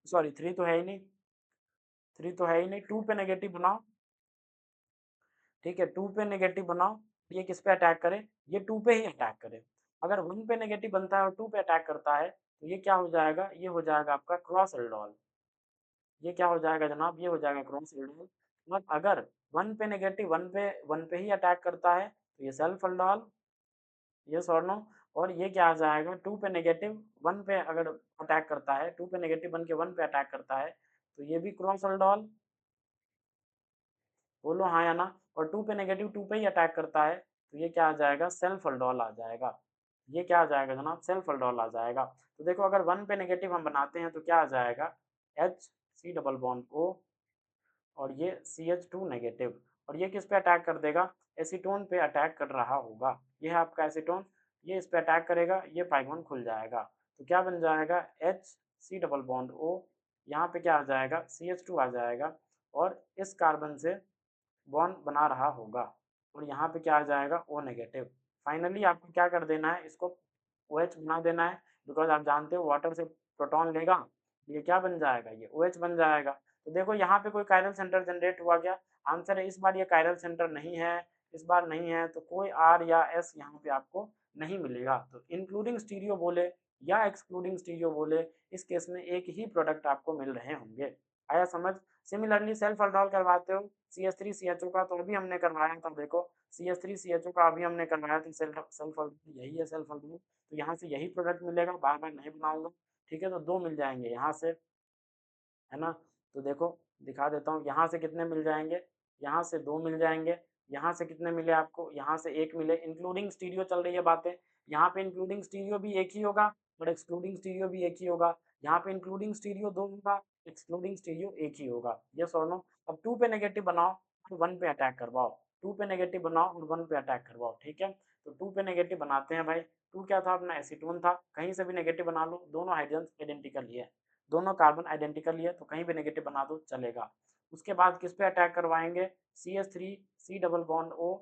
सॉरी 3 तो है ही नहीं, 3 तो है ही नहीं, 2 पे नेगेटिव बनाओ, ठीक है, 2 पे नेगेटिव बनाओ, ये किस पे अटैक करे, ये 2 पे ही अटैक करे। अगर 1 पे नेगेटिव बनता है और 2 पे अटैक करता है तो ये क्या हो जाएगा, ये हो जाएगा आपका क्रॉस एल्डोल। ये क्या हो जाएगा जनाब, ये हो जाएगा क्रॉस एल्डोल। और अगर 1 पे नेगेटिव 1 पे ही अटैक करता है तो ये self aldol, yes or no. और ये क्या आ जाएगा, 2 पे नेगेटिव 1 पे अगर अटैक करता है, 2 पे नेगेटिव बन के 1 पे अटैक करता है तो ये भी क्रॉस एल्डोल, बोलो हाँ या ना। और 2 पे नेगेटिव 2 पे ही अटैक करता है तो ये क्या आ जाएगा, सेल्फ एल्डोल आ जाएगा। ये क्या आ जाएगा जनाब, सेल्फ एल्डोल आ जाएगा। तो देखो अगर 1 पे नेगेटिव हम बनाते हैं तो क्या आ जाएगा, H C double bond O और ये CH2 नेगेटिव, और ये किस पे अटैक कर देगा, एसीटोन पे अटैक कर रहा होगा। ये है आपका एसीटोन, ये इस पे अटैक करेगा, ये पाइगोन खुल जाएगा। तो क्या बन जाएगा, H C double bond O, यहाँ पे क्या आ जाएगा, CH2 आ जाएगा, और इस कार्बन से बॉन्ड बना रहा होगा, और यहाँ पे क्या आ जाएगा, O नेगेटिव। फाइनली आपको क्या कर देना है, इसको OH बना देना है, बिकॉज आप जानते हो वाटर से प्रोटॉन लेगा, ये क्या बन जाएगा, ये OH बन जाएगा। तो देखो यहाँ पे कोई कायरल सेंटर जनरेट हुआ क्या, आंसर है इस बार ये कायरल सेंटर नहीं है, इस बार नहीं है, तो कोई R या S यहाँ पे आपको नहीं मिलेगा। तो इंक्लूडिंग स्टीरियो बोले या एक्सक्लूडिंग स्टीरियो बोले, इस केस में एक ही प्रोडक्ट आपको मिल रहे होंगे। आया समझ। सिमिलरली सेल्फ एल्डोल करवाते हो, CH3CHO का तो अभी हमने करवाया था, देखो CH3CHO का अभी हमने करवाया था, सेल्फ एल्डोल यही है, सेल्फ एल्डोल, तो यहाँ से यही प्रोडक्ट मिलेगा, बार बार नहीं बनाऊंगा। ठीक है, तो 2 मिल जाएंगे यहाँ से, है ना। तो देखो दिखा देता हूँ, यहाँ से कितने मिल जाएंगे, यहाँ से 2 मिल जाएंगे, यहाँ से कितने मिले आपको, यहाँ से 1 मिले। इंक्लूडिंग स्टीरियो चल रही है बातें, यहाँ पे इंक्लूडिंग स्टीरियो भी एक ही होगा और एक्सक्लूडिंग स्टीरियो भी एक ही होगा। यहाँ पे इंक्लूडिंग स्टीरियो 2 होगा, एक्सक्लूडिंग स्टीरियो एक ही होगा। Yes or no. अब 2 पे नेगेटिव बनाओ और 1 पे अटैक करवाओ, 2 पे नेगेटिव बनाओ और 1 पे अटैक करवाओ, ठीक है। तो 2 पे नेगेटिव बनाते हैं भाई, 2 क्या था अपना, एसीटोन था, कहीं से भी नेगेटिव बना लो, दोनों हाइड्रोजन आइडेंटिकल ही है, दोनों कार्बन आइडेंटिकल ही है, तो कहीं भी नेगेटिव बना दो चलेगा। उसके बाद किस पे अटैक करवाएंगे, CH3 C double bond O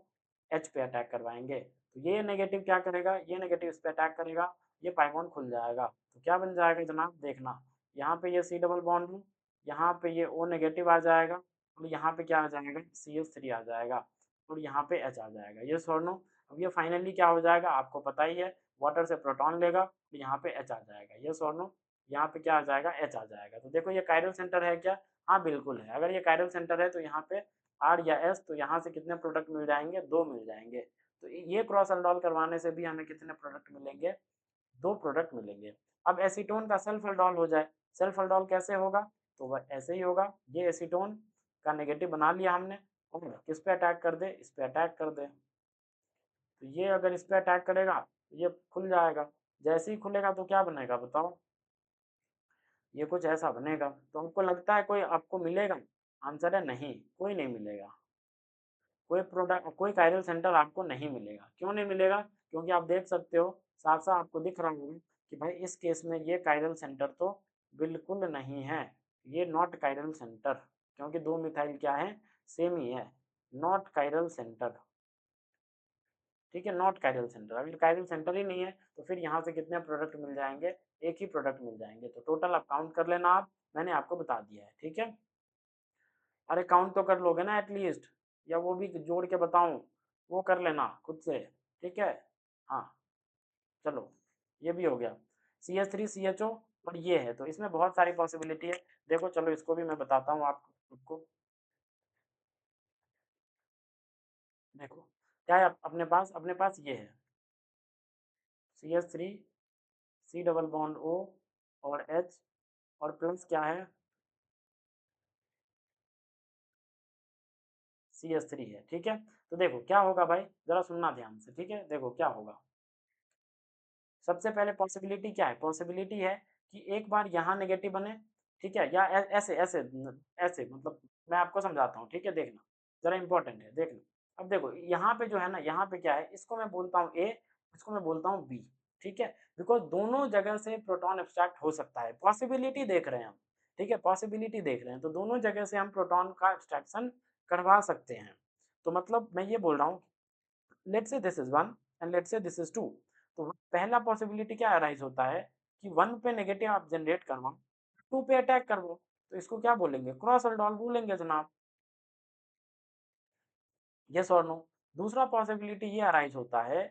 H पे अटैक करवाएंगे, तो ये नेगेटिव क्या करेगा, ये नेगेटिव इस पे अटैक करेगा, ये पाइगोन खुल जाएगा। तो क्या बन जाएगा जनाब, देखना, यहाँ पे ये C डबल बॉन्ड, यहाँ पे ये O नेगेटिव आ जाएगा, और यहाँ पे क्या आ जाएगा, CH3 आ जाएगा, और यहाँ पे H आ जाएगा। ये सॉर नो। अब ये फाइनली क्या हो जाएगा, आपको पता ही है, वाटर से प्रोटॉन लेगा तो यहाँ पे H आ जाएगा। ये सॉर नो, यहाँ पे क्या आ जाएगा, H आ जाएगा। तो देखो ये कायरल सेंटर है क्या, हाँ बिल्कुल है। अगर ये कायरल सेंटर है तो यहाँ पे आर या एस, तो यहाँ से कितने प्रोडक्ट मिल जाएंगे, 2 मिल जाएंगे। तो ये क्रॉस अल्डोल करवाने से भी हमें कितने प्रोडक्ट मिलेंगे, 2 प्रोडक्ट मिलेंगे। अब एसीटोन का सेल्फ अल्डोल हो जाए, सेल्फ अल्डोल कैसे होगा, तो वह ऐसे ही होगा, ये एसीटोन का नेगेटिव बना लिया हमने, और किस पे अटैक कर दे, इस पे अटैक कर दे। तो ये अगर इस पे अटैक करेगा तो ये खुल जाएगा, जैसे ही खुलेगा तो क्या बनेगा बताओ, ये कुछ ऐसा बनेगा। तो हमको लगता है कोई आपको मिलेगा, आंसर है नहीं, कोई नहीं मिलेगा, कोई प्रोडक्ट, कोई कायरल सेंटर आपको नहीं मिलेगा। क्यों नहीं मिलेगा, क्योंकि आप देख सकते हो, साफ साफ आपको दिख रहा होगा कि भाई इस केस में ये कायरल सेंटर तो बिल्कुल नहीं है, ये नॉट कायरल सेंटर, क्योंकि दो मिथाइल क्या है, सेम ही है, नॉट कायरल सेंटर। ठीक है, नॉट कायरल सेंटर, अगर कायरल सेंटर ही नहीं है तो फिर यहाँ से कितने प्रोडक्ट मिल जाएंगे, एक ही प्रोडक्ट मिल जाएंगे। तो टोटल आप काउंट कर लेना, आप, मैंने आपको बता दिया है, ठीक है। अरे काउंट तो कर लोगे ना एटलीस्ट, या वो भी जोड़ के बताऊं, वो कर लेना खुद से, ठीक है। हाँ, चलो, ये भी हो गया, CH3CHO, और ये है, तो इसमें बहुत सारी पॉसिबिलिटी है। देखो चलो इसको भी मैं बताता हूँ आपको। देखो क्या है अपने पास ये है CH3, C double bond O और H, और प्लस क्या है, CH3 है, ठीक है। तो देखो क्या होगा भाई, जरा सुनना ध्यान से, ठीक है। देखो क्या होगा, सबसे पहले पॉसिबिलिटी क्या है, पॉसिबिलिटी है कि एक बार यहाँ नेगेटिव बने, ठीक है, या ऐसे ऐसे ऐसे, मतलब मैं आपको समझाता हूँ, ठीक है, देखना, जरा इंपॉर्टेंट है, देखना। अब देखो यहाँ पे जो है ना, यहाँ पे क्या है, इसको मैं बोलता हूँ ए, इसको मैं बोलता हूँ बी, ठीक है, बिकॉज दोनों जगह से प्रोटॉन एब्स्ट्रैक्ट हो सकता है, पॉसिबिलिटी देख रहे हैं हम, ठीक है, पॉसिबिलिटी देख रहे हैं, तो दोनों जगह से हम प्रोटॉन का एब्स्ट्रैक्शन करवा सकते हैं। तो मतलब मैं ये बोल रहा हूँ, let's say this is 1 and let's say this is 2, तो पहला पॉसिबिलिटी क्या अराइज होता है कि 1 पे नेगेटिव आप जनरेट करवाओ, 2 पे अटैक करवाओ, तो इसको क्या बोलेंगे, क्रॉस अल्डोल बोलेंगे जनाब, यस और नो। दूसरा पॉसिबिलिटी ये अराइज होता है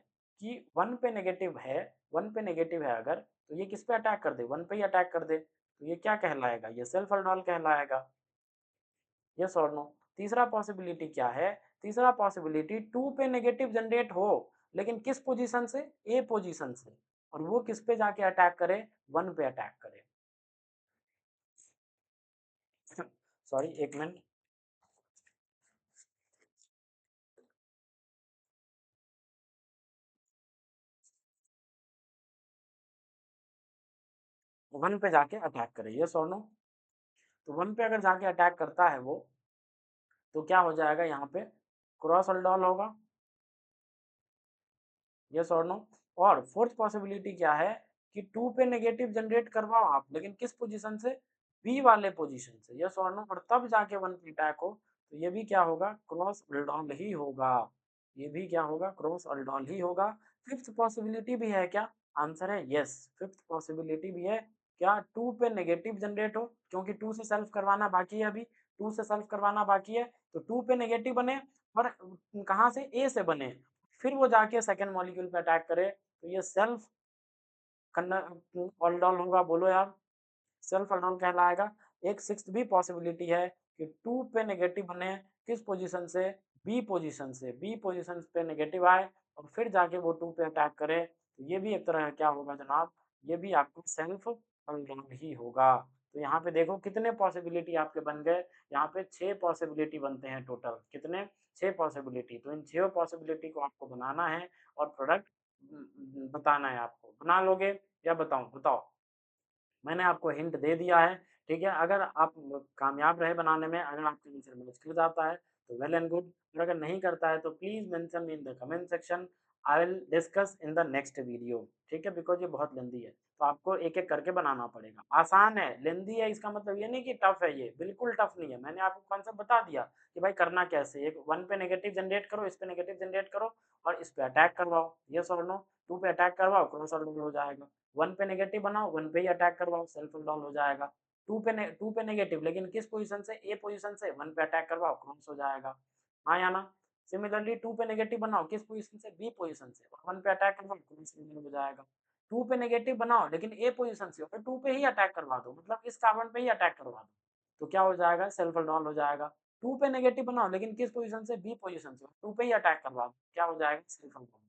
कि 1 पे नेगेटिव है, 1 पे नेगेटिव है अगर, तो ये किस पे अटैक कर दे, 1 पे ही अटैक कर दे, तो ये क्या कहलाएगा, ये सेल्फ अल्डोल कहलाएगा, यस और नो। तीसरा पॉसिबिलिटी क्या है, तीसरा पॉसिबिलिटी 2 पे नेगेटिव जनरेट हो, लेकिन किस पोजीशन से, ए पोजीशन से, और वो किस पे जाके अटैक करे, 1 पे अटैक करे। सॉरी, एक मिनट, 1 पे जाके अटैक करे, यस और नो। तो 1 पे अगर जाके अटैक करता है वो, तो क्या हो जाएगा, यहाँ पे क्रॉस अल्डोल होगा, यस और नो। और फोर्थ पॉसिबिलिटी क्या है कि 2 पे नेगेटिव जनरेट करवाओ आप, लेकिन किस पोजीशन से, बी वाले पोजीशन से, यस और नो, और तब जाके 1 पे अटैक हो, तो ये भी क्या होगा, क्रॉस अल्डोल ही होगा, ये भी क्या होगा, क्रॉस अल्डोल ही होगा। फिफ्थ पॉसिबिलिटी भी है क्या, आंसर है यस, फिफ्थ पॉसिबिलिटी भी है क्या, 2 पे नेगेटिव जनरेट हो, क्योंकि 2 से सेल्फ करवाना बाकी है अभी, 2 से सेल्फ करवाना बाकी है, तो 2 पे नेगेटिव बने, और कहाँ से, ए से बने, फिर वो जाके सेकेंड मॉलिक्यूल पे अटैक करे, तो ये सेल्फ अल्डोल होगा, बोलो यार, सेल्फ अल्डोल कहलाएगा। एक सिक्स्थ भी पॉसिबिलिटी है कि 2 पे नेगेटिव बने, किस पोजीशन से, बी पोजीशन से, बी पोजीशन पे नेगेटिव आए और फिर जाके वो 2 पे अटैक करे, तो ये भी एक तरह क्या होगा जनाब, ये भी आपका सेल्फ अल्डोल ही होगा। तो यहाँ पे देखो कितने पॉसिबिलिटी आपके बन गए, यहाँ पे 6 पॉसिबिलिटी बनते हैं टोटल, कितने, 6 पॉसिबिलिटी। तो इन 6 पॉसिबिलिटी को आपको बनाना है और प्रोडक्ट बताना है आपको, बना लोगे या बताऊं, बताओ, मैंने आपको हिंट दे दिया है, ठीक है। अगर आप कामयाब रहे बनाने में, अगर आपका आंसर मैच कर जाता है तो वेल एंड गुड, और अगर नहीं करता है तो please mention in the comment section, I will discuss in the next video, ठीक है, बिकॉज ये बहुत लेंदी है, तो आपको एक एक करके बनाना पड़ेगा। आसान है, लेंदी है इसका मतलब ये नहीं कि टफ है, ये बिल्कुल टफ नहीं है, मैंने आपको कॉन्सेप्ट बता दिया कि भाई करना कैसे, एक 1 पे नेगेटिव जनरेट करो, इस पे नेगेटिव जनरेट करो और इस पे अटैक करवाओ, यस और नो, 2 पे अटैक करवाओ, क्रॉस ऑर्डर हो जाएगा, 1 पे नेगेटिव बनाओ, 1 पे ही अटैक करवाओ, सेल्फ डाउन हो जाएगा, 2 पे नेगेटिव, लेकिन किस पोजीशन से, ए पोजीशन से, 1 पे अटैक करवाओ, क्रॉस हो जाएगा, हाँ या ना। सिमिलरली 2 पे नेगेटिव बनाओ, किस पोजीशन से, बी पोजीशन से, 1 पे अटैक करवाओ, क्रॉस हो जाएगा। 2 पे नेगेटिव बनाओ लेकिन ए पोजीशन से, और 2 पे ही अटैक करवा दो, मतलब इस कार्बन पे ही अटैक करवा दो, तो क्या हो जाएगा, सेल्फ डाउन हो जाएगा। टू पे नेगेटिव बनाओ लेकिन किस पोजीशन से, बी पोजीशन से, टू पे ही अटैक करवा दो, क्या हो जाएगा, सेल्फ अल्डोल।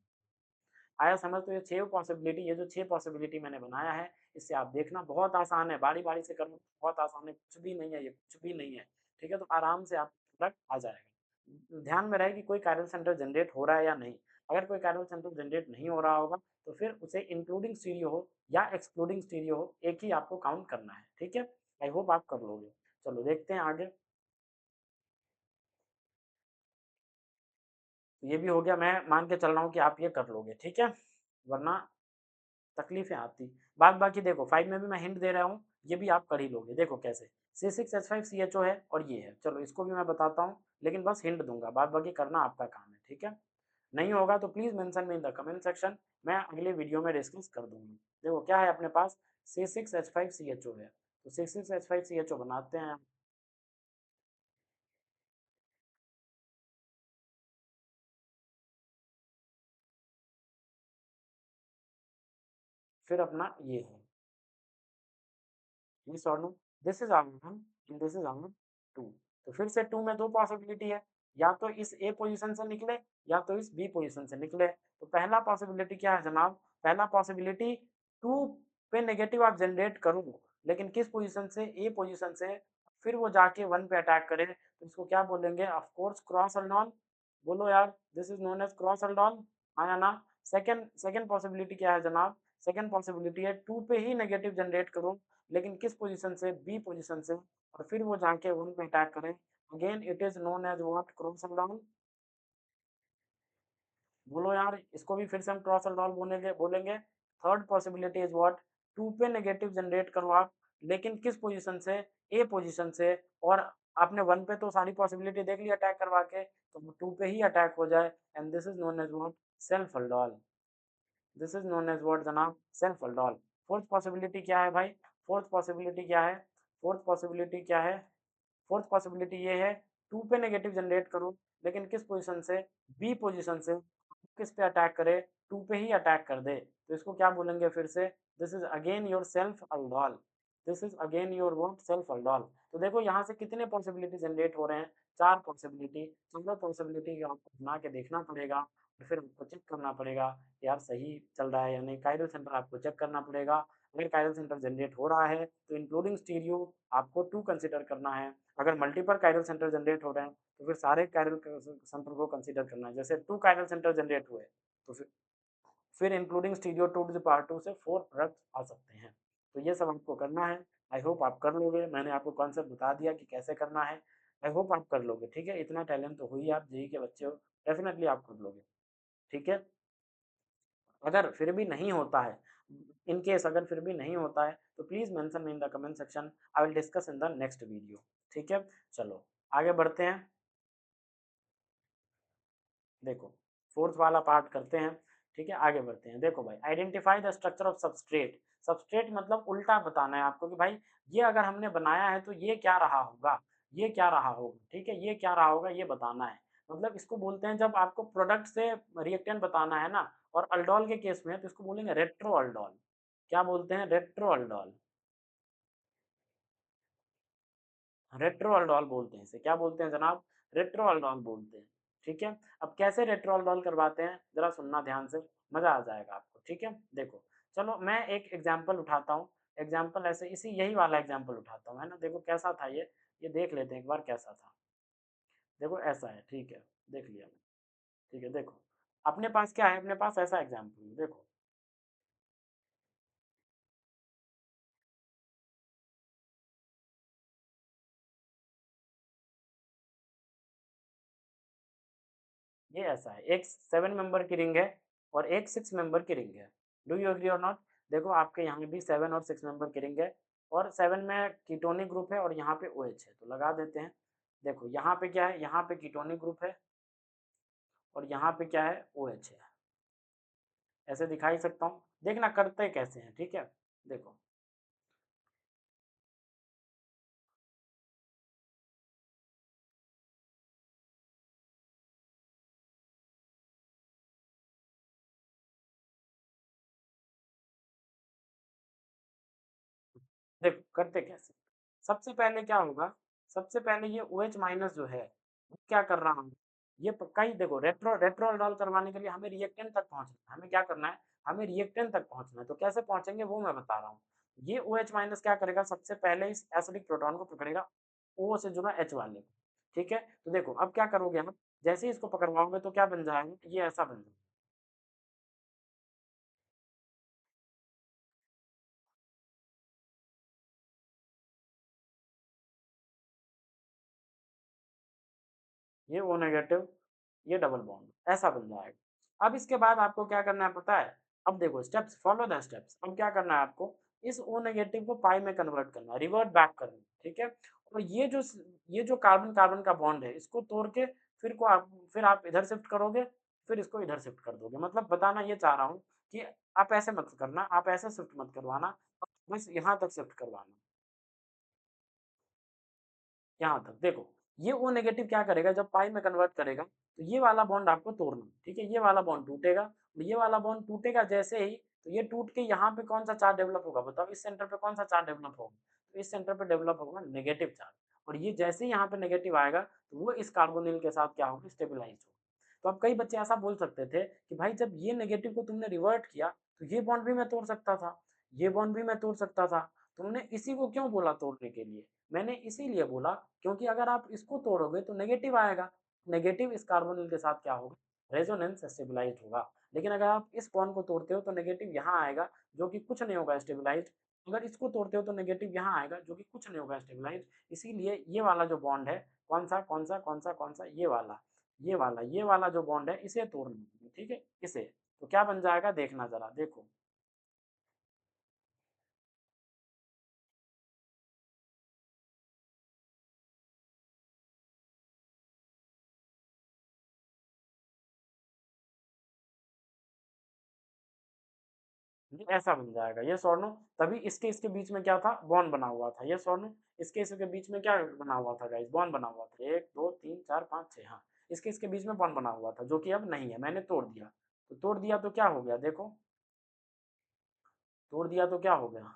आया समझ? तो ये 6 पॉसिबिलिटी, ये जो 6 पॉसिबिलिटी मैंने बनाया है, इससे आप देखना बहुत आसान है, बारी बारी से करना बहुत आसान है, कुछ भी नहीं है, ये कुछ भी नहीं है, ठीक है। तो आराम से आप तक आ जाएगा। ध्यान में रहे कि कोई कायरल सेंटर जनरेट हो रहा है या नहीं। अगर कोई कायरल सेंटर जनरेट नहीं हो रहा होगा तो फिर उसे इंक्लूडिंग स्टीरियो हो या एक्सक्लूडिंग स्टीरियो हो, एक ही आपको काउंट करना है, ठीक है। आई होप आप कर लोगे। चलो देखते हैं आगे। तो ये भी हो गया, मैं मान के चल रहा हूँ कि आप ये कर लोगे, ठीक है, वरना तकलीफें आती। बाद बाकी देखो 5 में भी मैं हिंट दे रहा हूँ, ये भी आप कर ही लोगे, देखो कैसे। C6H5CHO है और ये है, चलो इसको भी मैं बताता हूँ, लेकिन बस हिंट दूंगा, बाद बाकी करना आपका काम है, ठीक है। नहीं होगा तो please mention me in the comment section, मैं अगले वीडियो में डिस्कस कर दूंगी। देखो क्या है अपने पास, C6H5CHO है, तो C6H5CHO बनाते हैं। फिर अपना ये है, yes or no, this is our one and this is our two. तो फिर से टू में दो पॉसिबिलिटी है, या तो इस ए पोजीशन से निकले या तो इस बी पोजीशन से निकले। तो पहला पॉसिबिलिटी क्या है जनाब, पहला पॉसिबिलिटी टू पे नेगेटिव आप जनरेट करो, लेकिन किस पोजीशन से, ए पोजीशन से, फिर वो जाके वन पे अटैक करे, तो इसको क्या बोलेंगे, ऑफ कोर्स क्रॉस अल्डॉन। बोलो यार, this is known as cross aldol, हाँ या ना। सेकंड सेकंड पॉसिबिलिटी क्या है जनाब, सेकंड पॉसिबिलिटी है टू पे ही नेगेटिव जनरेट करो, लेकिन किस पोजीशन से, बी पोजीशन से, और फिर वो जाके वन पे अटैक करें। Again it is known as what, cross down. बोलो यार, इसको भी फिर से हम क्रॉस डाउन बोलेंगे बोलेंगे। Third possibility is what, two पे नेगेटिव जनरेट करो आप, लेकिन किस पोजीशन से, ए पोजीशन से, और आपने वन पे तो सारी पॉसिबिलिटी देख ली अटैक करवा के, तो टू पे ही अटैक हो जाए, and this is known as what, self aldol. This is known as what जनाब, सेल्फ अल्डोल। फोर्थ पॉसिबिलिटी क्या है भाई, फोर्थ पॉसिबिलिटी क्या है, फोर्थ पॉसिबिलिटी क्या है, फोर्थ पॉसिबिलिटी ये है, टू पे नेगेटिव जनरेट करो, लेकिन किस पोजीशन से, बी पोजीशन से, किस पे अटैक करे, टू पे ही अटैक कर दे, तो इसको क्या बोलेंगे फिर से, this is again your self aldol. This is again your what, self aldol. तो देखो यहाँ से कितने पॉसिबिलिटी जनरेट हो रहे हैं, चार पॉसिबिलिटी। चारों पॉसिबिलिटी आपको बना के देखना पड़ेगा, और फिर आपको चेक करना पड़ेगा यार सही चल रहा है या नहीं। कायरल सेंटर आपको चेक करना पड़ेगा, अगर कायरल सेंटर जनरेट हो रहा है तो इंक्लूडिंग स्टीरियो आपको टू कंसिडर करना है। अगर मल्टीपल कायरल सेंटर जनरेट हो रहे हैं तो फिर सारे कायरल सेंटर को कंसिडर करना है। जैसे टू कायरल सेंटर जनरेट हुए तो फिर including stereo two to the power two से फोर प्रोडक्ट आ सकते हैं। तो ये सब आपको करना है। आई होप आप कर लोगे, मैंने आपको कॉन्सेप्ट बता दिया कि कैसे करना है। आई होप आप कर लोगे, ठीक है। इतना टैलेंट तो हुई, आप जेई के बच्चे हो, डेफिनेटली आप कर लोगे, ठीक है। अगर फिर भी नहीं होता है, इन केस अगर फिर भी नहीं होता है तो please mention me in the comment section, I will discuss in the next video, ठीक है। चलो आगे बढ़ते हैं। देखो फोर्थ वाला पार्ट करते हैं, ठीक है। आगे बढ़ते हैं, देखो भाई, identify the structure of substrate. Substrate मतलब उल्टा बताना है आपको कि भाई ये अगर हमने बनाया है तो ये क्या रहा होगा, ये क्या रहा होगा, ठीक है, ये क्या रहा होगा ये बताना है। मतलब इसको बोलते हैं जब आपको प्रोडक्ट से रिएक्टेंट बताना है ना, और अल्डोल के केस में तो इसको बोलेंगे रेट्रो अल्डोल। क्या बोलते हैं, रेट्रो अल्डोल। रेट्रोअल्डोल बोलते हैं इसे, क्या बोलते हैं जनाब, रेट्रोअल्डोल बोलते हैं, ठीक है। अब कैसे रेट्रोअल्डोल करवाते हैं जरा सुनना ध्यान से, मजा आ जाएगा आपको, ठीक है। देखो चलो मैं एक एग्जांपल उठाता हूँ, एग्जांपल ऐसे इसी यही वाला एग्जांपल उठाता हूँ, है ना। देखो कैसा था ये देख लेते हैं एक बार कैसा था। देखो ऐसा है, ठीक है, देख लिया मैं, ठीक है। देखो अपने पास क्या है, अपने पास ऐसा एग्जाम्पल है, देखो ये ऐसा है, एक 7 मेंबर की रिंग है और एक 6 मेंबर की रिंग है। Do you agree or not. देखो आपके यहाँ भी 7 और 6 मेंबर की रिंग है, और 7 में कीटोनिक ग्रुप है और यहाँ पे ओ एच है, तो लगा देते हैं। देखो यहाँ पे क्या है, यहाँ पे कीटोनिक ग्रुप है और यहाँ पे क्या है, ओ एच है। ऐसे दिखाई सकता हूँ, देखना करते कैसे हैं, ठीक है। देखो देखो करते कैसे, सबसे पहले क्या होगा, सबसे पहले ये OH माइनस जो है वो क्या कर रहा हूँ, ये पक्का ही देखो रेट्रोल करवाने के लिए हमें रिएक्टेंट तक पहुंचना है, हमें क्या करना है, हमें रिएक्टेंट तक पहुंचना है। तो कैसे पहुंचेंगे वो मैं बता रहा हूँ। ये OH माइनस क्या करेगा, सबसे पहले इस एसिडिक प्रोटॉन को पकड़ेगा, O से जुड़ा H वाले को। ठीक है, तो देखो अब क्या करोगे आप, जैसे ही इसको पकड़वाओगे तो क्या बन जाएगा, ये ऐसा बन जाएगा। ये O नेगेटिव, ये डबल बॉन्ड ऐसा बन जाएगा। अब इसके बाद आपको क्या करना है पता है, अब देखो स्टेप्स, फॉलो द स्टेप्स। अब क्या करना है आपको, इस O नेगेटिव को पाई में कन्वर्ट करना है, रिवर्ट बैक करना है। ठीक है, और ये जो कार्बन कार्बन का बॉन्ड है इसको तोड़ के फिर आप इधर शिफ्ट करोगे, फिर इसको इधर शिफ्ट कर दोगे। मतलब बताना ये चाह रहा हूँ कि आप ऐसे मत करना, आप ऐसे शिफ्ट मत करवाना, बस यहाँ तक शिफ्ट करवाना, यहाँ तक। देखो ये ओ नेगेटिव क्या करेगा, जब पाई में कन्वर्ट करेगा तो ये वाला बॉन्ड आपको तोड़ना है। ठीक है, ये वाला बॉन्ड टूटेगा, और ये वाला बॉन्ड टूटेगा जैसे ही, तो ये टूट के यहाँ पे कौन सा चार्ज डेवलप होगा बताओ, इस सेंटर पे कौन सा चार्ज डेवलप होगा, तो इस सेंटर पे डेवलप होगा नेगेटिव चार्ज। और ये जैसे ही यहाँ पे नेगेटिव आएगा तो वो इस कार्बोनिल के साथ क्या होगा, स्टेबिलाईज होगा। तो अब कई बच्चे ऐसा बोल सकते थे कि भाई जब ये नेगेटिव को तुमने रिवर्ट किया तो ये बॉन्ड भी मैं तोड़ सकता था, ये बॉन्ड भी मैं तोड़ सकता था, तुमने इसी को क्यों बोला तोड़ने के लिए। मैंने इसीलिए बोला क्योंकि अगर आप इसको तोड़ोगे तो नेगेटिव आएगा, नेगेटिव इस कार्बोनिल के साथ क्या होगा, रेजोनेंस स्टेबलाइज होगा। लेकिन अगर आप इस बॉन्ड को तोड़ते हो तो नेगेटिव यहाँ आएगा जो कि कुछ नहीं होगा स्टेबलाइज, अगर इसको तोड़ते हो तो नेगेटिव यहाँ आएगा जो कि कुछ नहीं होगा स्टेबलाइज। इसीलिए ये वाला जो बॉन्ड है, कौन सा, ये वाला जो बॉन्ड है इसे तोड़ना है। ठीक है, इसे, तो क्या बन जाएगा देखना जरा, देखो। ये ऐसा बन जाएगा ये स्वर्णु। तभी इसके इसके बीच में क्या था, बॉन्ड बना हुआ था ये स्वर्णु। इसके इसके बीच में क्या बना हुआ था गाइस, बॉन्ड बना हुआ था, 1 2 3 4 5 6, हाँ। इसके इसके बीच में बॉन्ड बना हुआ था जो कि अब नहीं है, मैंने तोड़ दिया। तो तोड़ दिया तो क्या हो गया देखो, तोड़ दिया तो क्या हो गया,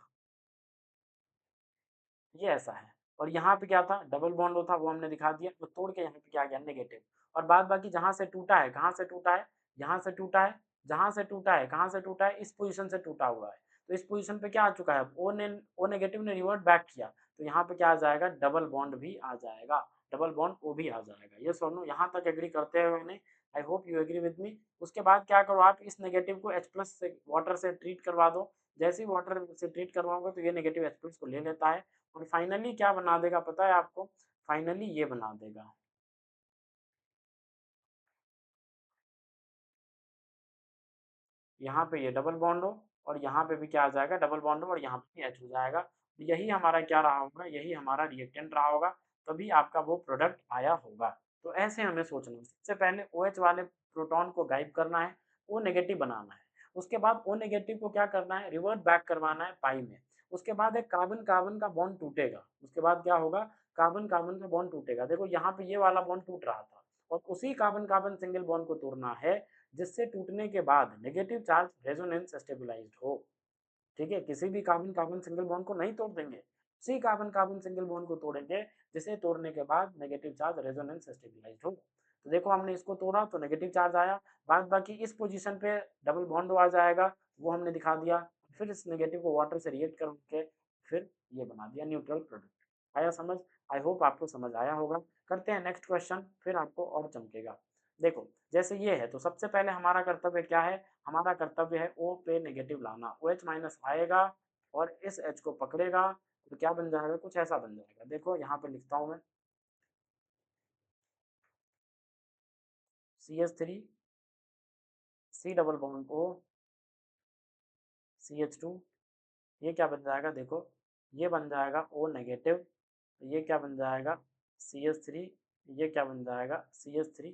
ये ऐसा है। और यहाँ पे क्या था, डबल बॉन्ड था वो हमने दिखा दिया, तो तोड़ के यहाँ पे क्या आ गया, नेगेटिव। और बाद बाकी जहाँ से टूटा है, कहाँ से टूटा है, यहाँ से टूटा है, जहाँ से टूटा है, कहाँ से टूटा है, इस पोजीशन से टूटा हुआ है। तो इस पोजीशन पे क्या आ चुका है, ओ नेगेटिव ने रिवर्ट बैक किया, तो यहाँ पे क्या आ जाएगा, डबल बॉन्ड भी आ जाएगा, डबल बॉन्ड ओ भी आ जाएगा। ये सोनू यहाँ तक एग्री करते हैं मैंने, I hope you agree with me. उसके बाद क्या करो आप, इस नेगेटिव को H प्लस से वाटर से ट्रीट करवा दो। जैसे ही वाटर से ट्रीट करवाओगे तो ये नेगेटिव H प्लस को ले लेता है, और फाइनली क्या बना देगा पता है आपको, फाइनली ये बना देगा, यहाँ पे ये डबल बॉन्ड हो, और यहाँ पे भी क्या आ जाएगा, डबल बॉन्ड हो, और यहाँ पे एच हो जाएगा। तो यही हमारा क्या रहा होगा, यही हमारा रिएक्टेंट रहा होगा, तभी आपका वो प्रोडक्ट आया होगा। तो ऐसे हमें सोचना है, सबसे पहले ओ एच वाले प्रोटॉन को गायब करना है, ओ नेगेटिव बनाना है। उसके बाद ओ नेगेटिव को क्या करना है, रिवर्ट बैक करवाना है पाई में। उसके बाद एक कार्बन कार्बन का बॉन्ड टूटेगा, उसके बाद क्या होगा, कार्बन कार्बन का बॉन्ड टूटेगा। देखो यहाँ पे ये वाला बॉन्ड टूट रहा था, और उसी कार्बन कार्बन सिंगल बॉन्ड को तोड़ना है जिससे टूटने के बाद नेगेटिव चार्ज रेजोनेंस स्टेबलाइज्ड हो। ठीक है, किसी भी कार्बन कार्बन सिंगल बॉन्ड को नहीं तोड़ देंगे, उसी कार्बन कार्बन सिंगल बॉन्ड को तोड़ेंगे जिसे तोड़ने के बाद नेगेटिव चार्ज रेजोनेंस स्टेबलाइज्ड हो। तो देखो हमने इसको तोड़ा तो नेगेटिव चार्ज आया, बाद बाकी इस पोजीशन पे डबल बॉन्ड आ जाएगा, वो हमने दिखा दिया। फिर इस नेगेटिव को वाटर से रिएक्ट करके फिर ये बना दिया न्यूट्रल प्रोडक्ट। आया समझ, आई होप आपको समझ आया होगा। करते हैं नेक्स्ट क्वेश्चन, फिर आपको और चमकेगा। देखो जैसे ये है, तो सबसे पहले हमारा कर्तव्य क्या है, हमारा कर्तव्य है ओ पे नेगेटिव लाना। ओ एच माइनस आएगा और इस एच को पकड़ेगा, तो क्या बन जाएगा, कुछ ऐसा बन जाएगा। देखो यहाँ पे लिखता हूँ मैं, CH3, C double bond O, CH2, ये क्या बन जाएगा देखो, ये बन जाएगा ओ नेगेटिव, ये क्या बन जाएगा, CH3, ये क्या बन जाएगा, CH3।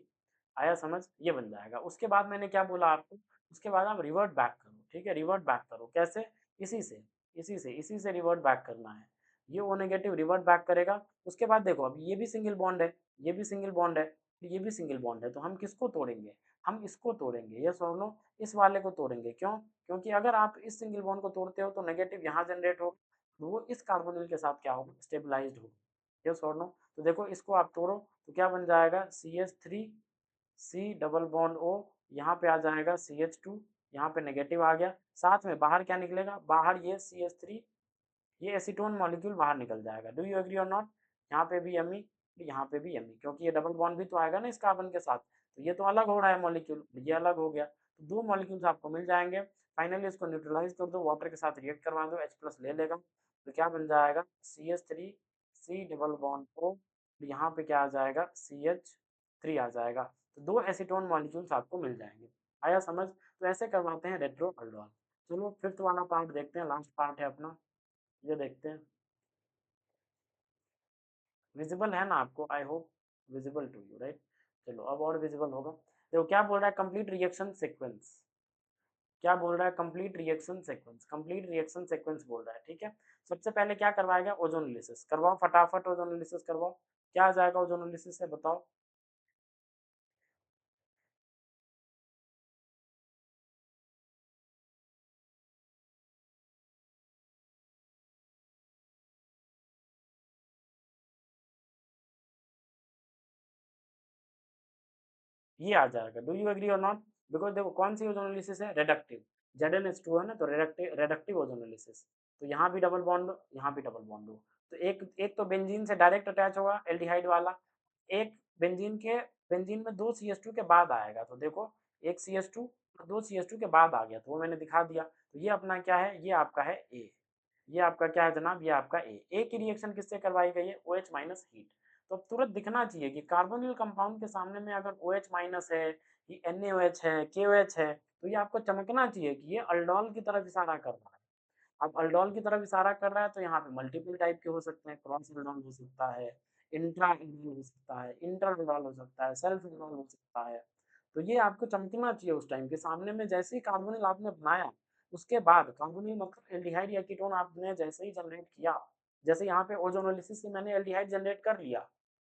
आया समझ, ये बन जाएगा। उसके बाद मैंने क्या बोला आपको, उसके बाद आप रिवर्ट बैक करो। ठीक है, रिवर्ट बैक करो कैसे, इसी से इसी से रिवर्ट बैक करना है। ये ओ नेगेटिव रिवर्ट बैक करेगा। उसके बाद देखो अब ये भी सिंगल बॉन्ड है, ये भी सिंगल बॉन्ड है, ये भी सिंगल बॉन्ड है, तो हम किसको तोड़ेंगे, हम इसको तोड़ेंगे। ये सुन लो, इस वाले को तोड़ेंगे, क्यों, क्योंकि अगर आप इस सिंगल बॉन्ड को तोड़ते हो तो नेगेटिव यहाँ जनरेट होगा, वो इस कार्बोनिल के साथ क्या होगा, स्टेबलाइज्ड होगा। ये सुन लो, तो देखो इसको आप तोड़ो तो क्या बन जाएगा, CH3 C double bond O, यहाँ पे आ जाएगा CH2, यहाँ पे नेगेटिव आ गया, साथ में बाहर क्या निकलेगा, बाहर ये CH3, ये एसीटोन मॉलिक्यूल बाहर निकल जाएगा। Do you agree or not? यहाँ पे भी Me, यहाँ पे भी Me, क्योंकि ये डबल बॉन्ड भी तो आएगा ना इस कार्बन के साथ, तो ये तो अलग हो रहा है मॉलिक्यूल, ये अलग हो गया, तो दो मॉलिक्यूल्स आपको मिल जाएंगे। फाइनली इसको न्यूट्रलाइज कर दो, वाटर के साथ रिएक्ट करवा दो, H+ ले लेगा, तो क्या बन जाएगा, CH3 C double bond O, यहाँ पे क्या आ जाएगा, CH3 आ जाएगा, तो दो एसीटोन मॉलिक्यूल्स आपको मिल जाएंगे। आया समझ? तो ऐसे करवाते हैं रेट्रो अल्डोल। चलो फिफ्थ वाला पार्ट देखते हैं, लास्ट पार्ट है अपना, ये देखते हैं। विजिबल है ना आपको? I hope visible to you, right? चलो अब और विजिबल होगा। देखो क्या बोल रहा है, कंप्लीट रिएक्शन सीक्वेंस, क्या बोल रहा है, complete reaction sequence, complete reaction sequence बोल रहा है, ठीक है। सबसे पहले क्या करवाएगा, ओजोनोलिसिस करवाओ, फटाफट ओजोनोलिसिस करवाओ। क्या आ जाएगा ओजोनोलिसिस से, बताओ। ये आ जाएगा, do you agree or not? Because देखो कौन सी ओजोनोलिसिस है, रेडक्टिव, ZnH2 है ना, तो रेडक्टिव रेडक्टिव ओजोनोलिसिस, तो यहाँ भी डबल बॉन्ड हो, यहाँ भी डबल बॉन्ड हो, तो एक एक तो बेंजीन से डायरेक्ट अटैच होगा एल्डिहाइड वाला, एक बेंजीन में दो CH2 के बाद आएगा, तो देखो एक CH2 और दो CH2 के बाद आ गया, तो वो मैंने दिखा दिया, तो ये अपना क्या है, ये आपका है ए, ये आपका क्या है जनाब, ये आपका ए की रिएक्शन किससे करवाई गई है, OH माइनस हीट। तो अब तुरंत दिखना चाहिए कि कार्बोनिल कंपाउंड के सामने में अगर OH माइनस है, ये NaOH है, KOH है, तो ये आपको चमकना चाहिए कि ये अल्डोल की तरफ इशारा कर रहा है। अब अल्डोल की तरफ इशारा कर रहा है, तो यहाँ पे मल्टीपल टाइप के हो सकते हैं, क्रॉस अल्डोल हो सकता है, इंट्रा अल्डोल हो सकता है, इंटर अल्डोल हो सकता है, सेल्फ अल्डोल हो सकता है। तो ये आपको चमकना चाहिए उस टाइम के सामने में, जैसे ही कार्बोनिल आपने बनाया, उसके बाद कार्बोनिल मतलब एल्डिहाइड या कीटोन आपने जैसे ही जनरेट किया, जैसे यहाँ पे ओजोनोलिसिस से मैंने एल्डिहाइड जनरेट कर लिया,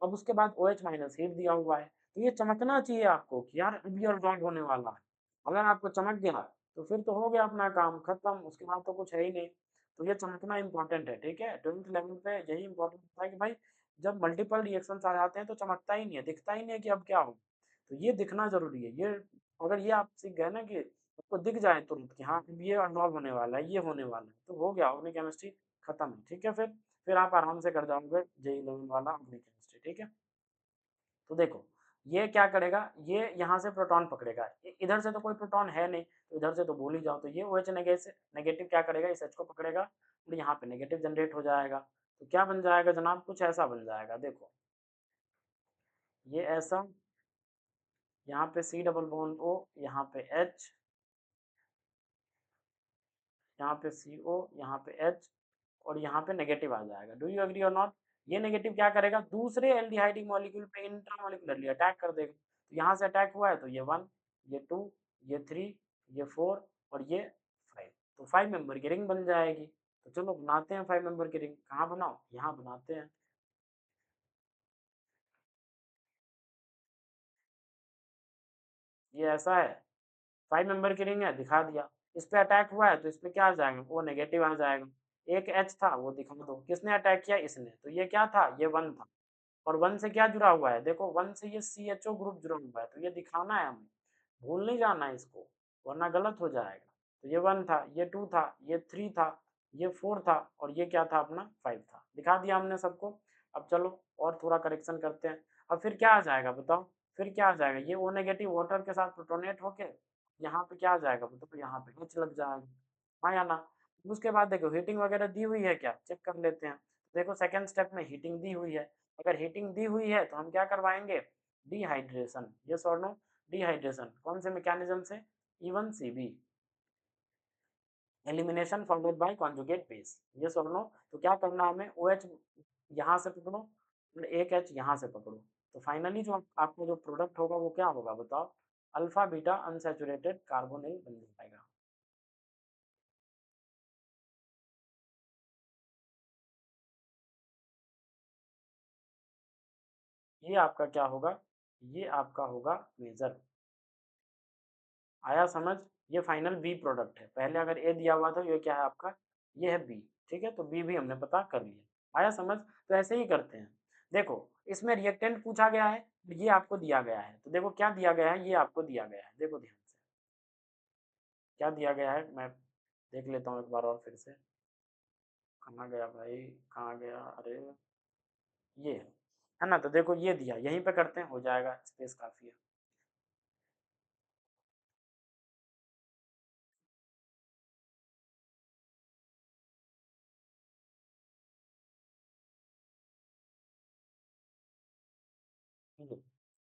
अब उसके बाद OH माइनस हीट दिया हुआ है, तो ये चमकना चाहिए आपको कि यार अब ये अल्डोल होने वाला है। अगर आपको चमक गया तो फिर तो हो गया अपना काम खत्म, उसके बाद तो कुछ है ही नहीं। तो ये चमकना इंपॉर्टेंट है, ठीक है, 12th लेवल पे यही इंपॉर्टेंट होता है कि भाई जब मल्टीपल रिएक्शंस आ जाते हैं तो चमकता ही नहीं है, दिखता ही नहीं है कि अब क्या हो, तो ये दिखना जरूरी है। ये अगर ये आप सीख गए ना कि आपको दिख जाए तुरंत कि हाँ अब ये अनरॉल्व होने वाला है, ये होने वाला है, तो हो गया, ऑर्गेनिक केमिस्ट्री खत्म है, ठीक है। फिर आप आराम से कर जाओगे JEE लेवल वाला ऑर्गेनिक केमिस्ट्री, ठीक है। तो देखो ये क्या करेगा, ये यहाँ से प्रोटॉन पकड़ेगा, इधर से तो कोई प्रोटॉन है नहीं, तो इधर से तो भूल ही जाओ, तो ये OH नेगेटिव क्या करेगा, इस H को पकड़ेगा और यहाँ पे नेगेटिव जनरेट हो जाएगा, तो क्या बन जाएगा जनाब, कुछ ऐसा बन जाएगा, देखो ये ऐसा, यहाँ पे C डबल बॉन्ड O, यहाँ पे H, यहाँ पे CO, यहाँ पे H, और यहाँ पे नेगेटिव आ जाएगा। Do you agree or not? ये नेगेटिव क्या करेगा, दूसरे एल्डिहाइडिक मॉलिक्यूल पे इंट्रामॉलिक्यूलरली अटैक कर देगा, तो यहाँ से अटैक हुआ है तो ये 1, ये 2, ये 3, ये 4 और ये 5, तो 5 मेंबर की रिंग बन जाएगी। तो चलो बनाते हैं 5 मेंबर की रिंग, कहाँ बनाओ, यहाँ बनाते हैं। ये ऐसा है, 5 मेंबर की रिंग है, दिखा दिया, इस पे अटैक हुआ है तो इस पे क्या आ जाएगा, वो नेगेटिव आ जाएगा। एक H था वो दिखा दो, किसने अटैक किया, इसने, तो ये क्या था, ये 1 था, और 1 से क्या जुड़ा हुआ है, देखो 1 से ये CHO ग्रुप जुड़ा हुआ है, तो ये दिखाना है हमें, भूल नहीं जाना है इसको, वरना गलत हो जाएगा। तो ये 1 था, ये 2 था, ये 3 था, ये 4 था, और ये क्या था अपना 5 था, दिखा दिया हमने सबको। अब चलो और थोड़ा करेक्शन करते हैं। अब फिर क्या आ जाएगा बताओ, फिर क्या आ जाएगा, ये O नेगेटिव वाटर के साथ प्रोटोनेट होके यहाँ पे क्या आ जाएगा बताओ, यहाँ पे H लग जाएगा, हाँ या ना। उसके बाद देखो हीटिंग वगैरह दी हुई है क्या, चेक कर लेते हैं। देखो सेकेंड स्टेप में हीटिंग दी हुई है, अगर हीटिंग दी हुई है तो हम क्या करवाएंगे, dehydration, yes or no, dehydration कौन से मैकेनिज्म से, E1CB, elimination followed by conjugate base, yes or no. तो क्या करना है हमें, OH यहाँ से पकड़ो और एक H यहाँ से पकड़ो, तो फाइनली जो आपको जो प्रोडक्ट होगा वो क्या होगा बताओ, अल्फा बीटा अनसैचुरेटेड कार्बोनिल बन जाएगा। ये आपका क्या होगा, ये आपका होगा मेजर, आया समझ। ये फाइनल बी प्रोडक्ट है, पहले अगर ए दिया हुआ था, ये क्या है आपका, ये है बी, ठीक है, तो बी भी हमने पता कर लिया, आया समझ। तो ऐसे ही करते हैं, देखो इसमें रिएक्टेंट पूछा गया है, ये आपको दिया गया है, तो देखो क्या दिया गया है, ये आपको दिया गया है, देखो ध्यान से क्या दिया गया है, मैं देख लेता हूँ एक बार और फिर से। कहाँ गया भाई, कहाँ गया, अरे ये है ना, तो देखो ये दिया, यहीं पे करते हैं, हो जाएगा, स्पेस काफी है। ये।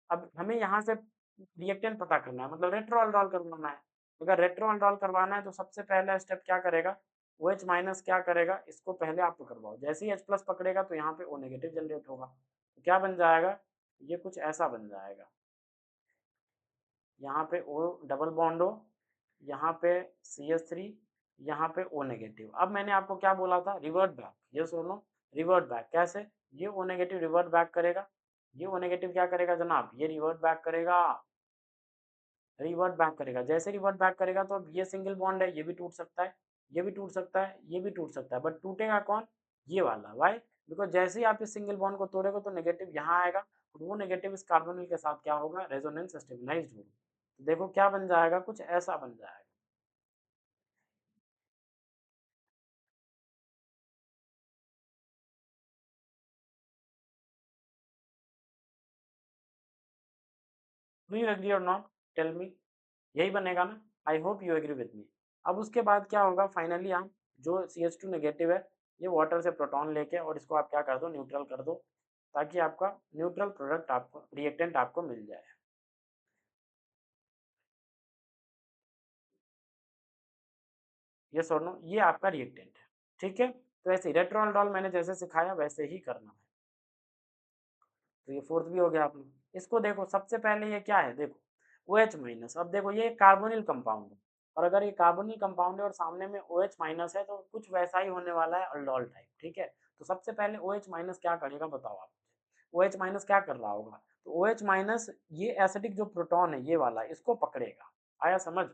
अब हमें यहाँ से रिएक्टेंट पता करना है, मतलब रेट्रोअल्डोल करवाना है। अगर रेट्रोअल्डोल करवाना है तो सबसे पहला स्टेप क्या करेगा, ओ एच माइनस क्या करेगा, इसको पहले आप करवाओ, जैसे ही एच प्लस पकड़ेगा तो यहाँ पे ओ नेगेटिव जनरेट होगा, तो क्या बन जाएगा, ये कुछ ऐसा बन जाएगा, यहाँ पे ओ डबल बॉन्ड हो, यहाँ पे सी एच थ्री, यहाँ पे ओ नेगेटिव। अब मैंने आपको क्या बोला था, रिवर्ट बैक, ये सुनो, रिवर्ट बैक कैसे, ये ओ नेगेटिव रिवर्ट बैक करेगा, ये ओ नेगेटिव क्या करेगा जनाब, ये रिवर्ट बैक करेगा, रिवर्ट बैक करेगा, जैसे रिवर्ट बैक करेगा तो अब ये सिंगल बॉन्ड है, ये भी टूट सकता है, ये भी टूट सकता है, ये भी टूट सकता है, बट टूटेगा कौन, ये वाला, वाई, बिकॉज जैसे ही आप इस सिंगल बॉन्ड को तोड़ेगा तो नेगेटिव यहाँ आएगा, और वो नेगेटिव इस कार्बोनिल के साथ क्या होगा, रेजोनेंस स्टेबलाइज्ड होगा, तो देखो क्या बन जाएगा, कुछ ऐसा बन जाएगा। Do you agree or not, tell me, यही बनेगा ना, I hope you agree with me. अब उसके बाद क्या होगा, फाइनली आप जो सी एच टू नेगेटिव है, ये वाटर से प्रोटॉन लेके और इसको आप क्या कर दो, न्यूट्रल कर दो, ताकि आपका न्यूट्रल प्रोडक्ट आपको, रिएक्टेंट आपको मिल जाए। ये सोनो, ये आपका रिएक्टेंट है, ठीक है, तो ऐसे रेट्रोअल्डोल मैंने जैसे सिखाया वैसे ही करना है। तो ये फोर्थ भी हो गया आपने, इसको देखो सबसे पहले ये क्या है, देखो ओ एच माइनस, अब देखो ये कार्बोनिल कंपाउंड है, और अगर ये कार्बोनिल कंपाउंड है और सामने में ओ एच माइनस है तो कुछ वैसा ही होने वाला है, अल्डोल टाइप, ठीक है, तो सबसे पहले ओ एच माइनस क्या करेगा बताओ आप, ओ एच माइनस क्या कर रहा होगा, तो ओ एच माइनस ये एसिडिक जो प्रोटॉन है ये वाला, इसको पकड़ेगा, आया समझ,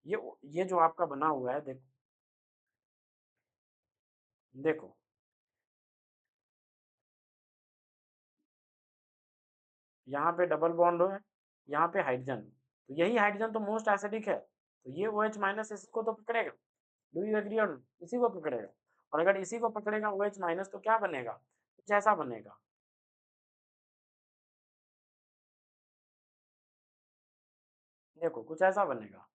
ये जो आपका बना हुआ है, देखो देखो, यहाँ पे डबल बॉन्ड है, यहाँ पे हाइड्रोजन, तो यही हाइड्रोजन तो मोस्ट एसिडिक है, तो ये ओ एच माइनस इसको तो पकड़ेगा, डू यू एग्री और, इसी को पकड़ेगा, और अगर इसी को पकड़ेगा ओ एच माइनस तो क्या बनेगा, कुछ ऐसा बनेगा, देखो कुछ ऐसा बनेगा,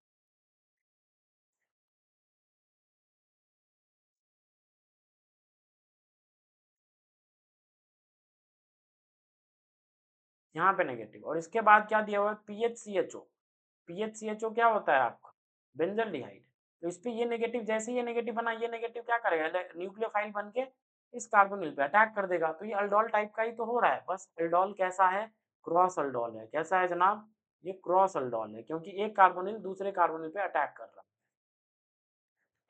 यहाँ पे नेगेटिव, और इसके बाद क्या दिया हुआ है, P H C H O, P H C H O क्या होता है आपका, बेंजल्डिहाइड, तो इस पे ये नेगेटिव, जैसे ये नेगेटिव बना, ये नेगेटिव क्या करेगा, न्यूक्लियोफाइल बन के इस कार्बोनिल पे अटैक कर देगा, तो ये अल्डोल टाइप का ही तो हो रहा है, बस अल्डोल कैसा है, क्रॉस अल्डोल है, कैसा है जनाब, ये क्रॉस अल्डोल है, क्योंकि एक कार्बोनिल दूसरे कार्बोनिल पे अटैक कर रहा है,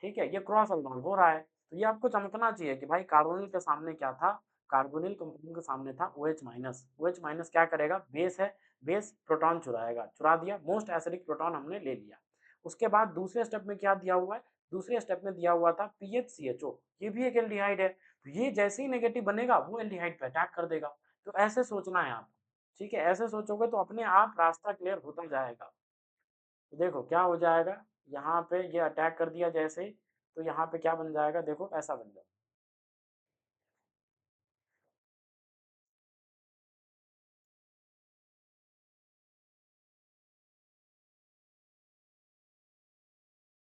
ठीक है, ये क्रॉस अल्डोल हो रहा है, तो ये आपको चमकना चाहिए कि भाई कार्बोनिल के सामने क्या था, कार्बोनिल कंपाउंड के सामने था O H minus, O H minus क्या करेगा, बेस है, बेस प्रोटॉन चुराएगा, चुरा दिया, मोस्ट एसिडिक प्रोटॉन हमने ले लिया। उसके बाद दूसरे स्टेप में क्या दिया हुआ है, दूसरे स्टेप में दिया हुआ था P H C H O, ये भी एक एल्डिहाइड है, तो ये जैसे ही नेगेटिव बनेगा वो एल्डिहाइड पे अटैक कर देगा, तो ऐसे सोचना है आप, ठीक है, ऐसे सोचोगे तो अपने आप रास्ता क्लियर होता जाएगा, तो देखो क्या हो जाएगा, यहाँ पे ये अटैक कर दिया जैसे ही, तो यहाँ पे क्या बन जाएगा, देखो ऐसा बन जाएगा,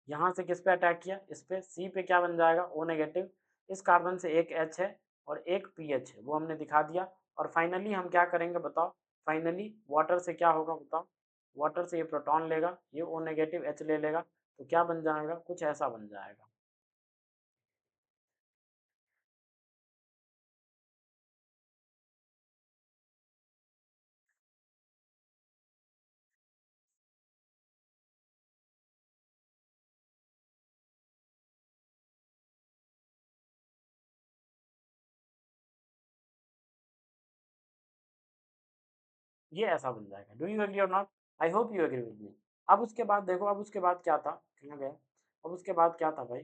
यहाँ से किस पे अटैक किया, इस पे, सी पे क्या बन जाएगा, ओ नेगेटिव, इस कार्बन से एक एच है और एक पी एच है, वो हमने दिखा दिया, और फाइनली हम क्या करेंगे बताओ, फाइनली वाटर से क्या होगा बताओ, वाटर से ये प्रोटॉन लेगा, ये ओ नेगेटिव एच ले लेगा, तो क्या बन जाएगा, कुछ ऐसा बन जाएगा, ये ऐसा बन जाएगा, do you agree or not, I hope you agree with me. अब उसके बाद देखो, अब उसके बाद क्या था, कहाँ गया, अब उसके बाद क्या था भाई,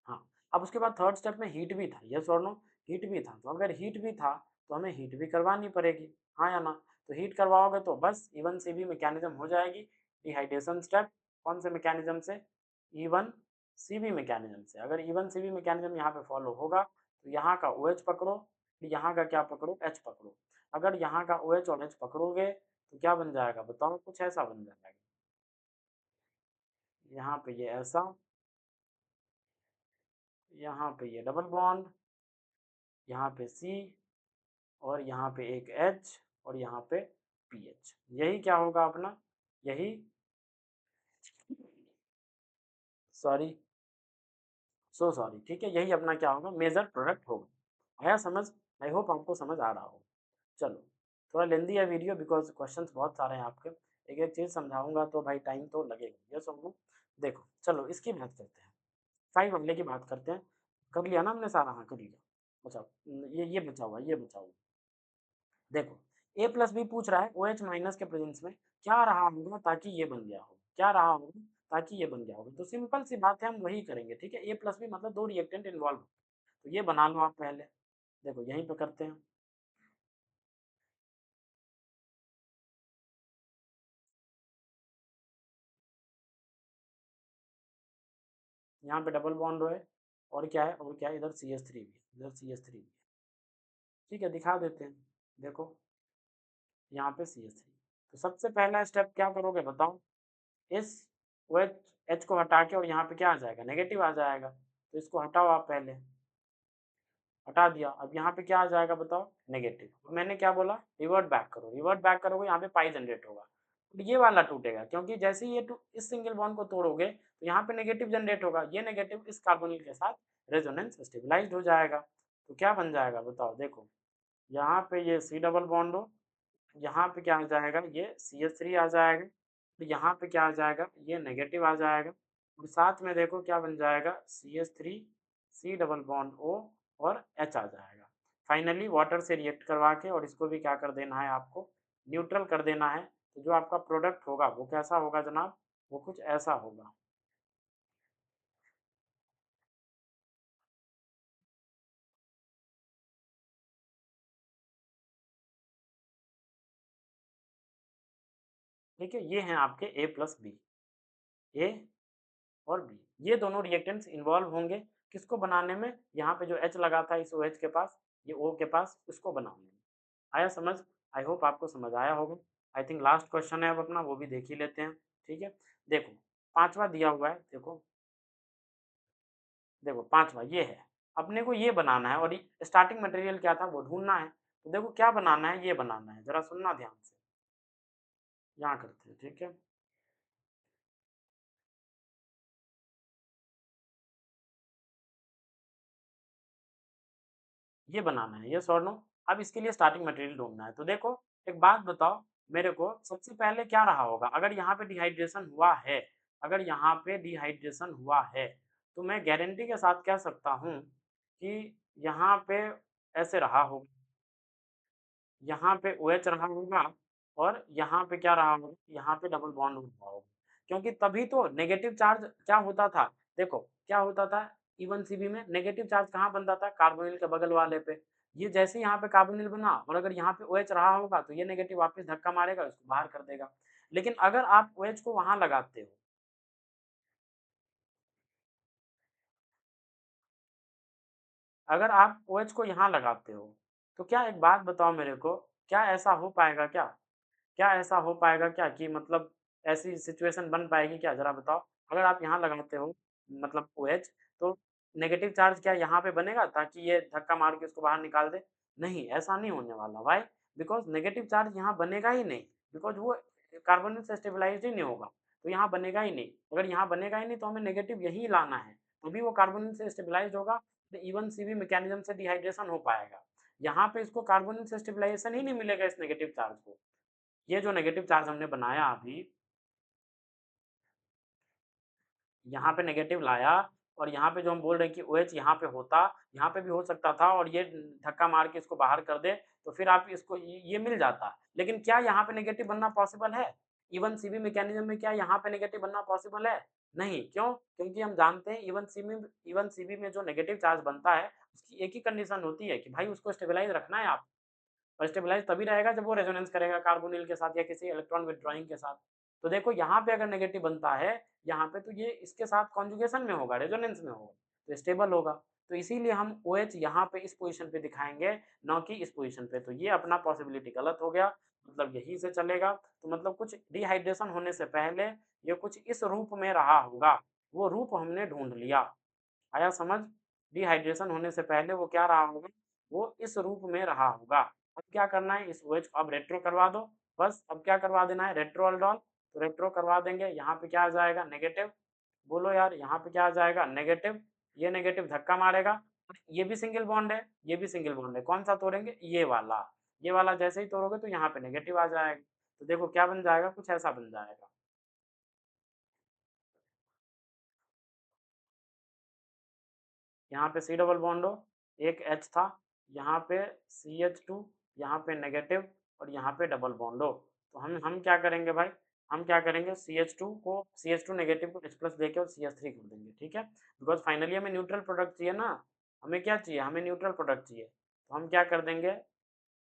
हाँ, अब उसके बाद थर्ड स्टेप में हीट भी था, यस और नो, हीट भी था, तो अगर हीट भी था तो हमें हीट भी करवानी पड़ेगी, हाँ या ना। तो हीट करवाओगे तो बस E1 CB मैकेनिज्म हो जाएगी, डिहाइड्रेशन स्टेप कौन से मैकेनिज्म से, E1 CB मैकेनिज्म से। अगर E1 CB मैकेनिज्म यहाँ पे फॉलो होगा तो यहाँ का OH पकड़ो, यहाँ का क्या पकड़ो, H पकड़ो। अगर यहाँ का OH और H पकड़ोगे तो क्या बन जाएगा बताओ, कुछ ऐसा बन जाएगा, यहाँ पे ये ऐसा, यहाँ पे ये डबल बॉन्ड, यहाँ पे C, और यहाँ पे एक H, और यहाँ पे PH। यही क्या होगा अपना, यही, सॉरी, सो सॉरी, ठीक है, यही अपना क्या होगा, मेजर प्रोडक्ट होगा। आया समझ? आई होप आपको समझ आ रहा हो। चलो, थोड़ा लेंदी है वीडियो बिकॉज क्वेश्चंस बहुत सारे हैं आपके, एक एक चीज़ समझाऊंगा तो भाई टाइम तो लगेगा, ये समझो। देखो चलो इसकी बात करते हैं, 5 वाले की बात करते हैं। कर लिया ना हमने सारा, हाँ कर लिया, बचाओ, ये बचा हुआ, ये बचा हुआ। देखो A+B पूछ रहा है OH माइनस के प्रेजेंस में क्या रहा होगा ताकि ये बन गया हो, क्या रहा होगा ताकि ये बन गया होगा। तो सिंपल सी बात है, हम वही करेंगे, ठीक है। A+B मतलब दो रिएक्टेंट इन्वॉल्व, तो ये बना लो आप पहले। देखो यहीं पे करते हैं, यहाँ पे डबल बॉन्ड है, और क्या है, और क्या है, इधर CH3 भी, इधर CH3 भी, ठीक है, दिखा देते हैं। देखो यहाँ पे CH3, तो सबसे पहला स्टेप क्या करोगे बताओ, इस OH H को हटा के, और यहाँ पे क्या आ जाएगा, नेगेटिव आ जाएगा, तो इसको हटाओ आप पहले, हटा दिया। अब यहाँ पे क्या आ जाएगा बताओ, नेगेटिव। मैंने क्या बोला, रिवर्ट बैक करो, रिवर्ट बैक करोगे यहाँ पे पाई जनरेट होगा, तो ये वाला टूटेगा, क्योंकि जैसे ही ये इस सिंगल बॉन्ड को तोड़ोगे तो यहाँ पे नेगेटिव जनरेट होगा, ये नेगेटिव इस कार्बोनिल के साथ रेजोनेंस स्टेबलाइज्ड हो जाएगा। तो क्या बन जाएगा बताओ, देखो यहाँ पे ये C डबल बॉन्ड हो, यहाँ पे क्या आ जाएगा, ये CH3 आ जाएगा, तो यहाँ पे क्या आ जाएगा, ये नेगेटिव आ जाएगा, और साथ में देखो क्या बन जाएगा, CH3 C double bond O और H आ जाएगा। फाइनली वाटर से रिएक्ट करवा के, और इसको भी क्या कर देना है आपको, न्यूट्रल कर देना है। तो जो आपका प्रोडक्ट होगा वो कैसा होगा जनाब, वो कुछ ऐसा होगा। ठीक है, ये हैं आपके A+B, ए और बी, ये दोनों रिएक्टेंट्स इन्वॉल्व होंगे किसको बनाने में, यहाँ पे जो H लगा था इस OH के पास, ये O के पास, इसको बनाने में। आया समझ? आई होप आपको समझ आया होगा। आई थिंक लास्ट क्वेश्चन है अब अपना, वो भी देख ही लेते हैं, ठीक है। देखो पांचवा दिया हुआ है, देखो देखो पांचवा ये है, अपने को ये बनाना है, और स्टार्टिंग मटेरियल क्या था वो ढूंढना है। तो देखो क्या बनाना है, ये बनाना है, जरा सुनना ध्यान से, यहाँ करते हैं, ठीक है। ये बनाना है, ये और नो। अब इसके लिए स्टार्टिंग मटेरियल ढूंढना है। तो देखो एक बात बताओ मेरे को, सबसे पहले क्या रहा होगा, अगर यहाँ पे डिहाइड्रेशन हुआ है, अगर यहाँ पे डिहाइड्रेशन हुआ है, तो मैं गारंटी के साथ कह सकता हूँ कि यहाँ पे ऐसे रहा होगा, यहाँ पे OH रहा होगा, और यहाँ पे क्या रहा होगा, यहाँ पे डबल बॉन्ड हुआ होगा, क्योंकि तभी तो नेगेटिव चार्ज क्या होता था, देखो क्या होता था, E1 CB में नेगेटिव चार्ज कहाँ बनता था, कार्बोनिल के बगल वाले पे। ये जैसे ही यहाँ पे कार्बोनिल बना, और अगर यहाँ पे OH रहा होगा तो ये नेगेटिव वापस धक्का मारेगा, इसको बाहर कर देगा। लेकिन अगर आप OH को वहां लगाते हो, अगर आप OH को यहाँ लगाते हो, तो क्या, एक बात बताओ मेरे को, क्या ऐसा हो पाएगा क्या, क्या ऐसा हो पाएगा क्या कि मतलब ऐसी सिचुएशन बन पाएगी क्या, जरा बताओ। अगर आप यहाँ लगाते हो मतलब OH, तो नेगेटिव चार्ज क्या यहाँ पे बनेगा ताकि ये धक्का मार के इसको बाहर निकाल दे, नहीं ऐसा नहीं होने वाला। वाई, बिकॉज नेगेटिव चार्ज यहाँ बनेगा ही नहीं, बिकॉज वो कार्बन से स्टेबलाइज ही नहीं होगा, तो यहाँ बनेगा ही नहीं। अगर यहाँ बनेगा ही नहीं तो हमें नेगेटिव यही लाना है, तभी वो कार्बन से स्टेबलाइज होगा, तो E1 CB मैकेनिज्म से डिहाइड्रेशन हो पाएगा। यहाँ पे इसको कार्बन से स्टेबलाइजेशन ही नहीं मिलेगा इस नेगेटिव चार्ज को। ये जो नेगेटिव चार्ज हमने बनाया अभी, यहाँ पे नेगेटिव लाया, और यहाँ पे जो हम बोल रहे हैं कि OH यहाँ पे होता, यहाँ पे भी हो सकता था, और ये धक्का मार के इसको बाहर कर दे, तो फिर आप इसको ये मिल जाता। लेकिन क्या यहाँ पे नेगेटिव बनना पॉसिबल है, इवन सीबी मैकेनिज्म में क्या यहाँ पे नेगेटिव बनना पॉसिबल है? नहीं, क्यों? क्योंकि हम जानते हैं इवन सीबी में जो नेगेटिव चार्ज बनता है उसकी एक ही कंडीशन होती है कि भाई उसको स्टेबलाइज रखना है आप, और स्टेबलाइज तभी रहेगा जब वो रेजोनेंस करेगा कार्बोनिल के साथ या किसी इलेक्ट्रॉन विथड्रॉइंग के साथ। तो देखो यहाँ पे अगर नेगेटिव बनता है यहाँ पे, तो ये इसके साथ कॉन्जुगेशन में होगा, रेजोनेंस में होगा, तो स्टेबल होगा। तो इसीलिए हम ओ OH यहाँ पे इस पोजीशन पे दिखाएंगे, न कि इस पोजीशन पे। तो ये अपना पॉसिबिलिटी गलत हो गया, मतलब यहीं से चलेगा। तो मतलब कुछ डिहाइड्रेशन होने से पहले ये कुछ इस रूप में रहा होगा, वो रूप हमने ढूंढ लिया। आया समझ? डिहाइड्रेशन होने से पहले वो क्या रहा होगा, वो इस रूप में रहा होगा। अब क्या करना है, इस OH को अब रेट्रो करवा दो, बस अब क्या करवा देना है, रेट्रो अल्डोल। तो रेट्रो करवा देंगे, यहाँ पे क्या आ जाएगा, नेगेटिव। बोलो यार, यहाँ पे क्या आ जाएगा, नेगेटिव। ये नेगेटिव धक्का मारेगा, ये भी सिंगल बॉन्ड है, ये भी सिंगल बॉन्ड है, कौन सा तोड़ेंगे, ये वाला। ये वाला जैसे ही तोड़ोगे तो यहाँ पे नेगेटिव आ जाएगा। तो देखो क्या बन जाएगा, कुछ ऐसा बन जाएगा। यहाँ पे सी डबल बॉन्ड हो, एक H था, यहाँ पे CH2, यहाँ पे नेगेटिव, और यहाँ पे डबल बॉन्ड हो। तो हम क्या करेंगे भाई, हम क्या करेंगे, CH2 नेगेटिव को H प्लस देके और CH3 कर देंगे, ठीक है। बिकॉज फाइनली हमें न्यूट्रल प्रोडक्ट चाहिए ना, हमें क्या चाहिए, हमें न्यूट्रल प्रोडक्ट चाहिए। तो हम क्या कर देंगे,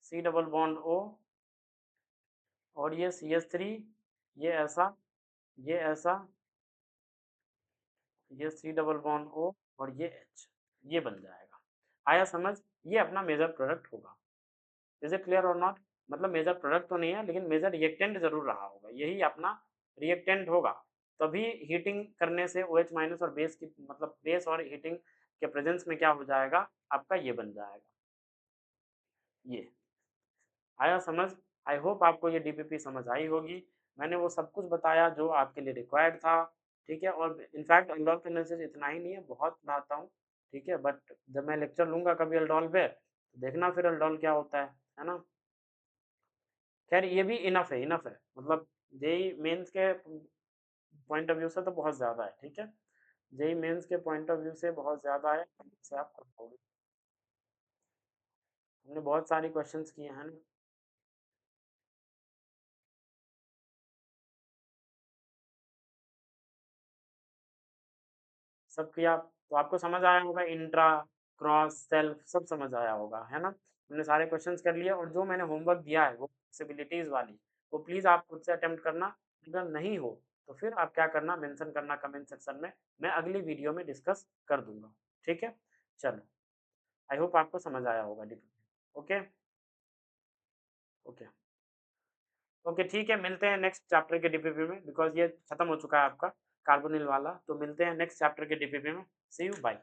C डबल बॉन्ड O, और ये CH3, ये ऐसा, ये ऐसा, ये C डबल बॉन्ड O, और ये H, ये बन जाएगा। आया समझ? ये अपना मेजर प्रोडक्ट होगा। इज इट क्लियर और नॉट? मतलब मेजर प्रोडक्ट तो नहीं है, लेकिन मेजर रिएक्टेंट जरूर रहा होगा, यही अपना रिएक्टेंट होगा। तभी हीटिंग करने से OH माइनस और बेस की, मतलब बेस और हीटिंग के प्रेजेंस में क्या हो जाएगा, आपका ये बन जाएगा। ये आया समझ? आई होप आपको ये डीपीपी समझ आई होगी। मैंने वो सब कुछ बताया जो आपके लिए रिक्वायर्ड था, ठीक है। और इनफैक्ट अल्डोल का एनालिसिस इतना ही नहीं है, बहुत पढ़ाता हूँ, ठीक है। बट जब मैं लेक्चर लूंगा कभी अल्डोल पे, तो देखना फिर अल्डोल क्या होता है ना। खैर ये भी इनफ है, इनफ है, मतलब जेई मेंस के पॉइंट ऑफ व्यू से तो बहुत ज़्यादा है, ठीक है। जेई मेंस के पॉइंट ऑफ व्यू से बहुत ज़्यादा है, से आप कर पाओगे। हमने बहुत सारी क्वेश्चंस किए हैं ना। सब किया, तो आपको समझ आया होगा, इंट्रा, क्रॉस, सेल्फ सब समझ आया होगा, है ना। हमने सारे क्वेश्चंस कर लिए, और जो मैंने होमवर्क दिया है वो पॉसिबिलिटीज़ वाली, वो प्लीज़ आप खुद से अटेम्प्ट करना। अगर नहीं हो तो फिर आप क्या करना, मेंशन करना कमेंट सेक्शन में, मैं अगली वीडियो में डिस्कस कर दूंगा, ठीक है। चलो, आई होप आपको समझ आया होगा डिटेल। ओके, ओके, ओके, ठीक है। मिलते हैं नेक्स्ट चैप्टर के डीपीपी में, बिकॉज ये खत्म हो चुका है आपका कार्बोनिल वाला। तो मिलते हैं नेक्स्ट चैप्टर के डीपीपी में। सी यू, बाय।